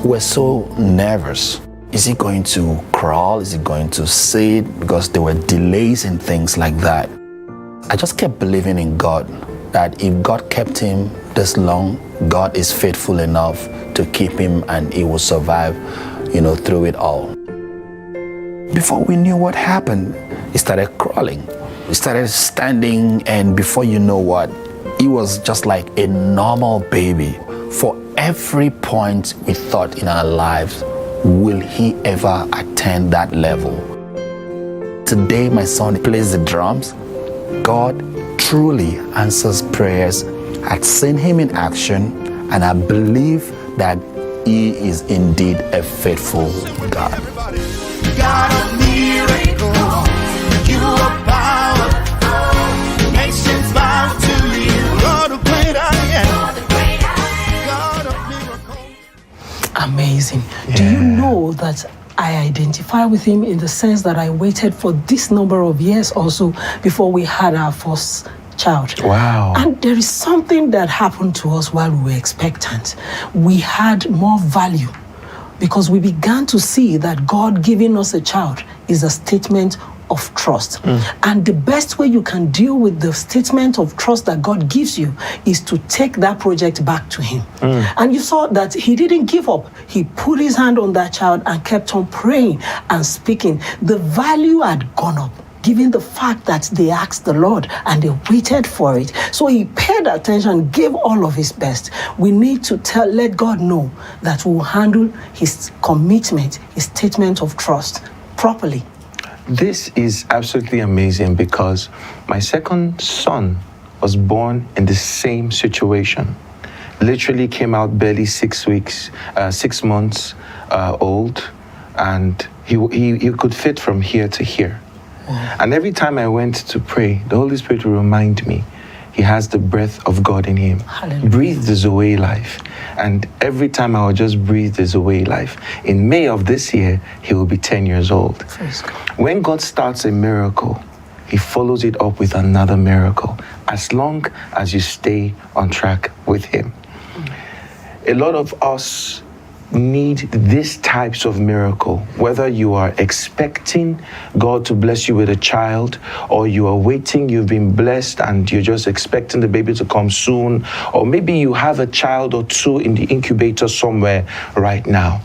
We're so nervous. Is he going to crawl? Is he going to sit? Because there were delays and things like that. I just kept believing in God, that if God kept him this long, God is faithful enough to keep him and he will survive, through it all. Before we knew what happened, he started crawling. He started standing, and before you know what, he was just like a normal baby. For every point we thought in our lives, will he ever attain that level? Today, my son plays the drums. God truly answers prayers. I've seen him in action, and I believe that he is indeed a faithful God. God of miracles, you are power. Nations bow to you. You're the great I am. God of miracles. Amazing. Do you know that I identify with him in the sense that I waited for this number of years also before we had our first child. Wow. And there is something that happened to us while we were expectant. We had more value because we began to see that God giving us a child is a statement of trust. And the best way you can deal with the statement of trust that God gives you is to take that project back to him. And you saw that he didn't give up. He put his hand on that child and kept on praying and speaking. The value had gone up, given the fact that they asked the Lord and they waited for it. So he paid attention, gave all of his best. We need to let God know that we'll handle his commitment, his statement of trust properly. This is absolutely amazing because my second son was born in the same situation. Literally came out barely 6 months old, and he could fit from here to here. And every time I went to pray, the Holy Spirit will remind me he has the breath of God in him. Hallelujah. Breathe the Zoe life. And every time I will just breathe the Zoe life. In May of this year, he will be 10 years old. When God starts a miracle, he follows it up with another miracle, as long as you stay on track with him. A lot of us need these types of miracle, whether you are expecting God to bless you with a child, or you are waiting, you've been blessed and you're just expecting the baby to come soon, or maybe you have a child or two in the incubator somewhere right now.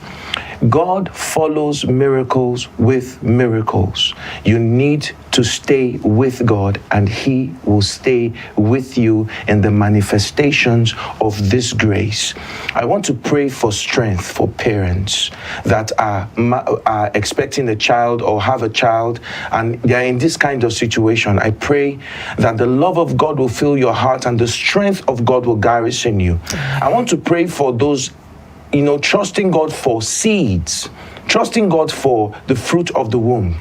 God follows miracles with miracles. You need to stay with God, and he will stay with you in the manifestations of this grace. I want to pray for strength for parents that are expecting a child or have a child, and they are in this kind of situation. I pray that the love of God will fill your heart and the strength of God will garrison you. I want to pray for those, trusting God for seeds, trusting God for the fruit of the womb.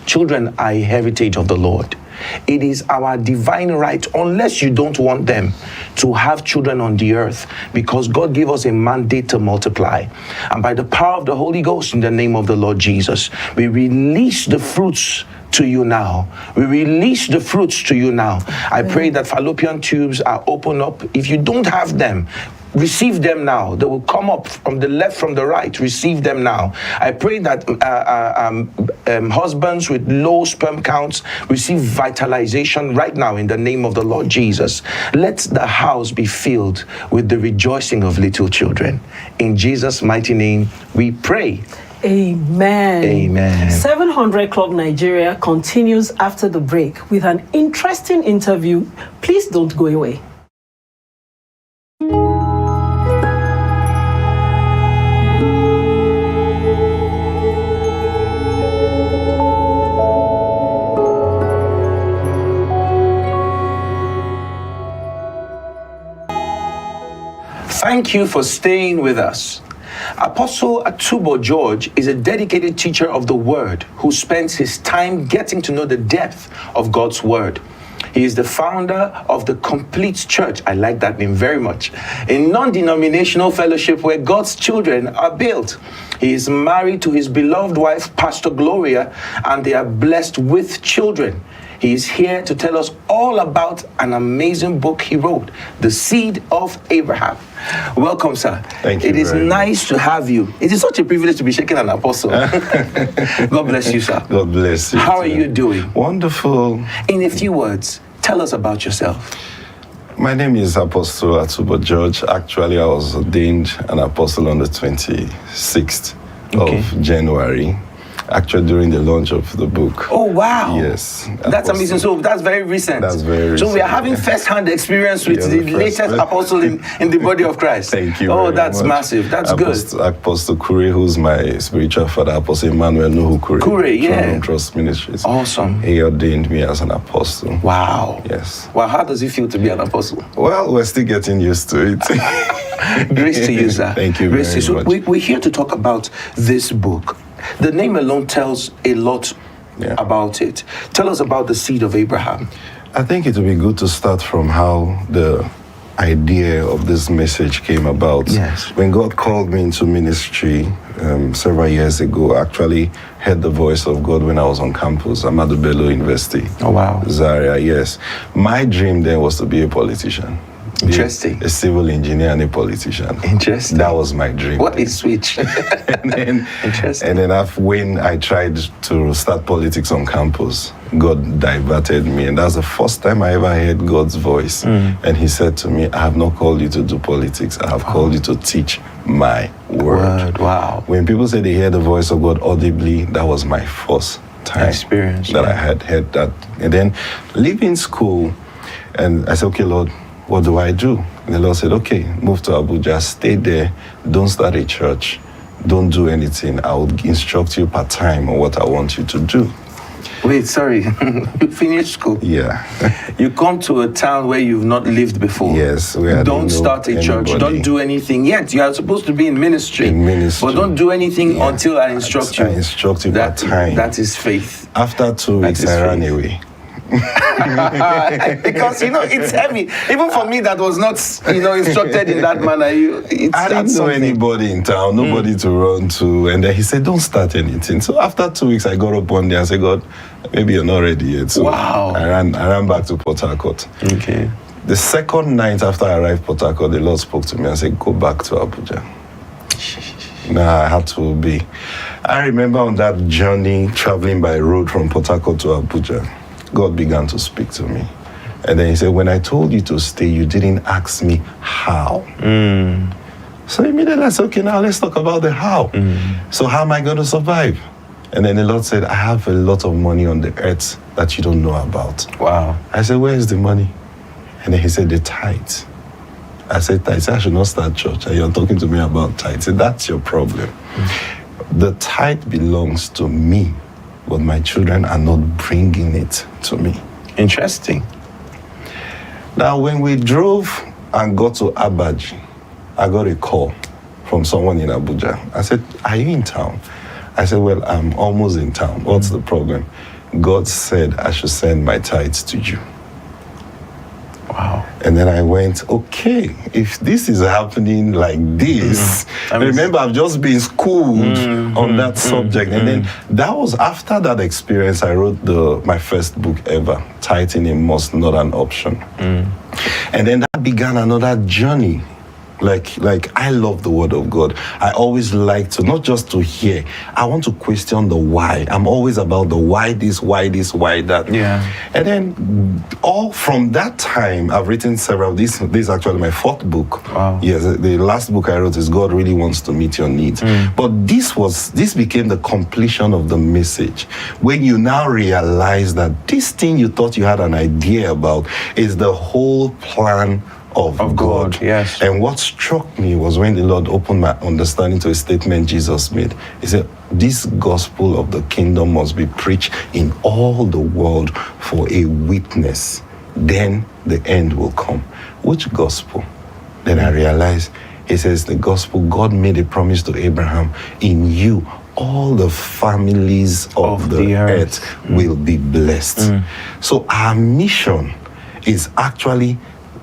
Children are a heritage of the Lord. It is our divine right, unless you don't want them, to have children on the earth, because God gave us a mandate to multiply. And by the power of the Holy Ghost, in the name of the Lord Jesus, we release the fruits to you now. We release the fruits to you now. I pray that fallopian tubes are open up. If you don't have them, receive them now. They will come up from the left, from the right. Receive them now. I pray that husbands with low sperm counts receive vitalization right now in the name of the Lord Jesus. Let the house be filled with the rejoicing of little children. In Jesus' mighty name, we pray. Amen. Amen. 700 Club Nigeria continues after the break with an interesting interview. Please don't go away. Thank you for staying with us. Apostle Atubo George is a dedicated teacher of the Word who spends his time getting to know the depth of God's Word. He is the founder of the Complete Church, I like that name very much, a non-denominational fellowship where God's children are built. He is married to his beloved wife, Pastor Gloria, and they are blessed with children. He is here to tell us all about an amazing book he wrote, The Seed of Abraham. Welcome, sir. Thank you. It is nice to have you. It is such a privilege to be shaking an apostle. God bless you, sir. God bless you. How are you doing? Wonderful. In a few words, tell us about yourself. My name is Apostle Atubo George. Actually, I was ordained an apostle on the 26th of January. Actually, during the launch of the book. Oh, wow. Yes. That's amazing. So that's very recent. That's very recent. So we are having first-hand experience with the latest apostle in the body of Christ. Thank you. Oh, that's massive. That's good. Apostle Kure, who's my spiritual father, Apostle Emmanuel Nuhu Kure. Kure, yeah. Trust Ministries. Awesome. He ordained me as an apostle. Wow. Yes. Well, how does it feel to be an apostle? Well, we're still getting used to it. Grace to you, sir. Thank you very much. So we're here to talk about this book. The name alone tells a lot about it. Tell us about the seed of Abraham. I think it would be good to start from how the idea of this message came about. Yes. When God called me into ministry several years ago, I actually heard the voice of God when I was on campus, Ahmadu Bello University. Oh, wow. Zaria, yes. My dream then was to be a politician. Interesting. A civil engineer and a politician. Interesting. That was my dream. What is switch? Interesting. And then when I tried to start politics on campus, God diverted me. And that's the first time I ever heard God's voice. And he said to me, I have not called you to do politics. I have called you to teach my word. Wow. When people say they hear the voice of God audibly, that was my first time experience that I had heard that. And then leaving school, and I said, okay, Lord, what do I do? And the Lord said, okay, move to Abuja, stay there, don't start a church, don't do anything. I will instruct you part-time on what I want you to do. Wait, sorry. You finished school? Yeah. You come to a town where you've not lived before. Yes. Don't start a church. Don't do anything yet. You are supposed to be in ministry. But don't do anything until I instruct you. I instruct you part-time. That is faith. After 2 weeks, I ran away. Because it's heavy. Even for me that was not instructed in that manner. I didn't know anybody in town, nobody to run to, and then he said, don't start anything. So after 2 weeks, I got up one day and said, God, maybe you're not ready yet. So wow. I ran back to Port Harcourt. Okay. The second night after I arrived Port Harcourt, the Lord spoke to me and said, go back to Abuja. I had to obey. I remember on that journey traveling by road from Port Harcourt to Abuja, God began to speak to me. And then he said, when I told you to stay, you didn't ask me how. So immediately I said, okay, now let's talk about the how. So how am I going to survive? And then the Lord said, I have a lot of money on the earth that you don't know about. Wow. I said, where is the money? And then he said, the tithe. I said, tithe. I should not start church. And you're talking to me about tithe. He said, that's your problem. The tithe belongs to me, but my children are not bringing it to me. Interesting. Now, when we drove and got to Abaji, I got a call from someone in Abuja. I said, are you in town? I said, well, I'm almost in town. What's the problem? God said I should send my tithes to you. Wow. And then I went, okay, if this is happening like this, remember I've just been schooled on that subject. And then that was after that experience, I wrote my first book ever, Tithing a Must, Not an Option. And then that began another journey. Like I love the word of God. I always like to, not just to hear, I want to question the why. I'm always about the why this, why that. Yeah. And then all from that time, I've written several, this is actually my fourth book. Wow. Yes, the last book I wrote is God Really Wants to Meet Your Needs. But this became the completion of the message. When you now realize that this thing you thought you had an idea about is the whole plan of God. Yes. And what struck me was when the Lord opened my understanding to a statement Jesus made. He said, this gospel of the kingdom must be preached in all the world for a witness. Then the end will come. Which gospel? Then I realized, he says, the gospel, God made a promise to Abraham, in you all the families of the earth will be blessed. So our mission is actually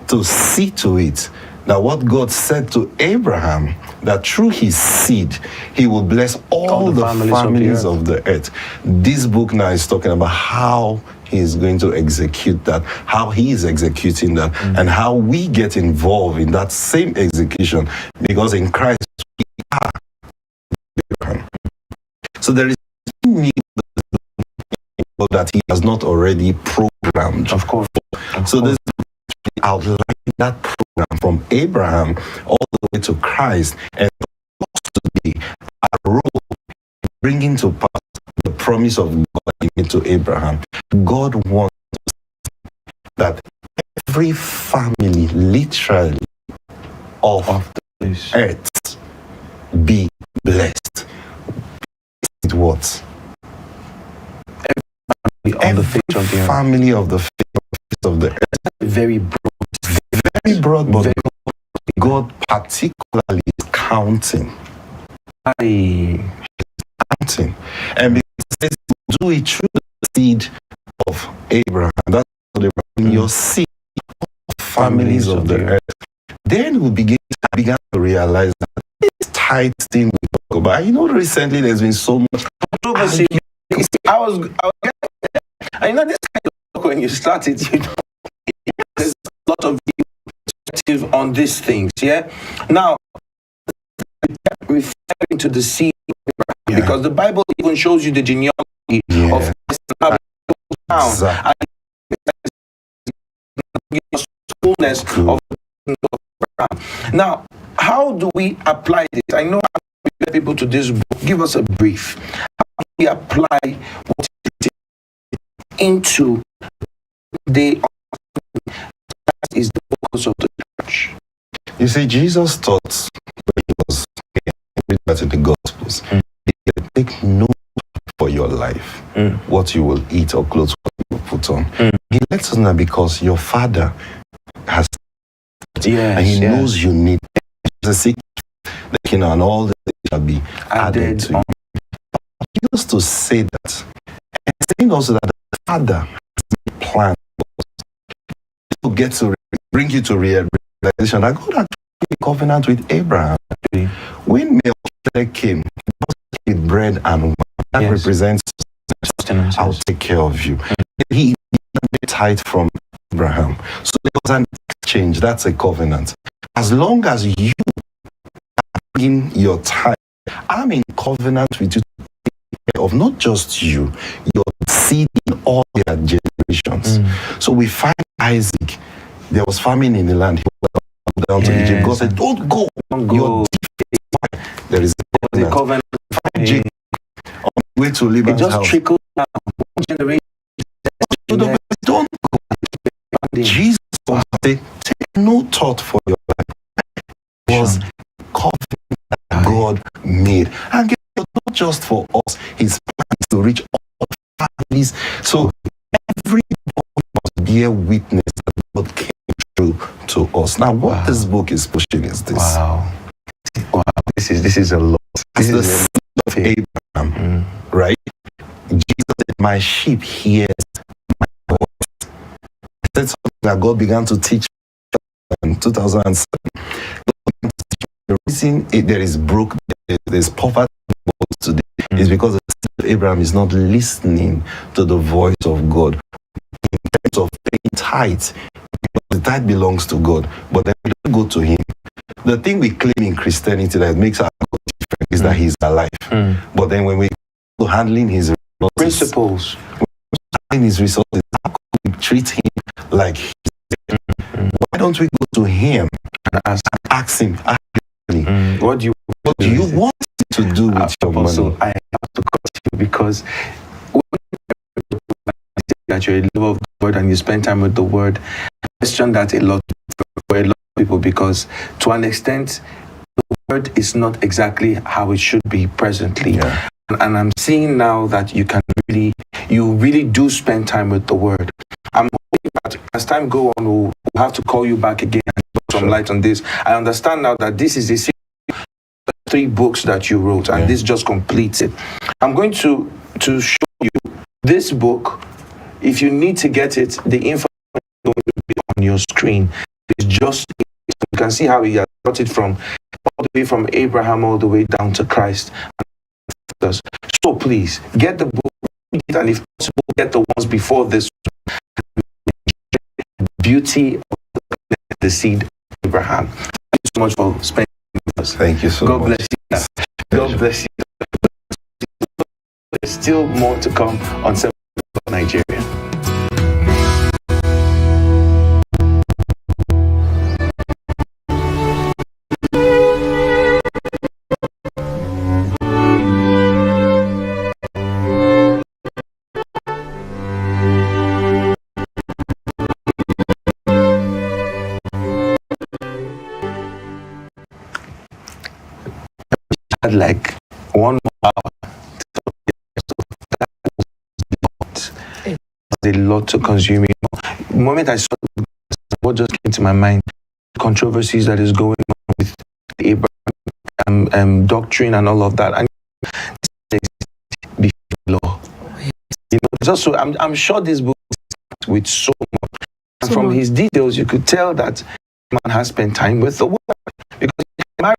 to see to it that what God said to Abraham, that through his seed, he will bless all the families of the earth. This book now is talking about how he is going to execute that, how he is executing that, and how we get involved in that same execution, because in Christ, we are Abraham. So there is no need that he has not already programmed. Of course. So this outline that program from Abraham all the way to Christ, and today our role bringing to pass the promise of God given to Abraham. God wants that every family, literally, of the earth be blessed. It what? Every family of the face of the earth. Very broad, but God particularly is counting. Counting. And because it says, do it through the seed of Abraham. That's what Abraham, your seed of families of the earth. Then we began to realize that this tithe thing we talk about, recently there's been so much controversy. This kind of talk when you started, there's a lot of on these things. Yeah. Now, referring to the seed of Abraham, because the Bible even shows you the genealogy of and fullness of Abraham. Now, how do we apply this? I know I get people to this book. Give us a brief. How do we apply what into the that is the focus of the church? You see, Jesus taught when he was read that in the Gospels. He said, take no for your life, what you will eat or clothes what you will put on. He lets us know because your Father has and he knows you need the sick, the kingdom, and all the things shall be added to you. He used to say that, and saying also that the Father has a plan to get to bring you to realization that God actually made a covenant with Abraham. When Melchizedek came with bread and wine, that represents I'll take care of you. He did tithe from Abraham. So there was an exchange. That's a covenant. As long as you are bringing your tithe, I'm in covenant with you to take care of not just you, your seed in all their generations. So we find Isaac. There was famine in the land. He went down to Egypt. God said, don't go. Your there is a covenant. Find Jacob on the way to Laban's house. It just trickled down. One generation. Don't go. Jesus was saying, take no thought for your life. It was covenant that God made. And not just for us, his plan is to reach all families. So everybody must bear witness that God came through to us. Now, what this book is pushing is this. Wow, this is a lot. This is the seed of Abraham, right? Jesus said, my sheep hears my voice. That's something that God began to teach in 2007. The reason there is there's poverty today is because the seed of Abraham is not listening to the voice of God. In terms of paying tithe, the tithe belongs to God, but then we don't go to him. The thing we claim in Christianity that makes our God different is that he's alive. But then when we go to handling his principles, handling his resources, how can we treat him like he's dead? Why don't we go to him and ask him, what do you want to do with your money? I have to cut you because that you're a lover of God and you spend time with the word. I question that a lot for a lot of people because to an extent the word is not exactly how it should be presently. And I'm seeing now that you really do spend time with the word. I'm hoping that as time go on we'll have to call you back again and put some light on this. I understand now that this is a series of 3 books that you wrote and this just completes it. I'm going to show you this book. If you need to get it, the information is going to be on your screen. It's just, you can see how he has got it from all the way from Abraham all the way down to Christ. So please, get the book, read it, and if possible, get the ones before this. Beauty of the seed of Abraham. Thank you so much for spending with us. Thank you so much. God bless you. God bless you. There's still more to come on 7 Nigeria. Had like 1 more hour. A lot to consume. The moment I saw what just came to my mind, controversies that is going on with the Abraham doctrine and all of that, and before law. It's also I'm sure this book is with so much, and from his details you could tell that man has spent time with the word because he married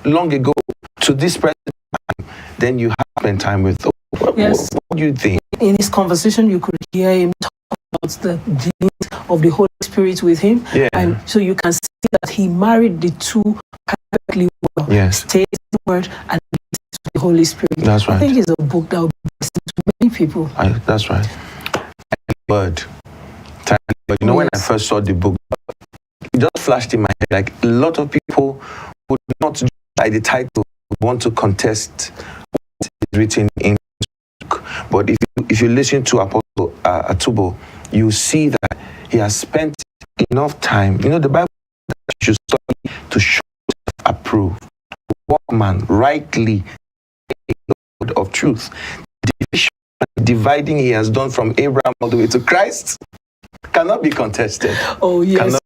long ago to this present time. Then you have spent time with the word. Yes. What do you think? In his conversation, you could hear him talk about the dealings of the Holy Spirit with him. And so you can see that he married the two perfectly well. Yes. Stays the word and the Holy Spirit. That's right. I think it's a book that will be blessing to many people. That's right. Word. But you know, when I first saw the book, it just flashed in my head. Like, a lot of people would not, by the title, want to contest what is written in this book. But if you listen to Apostle Atubo, you see that he has spent enough time. You know, the Bible should study to show approve, workman rightly the word of truth. The dividing he has done from Abraham all the way to Christ cannot be contested. Oh, yes.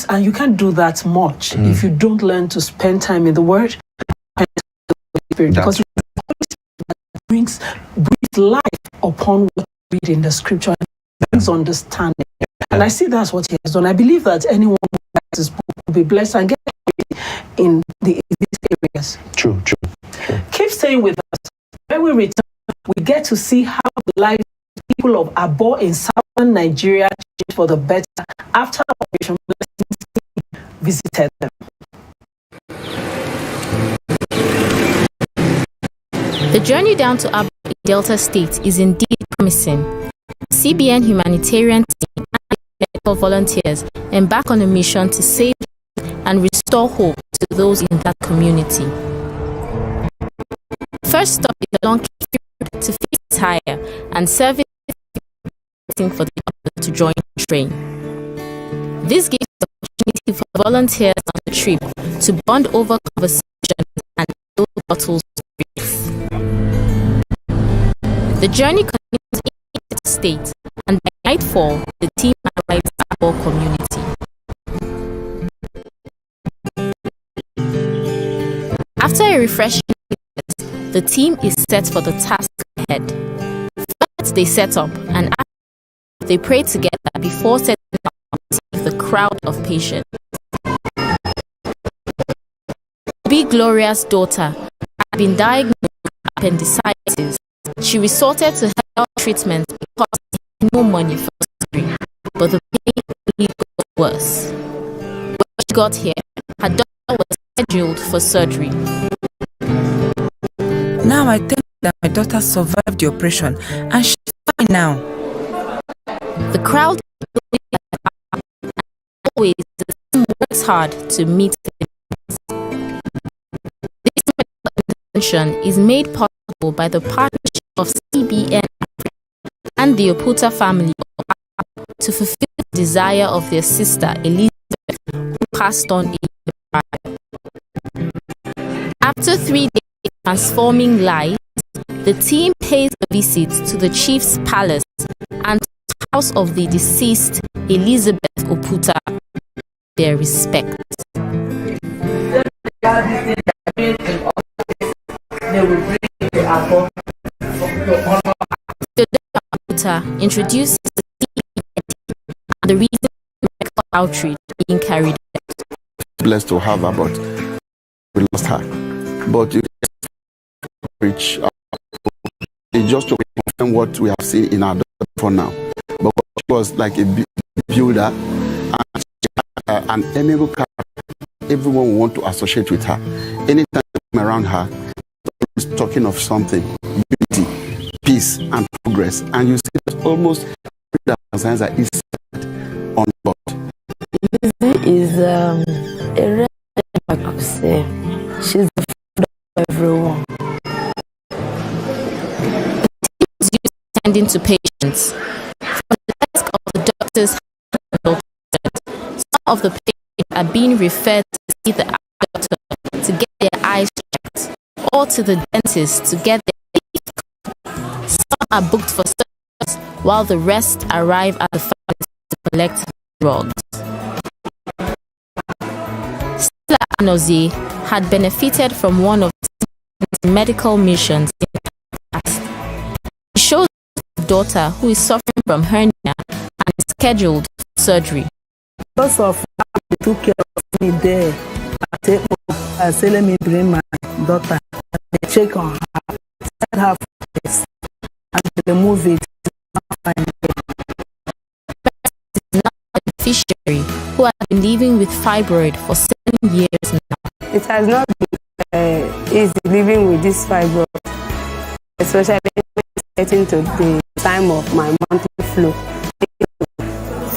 And you can't do that much if you don't learn to spend time in the Word, because the Holy Spirit brings life upon what we read in the Scripture, and brings understanding. And I see that's what he has done. I believe that anyone who writes this book will be blessed and get in these areas. True. Keep staying with us. When we return, we get to see how the lives of people of Abo in southern Nigeria changed for the better after Operation Blessing visited them. The journey down to Abo in Delta State is indeed promising. CBN humanitarian team and medical volunteers embark on a mission to save and restore hope to those in that community. First stop is along Road to fix tire and service for the public to join the train. This gives the opportunity for volunteers on the trip to bond over conversations and fill bottles of drinks. The journey continues in the state, and by nightfall, the team arrives at our community. After a refreshing breakfast, the team is set for the task ahead. First, they set up, and after they pray together before setting out to receive the crowd of patients. B. Gloria's daughter had been diagnosed with appendicitis. She resorted to health treatment because she had no money for surgery, but the pain only got worse. When she got here, her daughter was scheduled for surgery. Now I think that my daughter survived the operation and she's fine now. The crowd always works hard to meet the needs. This medical intervention is made possible by the partnership of CBN and the Oputa family to fulfill the desire of their sister Elizabeth, who passed on a year prior. After 3 days transforming lives, the team pays a visit to the chief's palace and to the house of the deceased Elizabeth Oputa, their respect. Oputa introduces the team and the reason for medical outreach being carried out. Blessed to have her, but we lost her. But you reach it's just to confirm what we have seen in our daughter for now. But she was like a builder and an amiable character. Everyone will want to associate with her. Anytime you come around her, she's talking of something, beauty, peace, and progress. And you see that almost the signs that is on board. Lizzie is a rare, I could say. She's the friend of everyone. Tending to patients. From the desk of the doctors, some of the patients are being referred to see the eye doctor to get their eyes checked, or to the dentist to get their teeth. Some are booked for surgeries, while the rest arrive at the pharmacy to collect drugs. Stella Anozie had benefited from one of the medical missions in the past. She shows daughter who is suffering from hernia and is scheduled for surgery. Because of how they took care of me there, I said, let me bring my daughter. They check on her, set her first, and they remove it. Is now a beneficiary who has been living with fibroid for 7 years now. It has not been easy living with this fibroid, especially getting to the time of my monthly flow.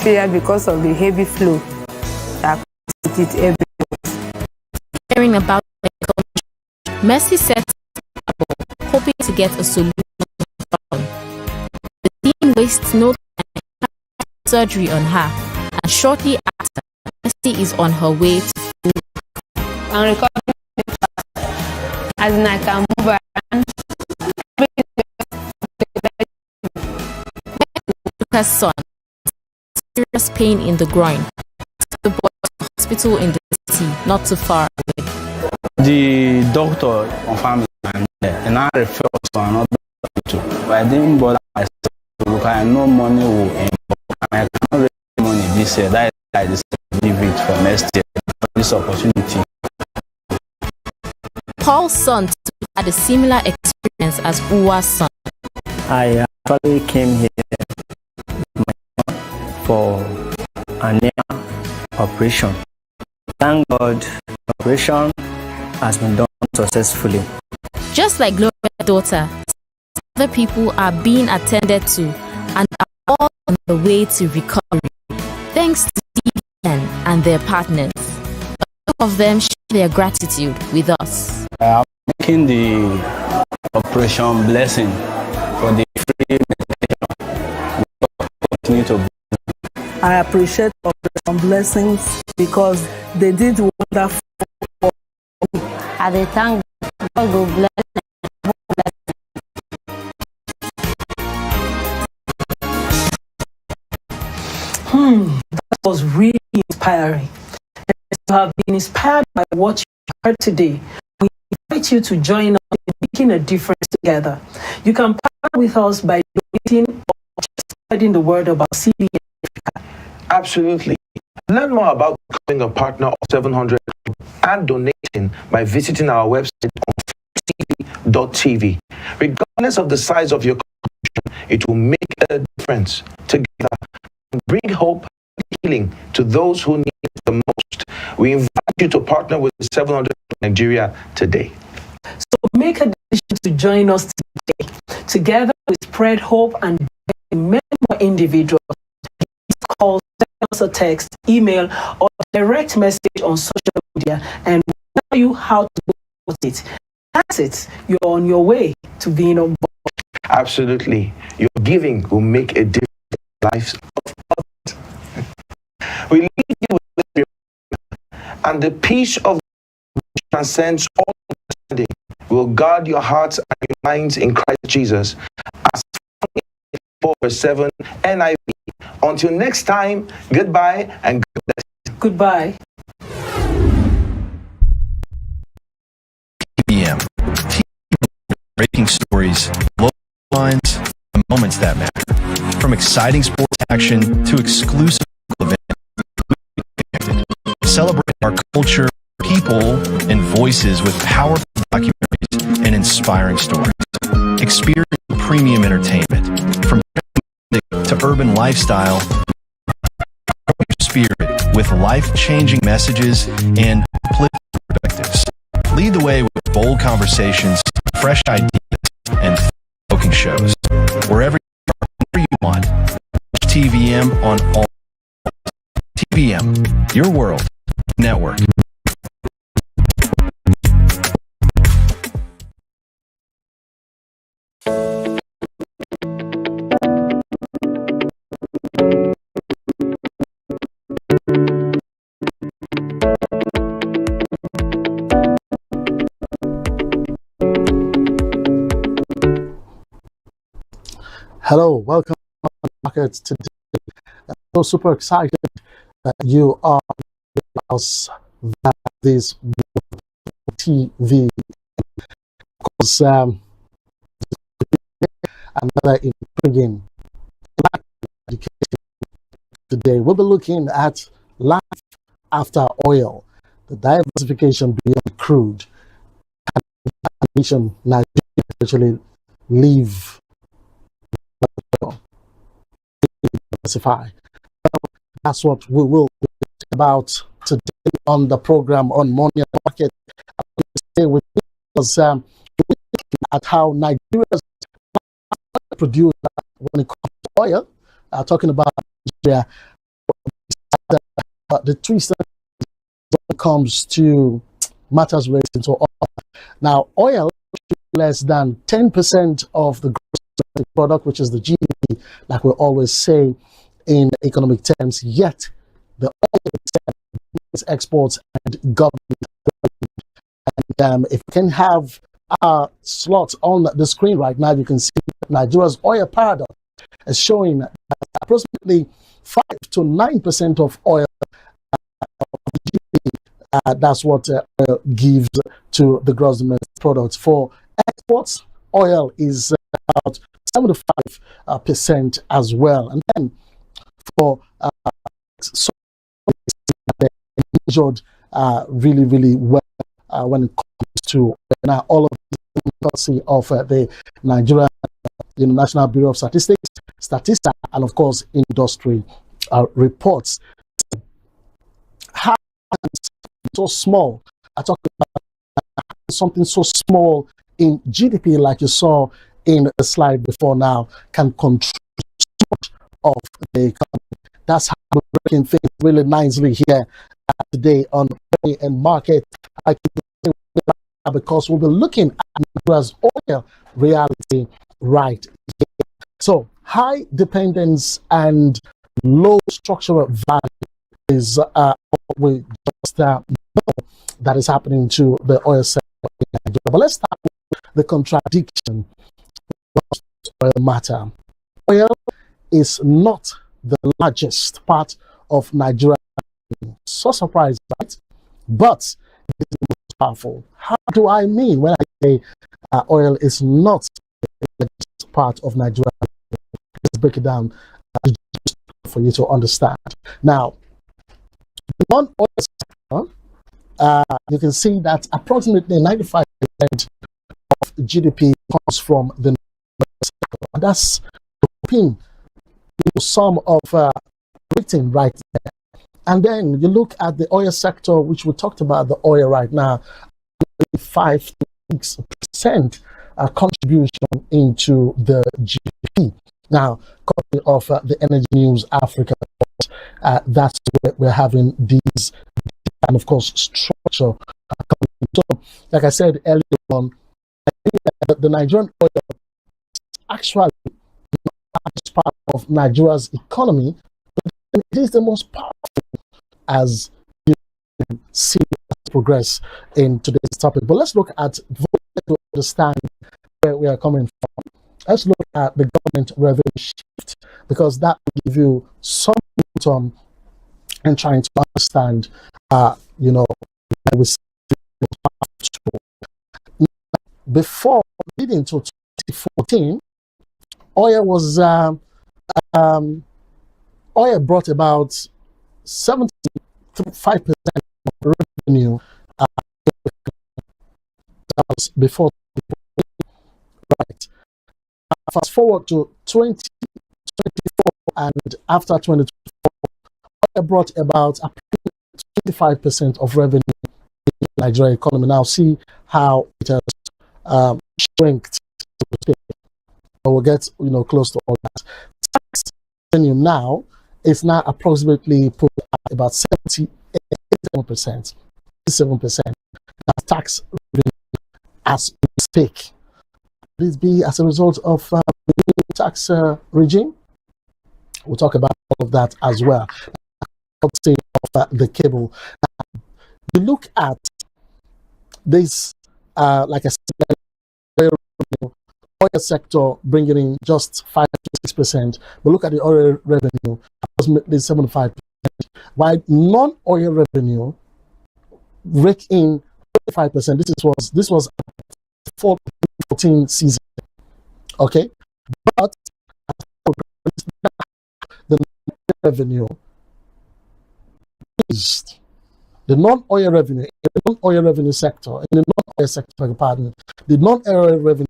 Fear because of the heavy flow that comes with it every month. Hearing about medical, Mercy set up, hoping to get a solution to the problem. The team wastes no time surgery on her, and shortly after, Mercy is on her way to school. I'm recording as in I can move around. Her son, serious pain in the groin. The boy to the hospital in the city, not too far away. The doctor confirmed I'm there, and I referred to another hospital. But I didn't bother myself because I know money will involve, and I cannot raise money this year. That is why I decided to leave it for next year. This opportunity. Paul's son had a similar experience as Uwa's son. I actually came here for an ear operation. Thank God, the operation has been done successfully. Just like Gloria's daughter, other people are being attended to and are all on the way to recovery, thanks to TVM and their partners. A few of them share their gratitude with us. I am making the operation blessing for the free medication. Continue to. I appreciate Operation Blessings because they did wonderful for me. I dey thank God go bless. That was really inspiring. If you have been inspired by what you heard today, we invite you to join us in making a difference together. You can partner with us by donating or just spreading the word about CBN. Absolutely. Learn more about becoming a partner of 700 and donating by visiting our website on tvm.nig. Regardless of the size of your contribution, it will make a difference. Together, bring hope and healing to those who need it the most. We invite you to partner with 700 Nigeria today. So make a decision to join us today. Together, we spread hope and many more individuals. Please call, send us a text, email, or direct message on social media, and we'll tell you how to do it. That's it. You're on your way to being on board. Absolutely. Your giving will make a difference in the lives of others. We leave you with this, and the peace of God which transcends all understanding will guard your hearts and your minds in Christ Jesus, as found in 4 verse 7 NIV. Until next time, goodbye and God bless. Goodbye. TVM. Breaking stories, local lines, and moments that matter. From exciting sports action to exclusive events. Celebrate our culture, people, and voices with powerful documentaries and inspiring stories. Experience premium entertainment. From to urban lifestyle, your spirit with life-changing messages and uplifting perspectives. Lead the way with bold conversations, fresh ideas, and thought-provoking shows. Wherever you want, watch TVM on all. TVM, your world, network. Hello, welcome to the market today. I'm so super excited that you are with us via this TV, because another intriguing education today. We'll be looking at life after oil, the diversification beyond crude, and the nation Nigeria actually live. Diversify. That's what we will be about today on the program on Money and Market. I'm going to stay with you because at how Nigeria's produce when it comes to oil. Talking about Nigeria, the twist when it comes to matters related to oil. Now, oil is less than 10% of the gross domestic product, which is the GDP, like we always say in economic terms. Yet, the oil itself is exports and government. And if you can have a slot on the screen right now, you can see Nigeria's oil paradox is showing that approximately 5 to 9% of oil that's what oil gives to the gross domestic product. For exports, oil is about 75% as well. And then for measured really, really well when it comes to now all of the of the Nigerian National Bureau of Statistics, Statista, and of course industry reports. How so small? I talk about something so small in GDP, like you saw in the slide before now, can control so much of the economy. That's how we're breaking things really nicely here today on Money and Market. I can because we'll be looking at Nigeria's oil reality right here. So high dependence and low structural value is what we just know that is happening to the oil sector in Nigeria. But let's start with the contradiction of oil matter. Oil is not the largest part of Nigeria. So surprised, right? But it is the most powerful. How do I mean when I say oil is not the largest part of Nigeria? Let's break it down for you to understand. Now, the non-oil sector, you can see that approximately 95% of GDP comes from the sector. And that's some of written right there. And then you look at the oil sector, which we talked about the oil right now, 5 to 6% contribution into the GDP. Now, copy of the Energy News Africa, that's where we're having these, and of course, structure. So, like I said earlier on, I think the Nigerian oil is actually the largest part of Nigeria's economy, but it is the most powerful as you see progress in today's topic. But let's look at to understand where we are coming from. Let's look at the government revenue shift, because that will give you some momentum in trying to understand, before leading to 2014, oil was oil brought about 75% of revenue that was before. Right. Fast forward to 2024, and after 2024, oil brought about 25% of revenue in the Nigerian economy. Now see how it has shrinked. But we'll get close to all that. Tax revenue now is now approximately put at about 77%. 7%. That's tax revenue as we speak. This be as a result of the new tax regime. We'll talk about all of that as well. Of the cable. You look at this, like I said, oil sector bringing in just 5 to 6%, but look at the oil revenue, approximately 75%. While non-oil revenue rake in 25%. This was 14 season. Okay, but the revenue is the non-oil revenue in the non-oil revenue sector, in the non-oil sector, pardon, the non-oil revenue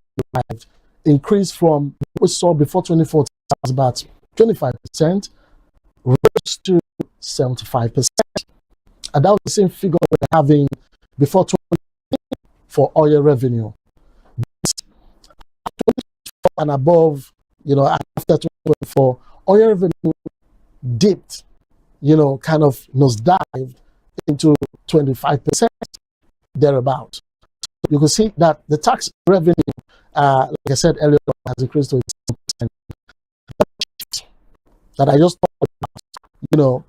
increased from what we saw before 2014 was about 25%, rose to 75%. And that was the same figure we're having before 20 for oil revenue. And above, after 2024, oil revenue dipped, kind of nosedived into 25% thereabout. You can see that the tax revenue, like I said earlier, has increased to 10%. That I just talked about,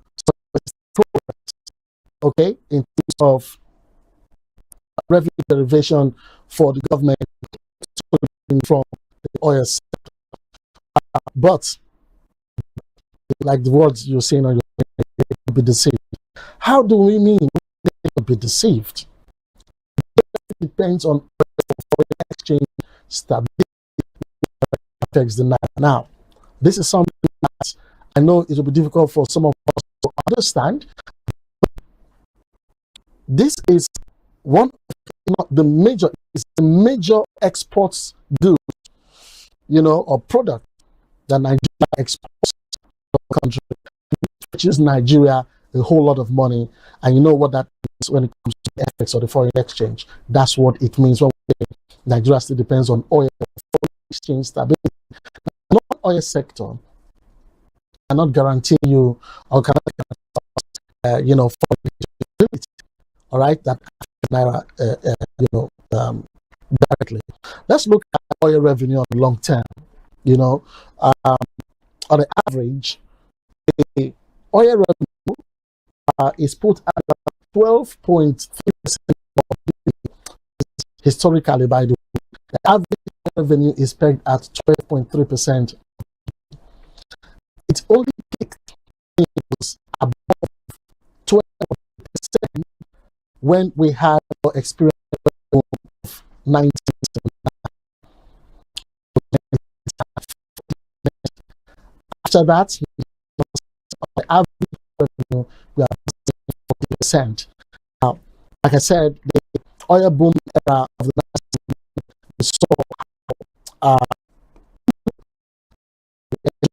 okay, in terms of revenue derivation for the government from the oil sector. But, like the words you're saying on your be deceived. How do we mean to be deceived? It depends on foreign exchange stability affects the naira. Now, this is something that I know it will be difficult for some of us to understand. This is one of the major exports goods, or product that Nigeria exports to the country, which is Nigeria a whole lot of money. And you know what that means when it comes to the effects of the foreign exchange. That's what it means when we say Nigeria still depends on oil foreign exchange stability. The non-oil sector cannot guarantee you or cannot guarantee foreign stability. All right, that naira, directly. Let's look at oil revenue on the long term. On the average, the oil revenue is put at 12.3% historically. By the way, the average revenue is pegged at 12.3%. It only peaked above 12% when we had our experience of 1979. After that, the average revenue we are 40%. Now, like I said, the oil boom era of the 1970s, we saw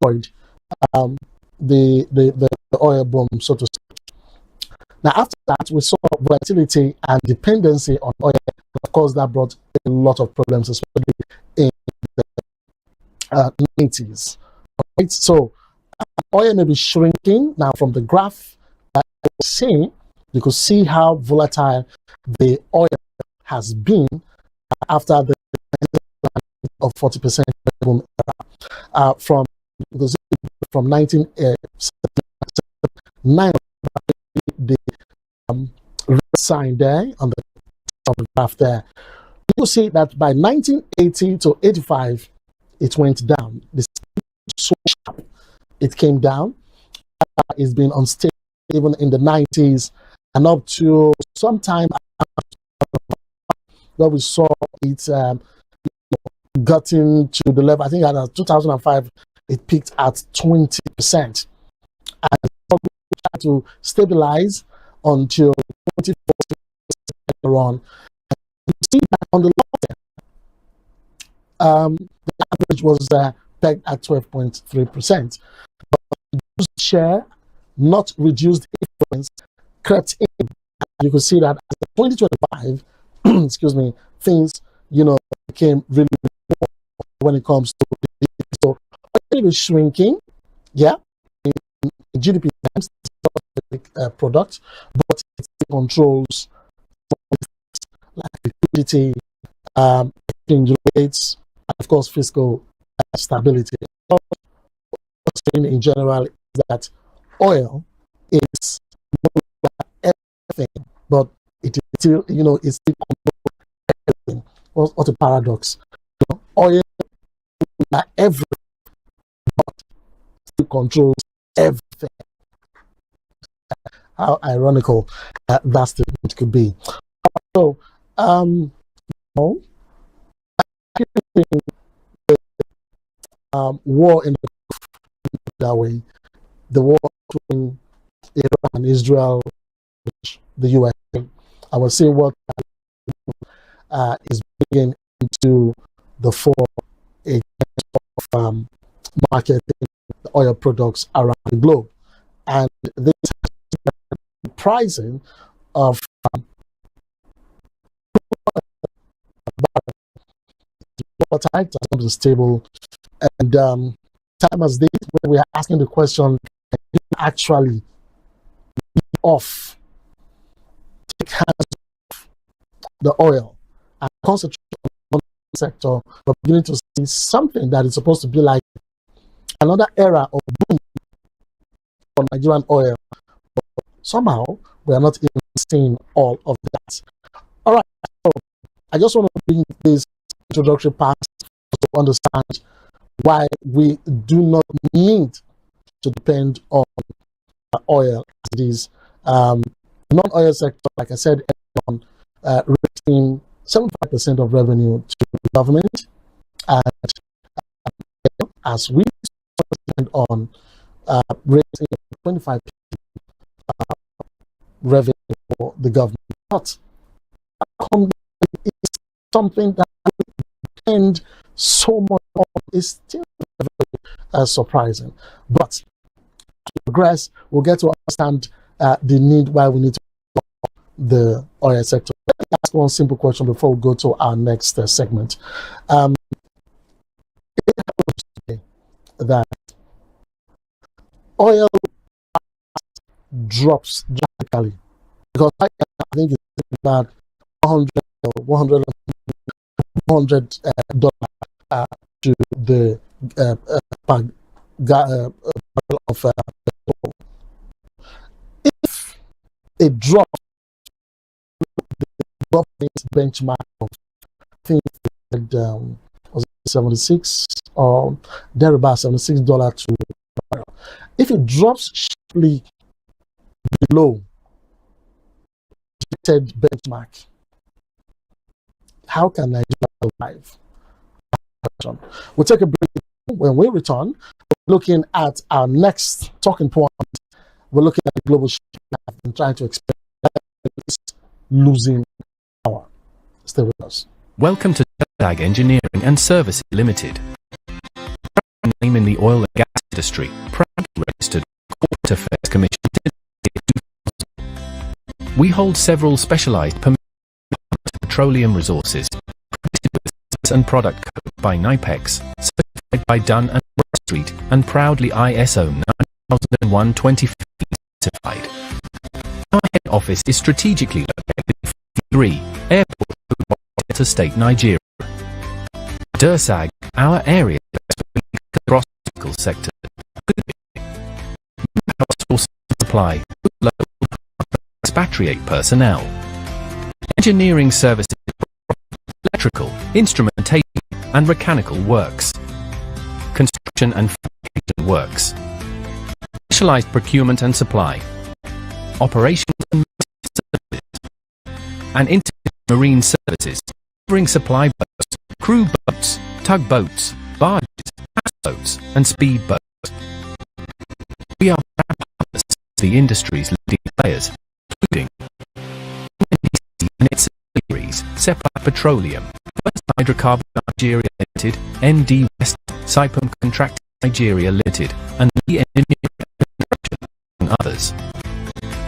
enjoyed the oil boom, so to speak. Now, after that, we saw volatility and dependency on oil. Of course, that brought a lot of problems, especially in the 90s. Right? So, oil may be shrinking. Now, from the graph that you could see how volatile the oil has been after the of 40% boom era. From 1979, the red sign there on the top of the graph there. You see that by 1980 to 85, it went down. This so sharp. It came down. It's been unstable even in the 90s and up to sometime where we saw it gotten to the level. I think at 2005 it peaked at 20%, and tried to stabilize until 2014 on. You see that on the long term, the average was pegged at 12.3%. But reduced share, not reduced influence, crept in. You can see that as 2025, excuse me, things became really poor when it comes to GDP. So it is shrinking, yeah, in GDP terms, product, but it controls like liquidity, exchange rates, and of course fiscal stability. What's saying in general is that oil is everything, but it is still, it's still everything. What a paradox! Oil is everything, but still controls everything. How ironical that statement could be. So, war in that way, the war between Iran and Israel, the US. I will see what is bringing into the fore of marketing oil products around the globe, and this has pricing of tight, as stable, and time as this, when we are asking the question, actually off, take hands off the oil and concentrate on the sector, but beginning to see something that is supposed to be like another era of boom for Nigerian oil. But somehow we are not even seeing all of that. All right, so I just want to bring this introductory part to understand why we do not need to depend on oil as it is. Non-oil sector, like I said, on raising 75% of revenue to the government, and as we spend on raising 25% revenue for the government. But it's something that we depend so much on is still very surprising. But to progress, we'll get to understand the need why we need to the oil sector. Let me ask one simple question before we go to our next segment. That oil drops drastically, because I think it's about 100 $100 to the barrel of petrol. If it drops the benchmark of, I think was it 76 or thereabout, $76 to barrel. If it drops sharply below the benchmark, how can Nigeria survive? We'll take a break. When we return, we're looking at our next talking point. We're looking at the global shift and trying to explain losing power. Stay with us. Welcome to DAG Engineering and Services Limited. Name in the oil and gas industry, proudly registered Corporate Affairs Commission. We hold several specialized permits for petroleum resources, and product code by NIPEX, certified by Dun and Bradstreet, and proudly ISO 9001-2015 certified. Our head office is strategically located in 3 Airport Road, Delta State, Nigeria. DERSAG, our area across the technical sector. Source supply, expatriate personnel. Engineering services, electrical, instrumentation, and mechanical works. Construction and fabrication works. Specialized procurement and supply. Operations and services. And integrated marine services, covering supply boats, crew boats, tugboats, barges, houseboats, and speedboats. We are proud partners of the industry's leading players, including and its subsidiaries, Separ Petroleum, First Hydrocarbon Nigeria Limited, ND West, Saipem Contracting Nigeria Limited, and Lee Engineering, among others.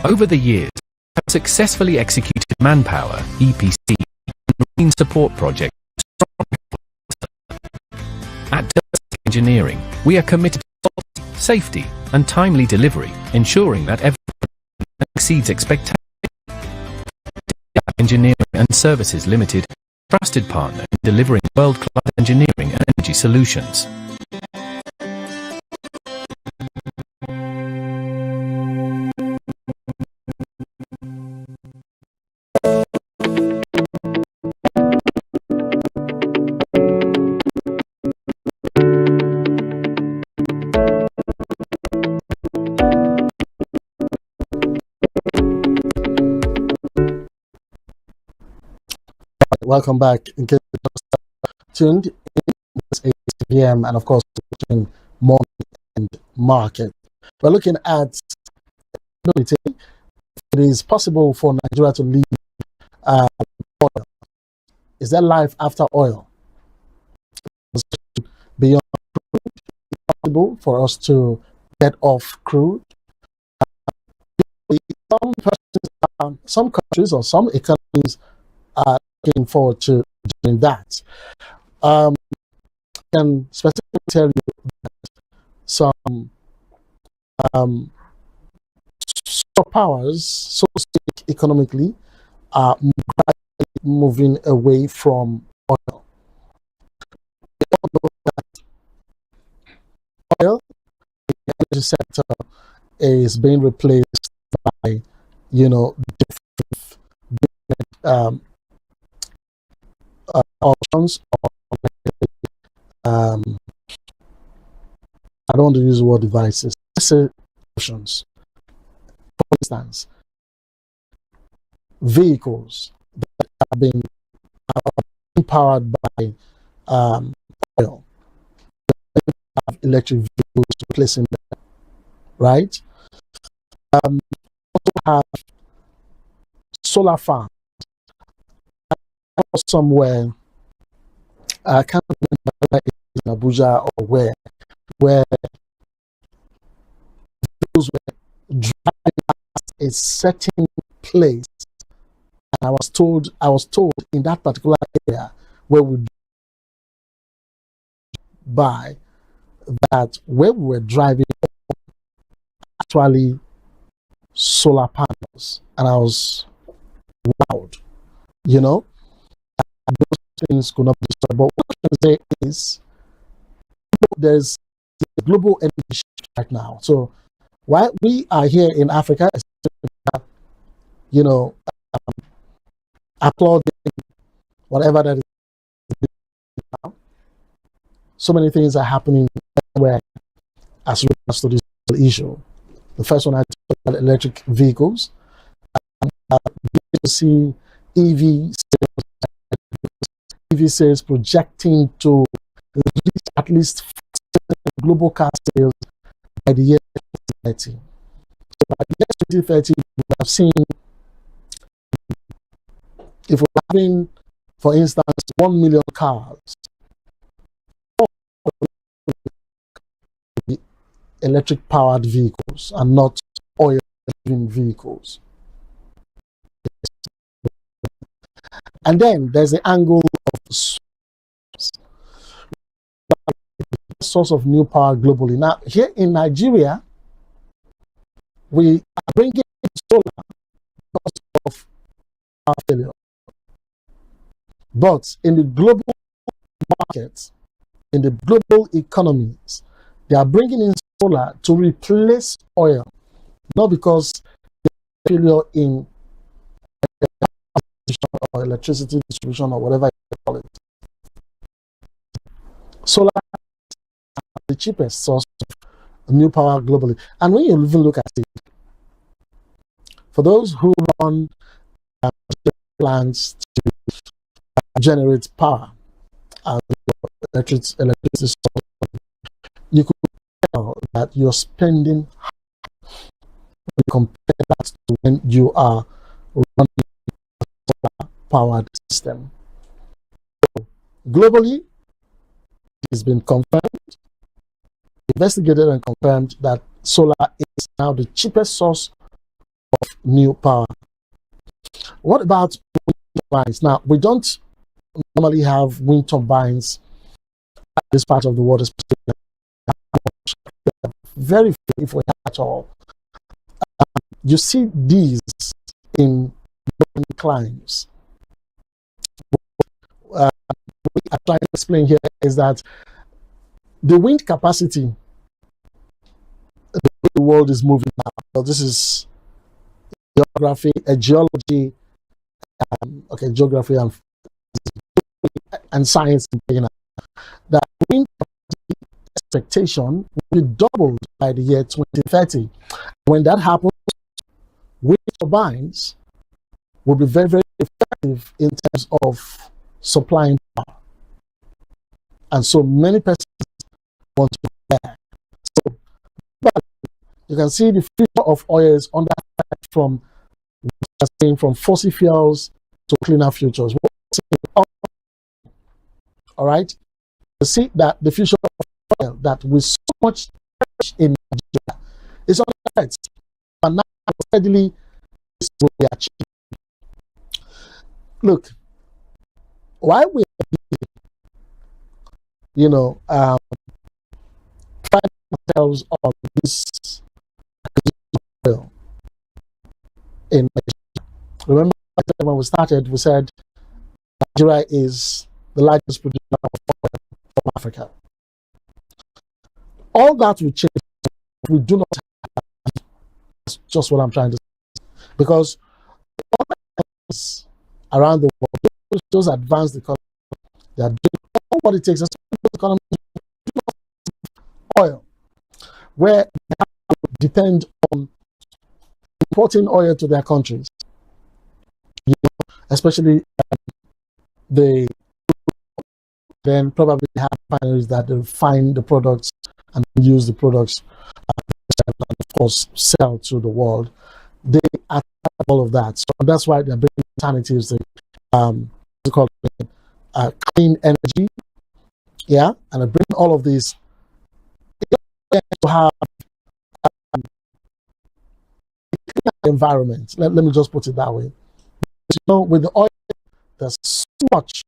Over the years, we have successfully executed manpower, EPC, and marine support projects. At DERSAG Engineering, we are committed to quality, safety, and timely delivery, ensuring that every exceeds expectations. Engineering and Services Limited, trusted partner in delivering world-class engineering and energy solutions. Welcome back. In case you just tuned in, this is TVM, and of course, watching Morning and Market. We're looking at it is possible for Nigeria to leave oil. Is there life after oil? Beyond crude, is it possible for us to get off crude? Some some countries or some economies are looking forward to doing that. I can specifically tell you that some superpowers, so to speak, economically, are moving away from oil. We all know that oil in the energy sector is being replaced by, different options. I don't want to use the word devices. Let's say options. For instance, vehicles that are being powered by oil, have electric vehicles replacing them, right? Also have solar farms. Somewhere, I can't remember whether it's in Abuja or where those were driving past a certain place, and I was told in that particular area where we by that where we were driving actually solar panels, and I was wowed, those things could not be destroyed. But what I can say is there's a global energy shift right now. So while we are here in Africa, applauding whatever that is now, so many things are happening everywhere as regards to this issue. The first one I talked about electric vehicles. We see EV sales projecting to reach at least global car sales by the year 2030. So by the year 2030, we have seen, if we're having, for instance, 1 million cars, electric powered vehicles and not oil driven vehicles. And then there's the angle of source of new power globally. Now, here in Nigeria, we are bringing solar because of power failure. But in the global markets, in the global economies, they are bringing in solar to replace oil, not because there's failure in or electricity distribution or whatever you call it. Solar is the cheapest source of new power globally. And when you even look at it, for those who run plants to generate power and electricity source, you could tell that you're spending when you compare that to when you are running a powered system. So, globally, it has been confirmed, investigated and confirmed that solar is now the cheapest source of new power. What about wind turbines? Now, we don't normally have wind turbines at this part of the world, especially very few, if we have at all. You see these in climes. What we are trying to explain here is that the wind capacity, the world is moving now. So this is geography and science. That wind expectation will be doubled by the year 2030. When that happens, wind turbines will be very, very effective in terms of supplying power. And so many persons want to be there. So, but you can see the future of oil is under threat from fossil fuels to cleaner futures. All right? You see that the future of oil that we so much in Nigeria is under threat. And now steadily this will be achieved. Look, why we, find ourselves on this oil in Nigeria. Remember when we started, we said Nigeria is the largest producer of oil from Africa. All that will change if we do not have. That's just what I'm trying to say. Because all around the world, those advanced economies, they are doing all what it takes. Economy oil, where they have to depend on importing oil to their countries, especially they then probably have refineries that refine the products and use the products and of course sell to the world. They are all of that, so that's why they're bringing alternatives, clean energy, and they bring all of these to have environment. Let me just put it that way. With the oil, there's so much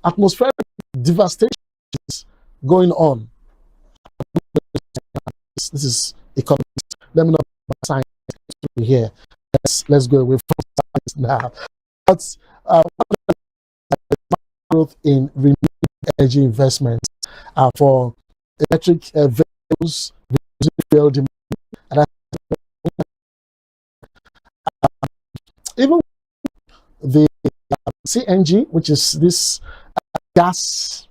atmospheric devastation going on. This is economics. Let me not put science here. Let's go away from science now. But growth in renewable energy investments for electric vehicles, fuel demand, and even the CNG, which is this gas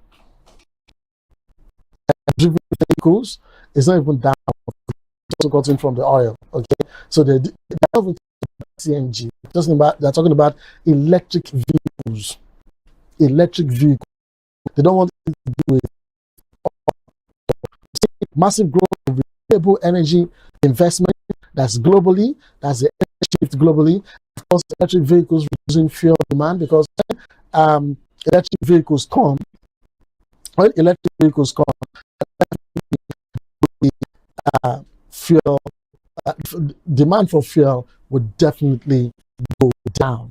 driven vehicles, is not even down. It's also gotten from the oil. Okay, so they're not CNG. They're talking about electric vehicles. Electric vehicles. They don't want to do with massive growth of renewable energy investment. That's globally. That's the energy shift globally. Of course, electric vehicles reducing fuel demand, because electric vehicles come. When electric vehicles come, fuel demand for fuel would definitely go down.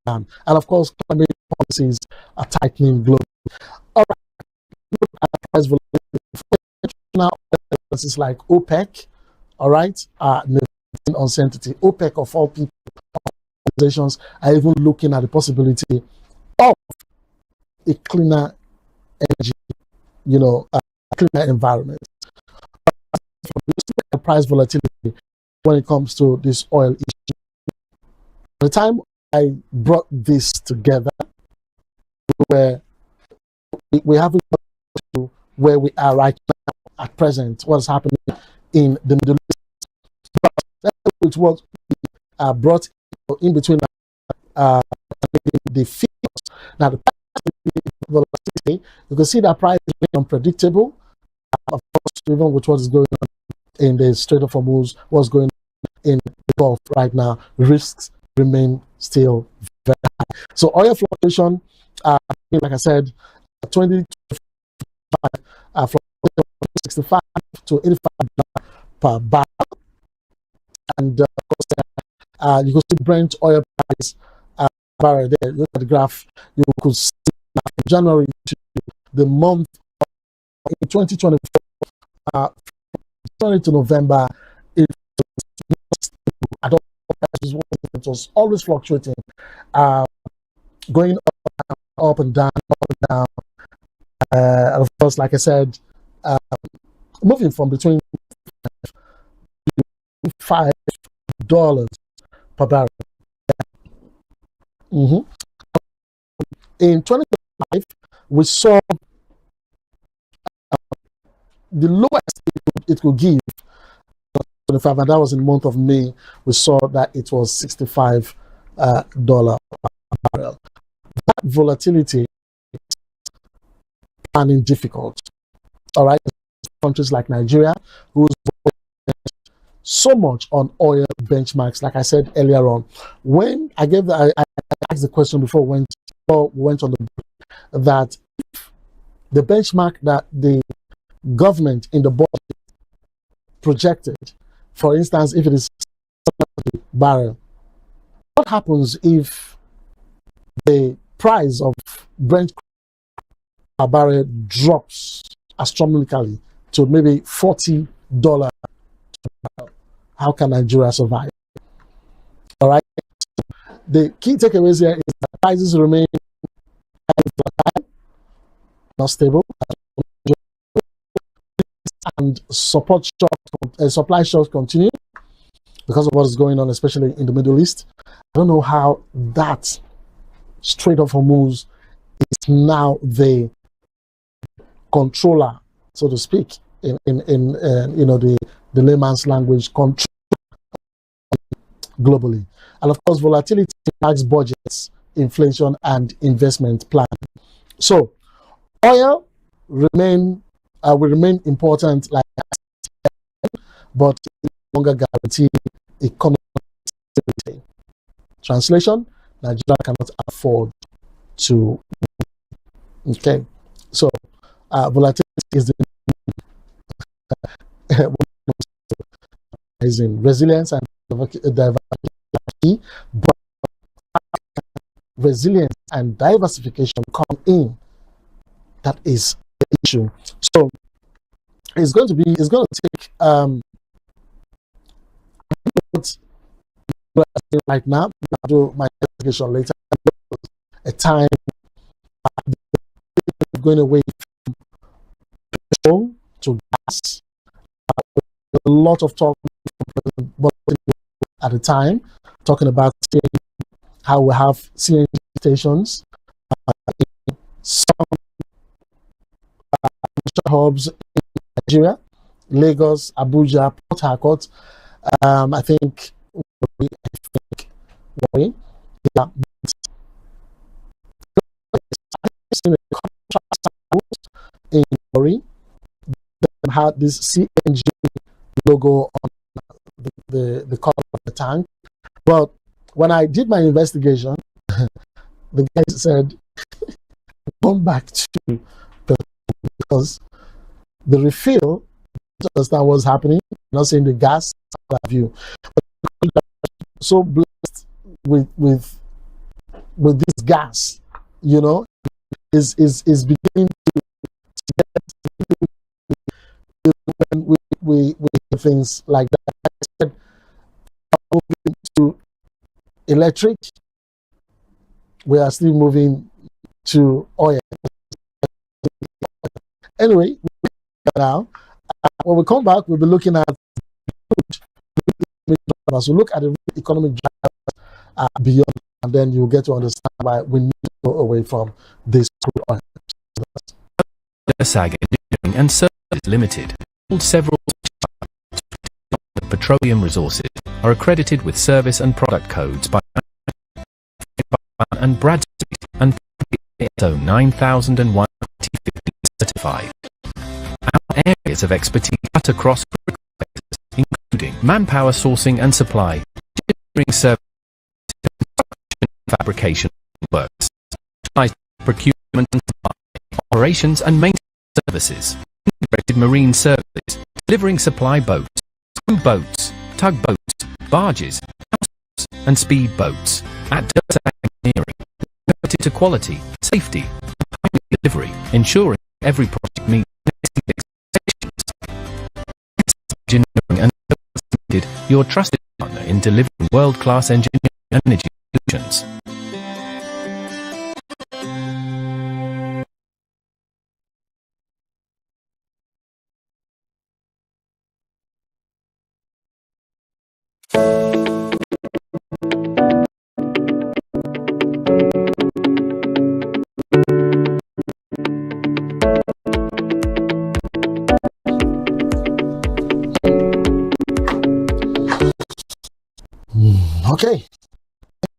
And of course, climate policies are tightening globally. All right, price volatility. Now, places like OPEC, all right, uncertainty. OPEC, of all people, organizations are even looking at the possibility of a cleaner energy, cleaner environment. Price volatility when it comes to this oil issue. By the time I brought this together, we haven't got to where we are right now at present, what's happening in the Middle East. Which was brought in between the figures. Now, the volatility, you can see that price is unpredictable. Of course, even with what is going on in the Strait of Hormuz, what's going on in the Gulf right now, risks remain still very high. So oil fluctuation, like I said, 2025 from 65 to 85 per barrel, and of course, you can see Brent oil price barrel there. Look at the graph. You could see January to the month in 2024. January to November, it was always fluctuating, going up and down, and of course, like I said, moving from between $5 per barrel. In 2025, we saw the lowest it could give, 25, and that was in the month of May. We saw that it was $65 per barrel. That volatility is planning difficult. All right, countries like Nigeria, who's so much on oil benchmarks, like I said earlier on, when I asked the question before we went on the that if the benchmark that the government in the budget projected, for instance, if it is barrel, what happens if the price of Brent a barrel drops astronomically to maybe $40? How can Nigeria survive? All right. The key takeaways here is that prices remain not stable, and supply shocks continue because of what is going on, especially in the Middle East. I don't know how that Strait of Hormuz is now the controller, so to speak, in the layman's language, control globally. And of course, volatility impacts budgets, inflation, and investment plan. So, oil will remain important, but it no longer guarantee economic stability. Translation: Nigeria cannot afford to. Okay, so volatility is in resilience and diversity, but resilience and diversification come in. That is the issue. So it's going to take right now. I'll do my investigation later. A time going away from petrol to gas. A lot of talk at the time, talking about how we have CNG stations in some hubs in Nigeria, Lagos, Abuja, Port Harcourt. I think Warri. Yeah. In Warri, they had this CNG logo on the color of the tank. But when I did my investigation, the guy said, "Come back to petrol because the refill, to understand what's happening, not saying the gas view. So blessed with this gas, is beginning to get when we hear things like that. I said, moving to electric, we are still moving to oil. Anyway, now when we come back, we'll be looking at so look at the economic drivers beyond, and then you'll get to understand why we need to go away from this crude oil. DERSAG Engineering and Services Limited hold several petroleum resources, are accredited with service and product codes by and Bradstreet and ISO 9001 certified. Our areas of expertise cut across including manpower sourcing and supply, engineering services, fabrication works, procurement and supply, operations and maintenance services, integrated marine services, delivering supply boats, boats, tugboats, barges, and speed boats. At DERSAG Engineering, committed to quality, safety, and delivery, ensuring every project meets expectations. Engineering and Services, your trusted partner in delivering world-class engineering and energy solutions. Okay,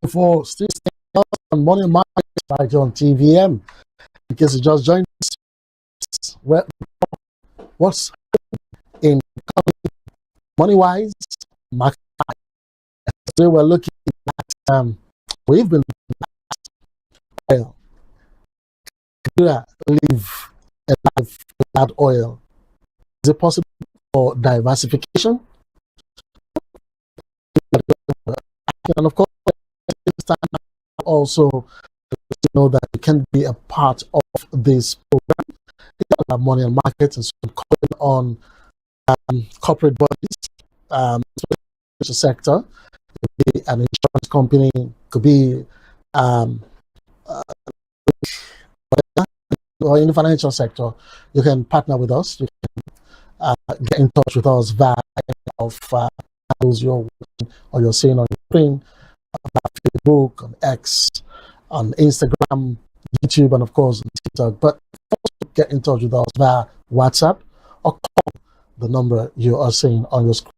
for still staying on Morning Market right on TVM, in case you just joined us, what's in money-wise, market. Today we're looking at we've been looking at oil. Live a life without oil. Is it possible for diversification? And of course, also to know that you can be a part of this program. It's all about money and markets, and so I'm calling on corporate bodies, social sector, could be an insurance company, could be or in the financial sector. You can partner with us. You can get in touch with us via of handles you're watching or you're seeing on your screen, Facebook, on X, on Instagram, YouTube, and of course on TikTok. But also get in touch with us via WhatsApp or call the number you are seeing on your screen.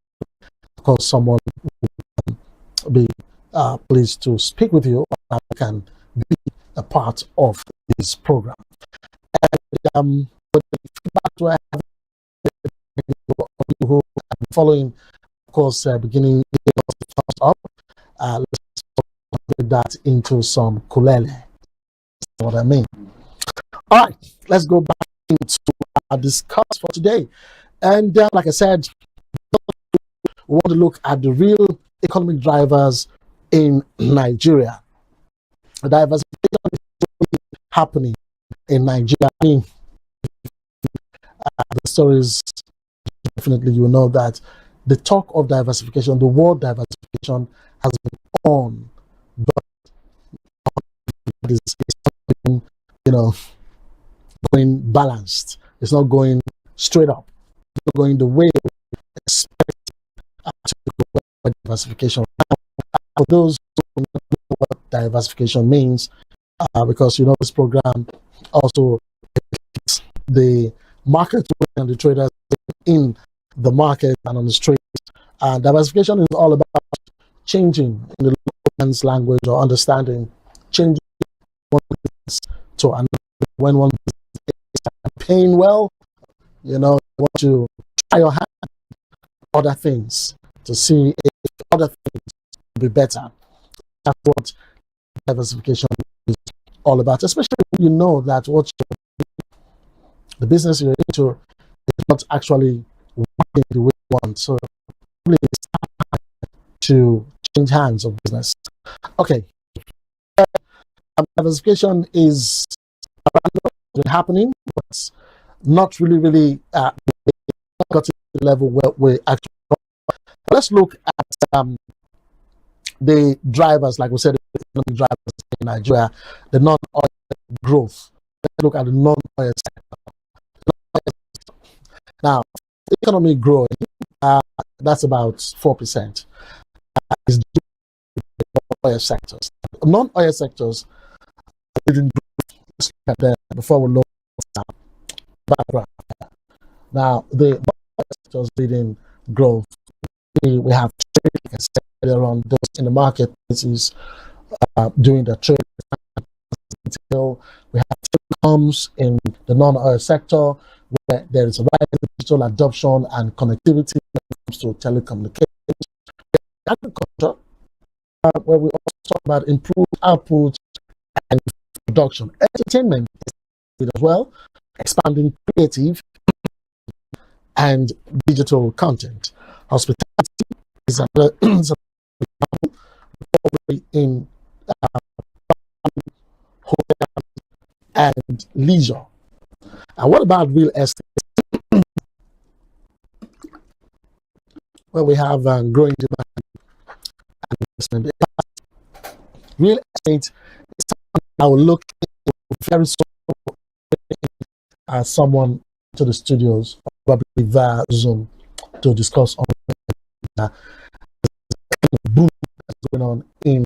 Of course, someone will be pleased to speak with you and can be a part of this program. And with the feedback to have who have been following, of course, beginning up, let's put that into some kulele. That's what I mean. All right, let's go back into our discuss for today. And like I said, we want to look at the real economic drivers in Nigeria. The diversification is happening in Nigeria. I mean, the stories, definitely you know that the talk of diversification, the word diversification has been on, but it's not, going balanced. It's not going straight up. It's not going the way we expect to go diversification. For those who know what diversification means, because this program also the market and the traders in the market and on the street. Diversification is all about changing in the man's language or understanding, changing one business to another. When one business is paying well, you want to try your hand on other things to see if other things will be better. That's what diversification is all about, especially when you know that the business you're into is not actually working the way you want. So it's time to change hands of business. Okay. Diversification is happening, but not really got to the level where we actually let's look at the drivers, like we said, the economic drivers in Nigeria, the non-oil growth. Let's look at the non-oil sector. Now, economic growing, that's about 4%. Is due to the oil sectors. Non-oil sectors didn't grow. Let's look at them before we look at background. Now, the non-oil sectors didn't grow. We have trade, like I said, around those in the marketplaces doing the trade. We have telecoms in the non-oil sector, where there is a rise in digital adoption and connectivity when it comes to telecommunications. Agriculture, where we also talk about improved output and production. Entertainment is as well, expanding creative and digital content. Hospitality is another in hotel and leisure. And what about real estate? Where we have growing demand and investment. Real estate is something I will look very soon as someone to the studios, probably via Zoom, to discuss on the boom that's going on in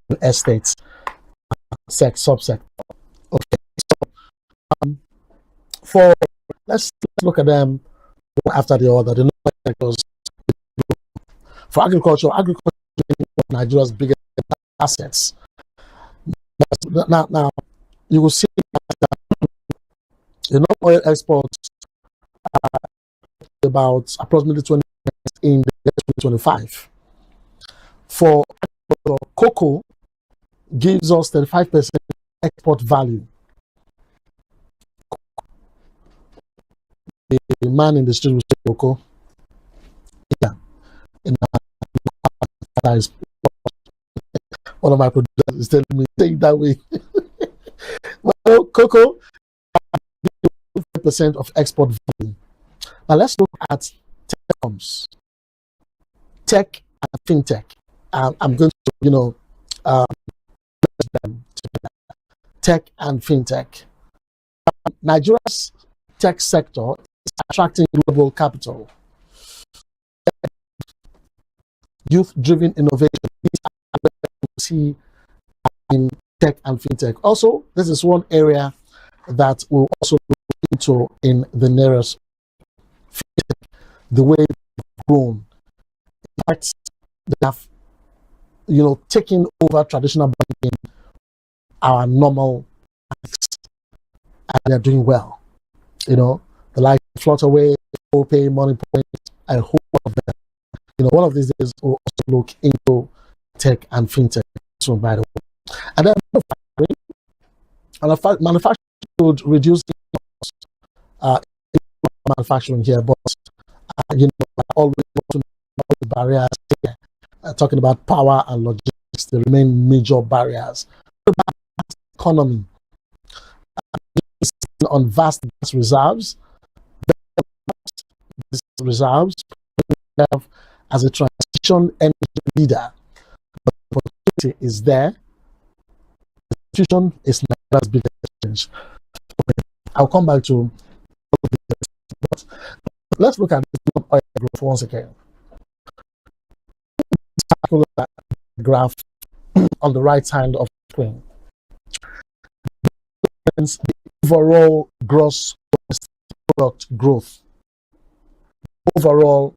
real estate subsector. Okay, so let's look at them one after the other. The sectors for agriculture is one of Nigeria's biggest assets. Now you will see that oil exports about approximately 20% in 2025. For cocoa, gives us 35% export value. The a man in the street will say, Coco. Yeah. In that is one of my producers is telling me, take that way. Well, cocoa, 50% of export volume. Now let's look at telecoms, tech and fintech. I'm going to, tech and fintech. Nigeria's tech sector is attracting global capital. Youth-driven innovation see in tech and fintech. Also, this is one area that we'll also look into in the nearest future, the way they've grown. In fact, they have, taken over traditional banking, our normal banks, and they're doing well. The like Flutterway, OPay, MoneyPoint, a whole lot of them. One of these days we'll also look into tech and fintech, by the way. And then manufacturing would reduce manufacturing here, but I always want to know the barriers here. Talking about power and logistics, they remain major barriers. Economy on vast gas reserves. These reserves serve as a transition energy leader. But the opportunity is there. The institution is Nigeria's biggest challenge. I'll come back to but let's look at the oil growth once again. Graph on the right hand of the screen. The overall gross product growth. Overall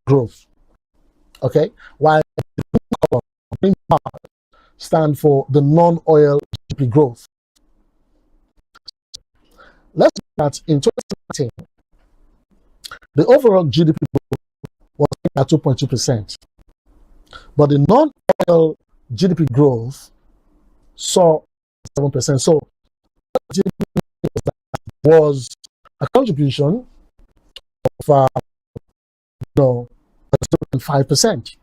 growth. Okay? While the green part stand for the non-oil GDP growth. Let's look at in 2019, the overall GDP growth was at 2.2%. But the non-oil GDP growth saw 7%. So was a contribution of 0.5%.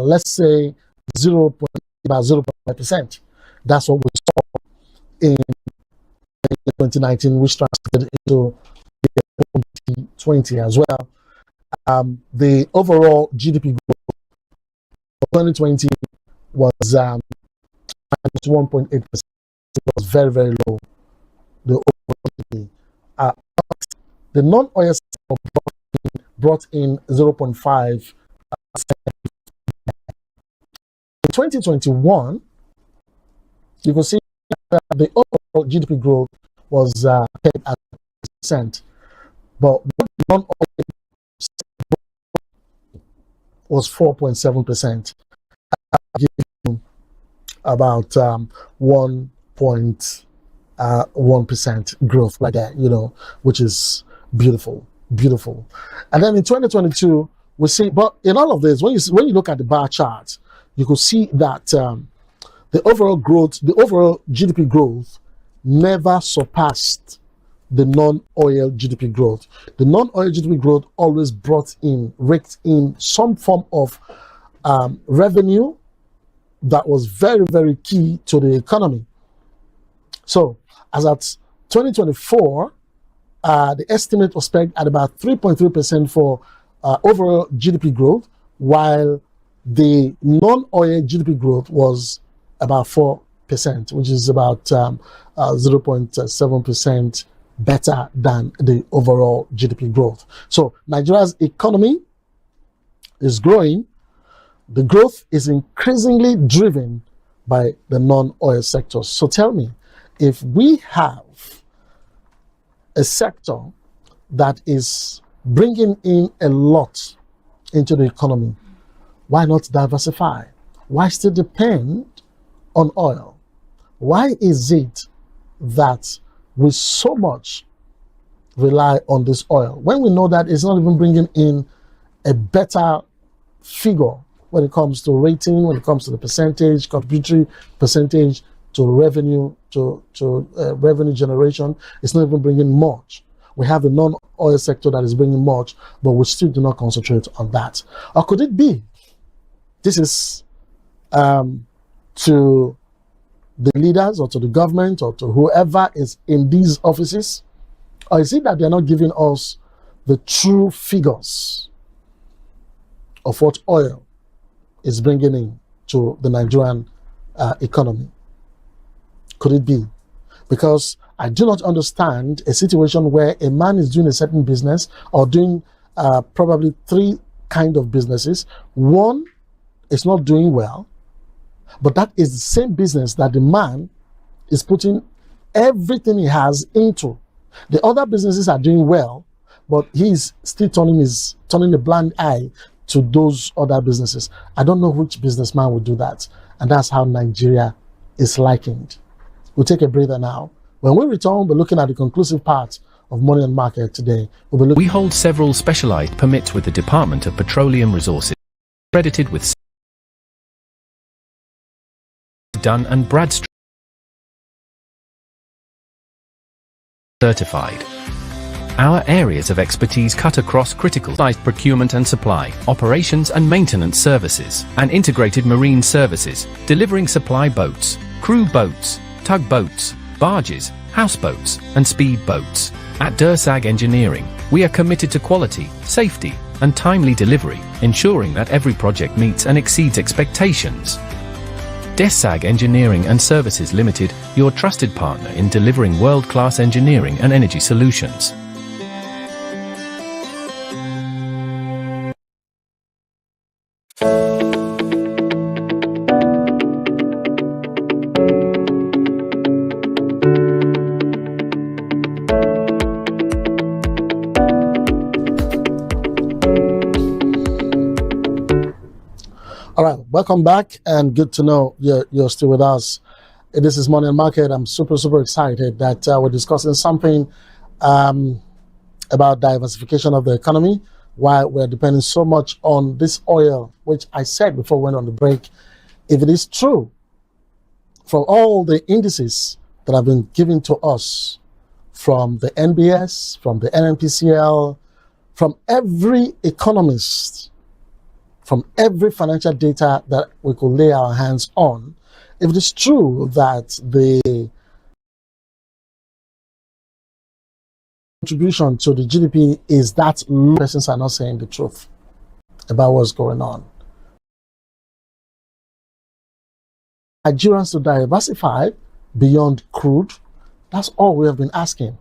Let's say 0.5%. That's what we saw in 2019, which translated into 2020 as well. The overall GDP growth for 2020 was 1.8%. It was very, very low. The overall GDP. The non-oil sector brought in 0.5%. In 2021, you can see that the overall GDP growth was kept at 1%, but non-oil was 4.7%, about 1.1% growth right there, which is beautiful. And then in 2022, we see, but in all of this, when you look at the bar chart, you could see that the overall GDP growth never surpassed the non-oil GDP growth. The non-oil GDP growth always raked in some form of revenue that was very, very key to the economy. So, as at 2024, the estimate was pegged at about 3.3% for overall GDP growth, while the non-oil GDP growth was about 4%, which is about 0.7% better than the overall GDP growth. So Nigeria's economy is growing. The growth is increasingly driven by the non-oil sectors. So tell me, if we have a sector that is bringing in a lot into the economy, why not diversify? Why still depend on oil? Why is it that we so much rely on this oil when we know that it's not even bringing in a better figure when it comes to rating, when it comes to the percentage, contributory percentage to revenue, to revenue generation? It's not even bringing much. We have a non-oil sector that is bringing much, but we still do not concentrate on that. Or could it be this is to the leaders or to the government or to whoever is in these offices? Or is it that they're not giving us the true figures of what oil is bringing in to the Nigerian economy? Could it be? Because I do not understand a situation where a man is doing a certain business or doing probably three kind of businesses. One is not doing well, but that is the same business that the man is putting everything he has into. The other businesses are doing well, but he's still turning a blind eye to those other businesses. I don't know which businessman would do that. And that's how Nigeria is likened. We'll take a breather now. When we return, we're looking at the conclusive part of Money and Market today. We hold several specialized permits with the Department of Petroleum Resources, credited with Dun and Bradstreet certified. Our areas of expertise cut across critical procurement and supply, operations and maintenance services, and integrated marine services, delivering supply boats, crew boats, tugboats, barges, houseboats, and speed boats. At DERSAG Engineering, we are committed to quality, safety, and timely delivery, ensuring that every project meets and exceeds expectations. DERSAG Engineering and Services Limited, your trusted partner in delivering world-class engineering and energy solutions. All right, welcome back, and good to know you're still with us. This is Money and Market. I'm super excited that we're discussing something about diversification of the economy, why we're depending so much on this oil, which I said before we went on the break. If it is true, from all the indices that have been given to us from the NBS, from the NNPCL, from every economist, from every financial data that we could lay our hands on, if it is true that the contribution to the GDP is that low, persons are not saying the truth about what's going on. Nigerians to diversify beyond crude, that's all we have been asking.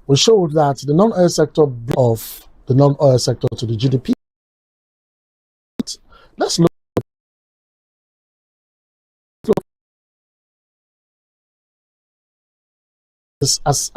We showed that the non-oil sector of the non-oil sector to the GDP. Let's look as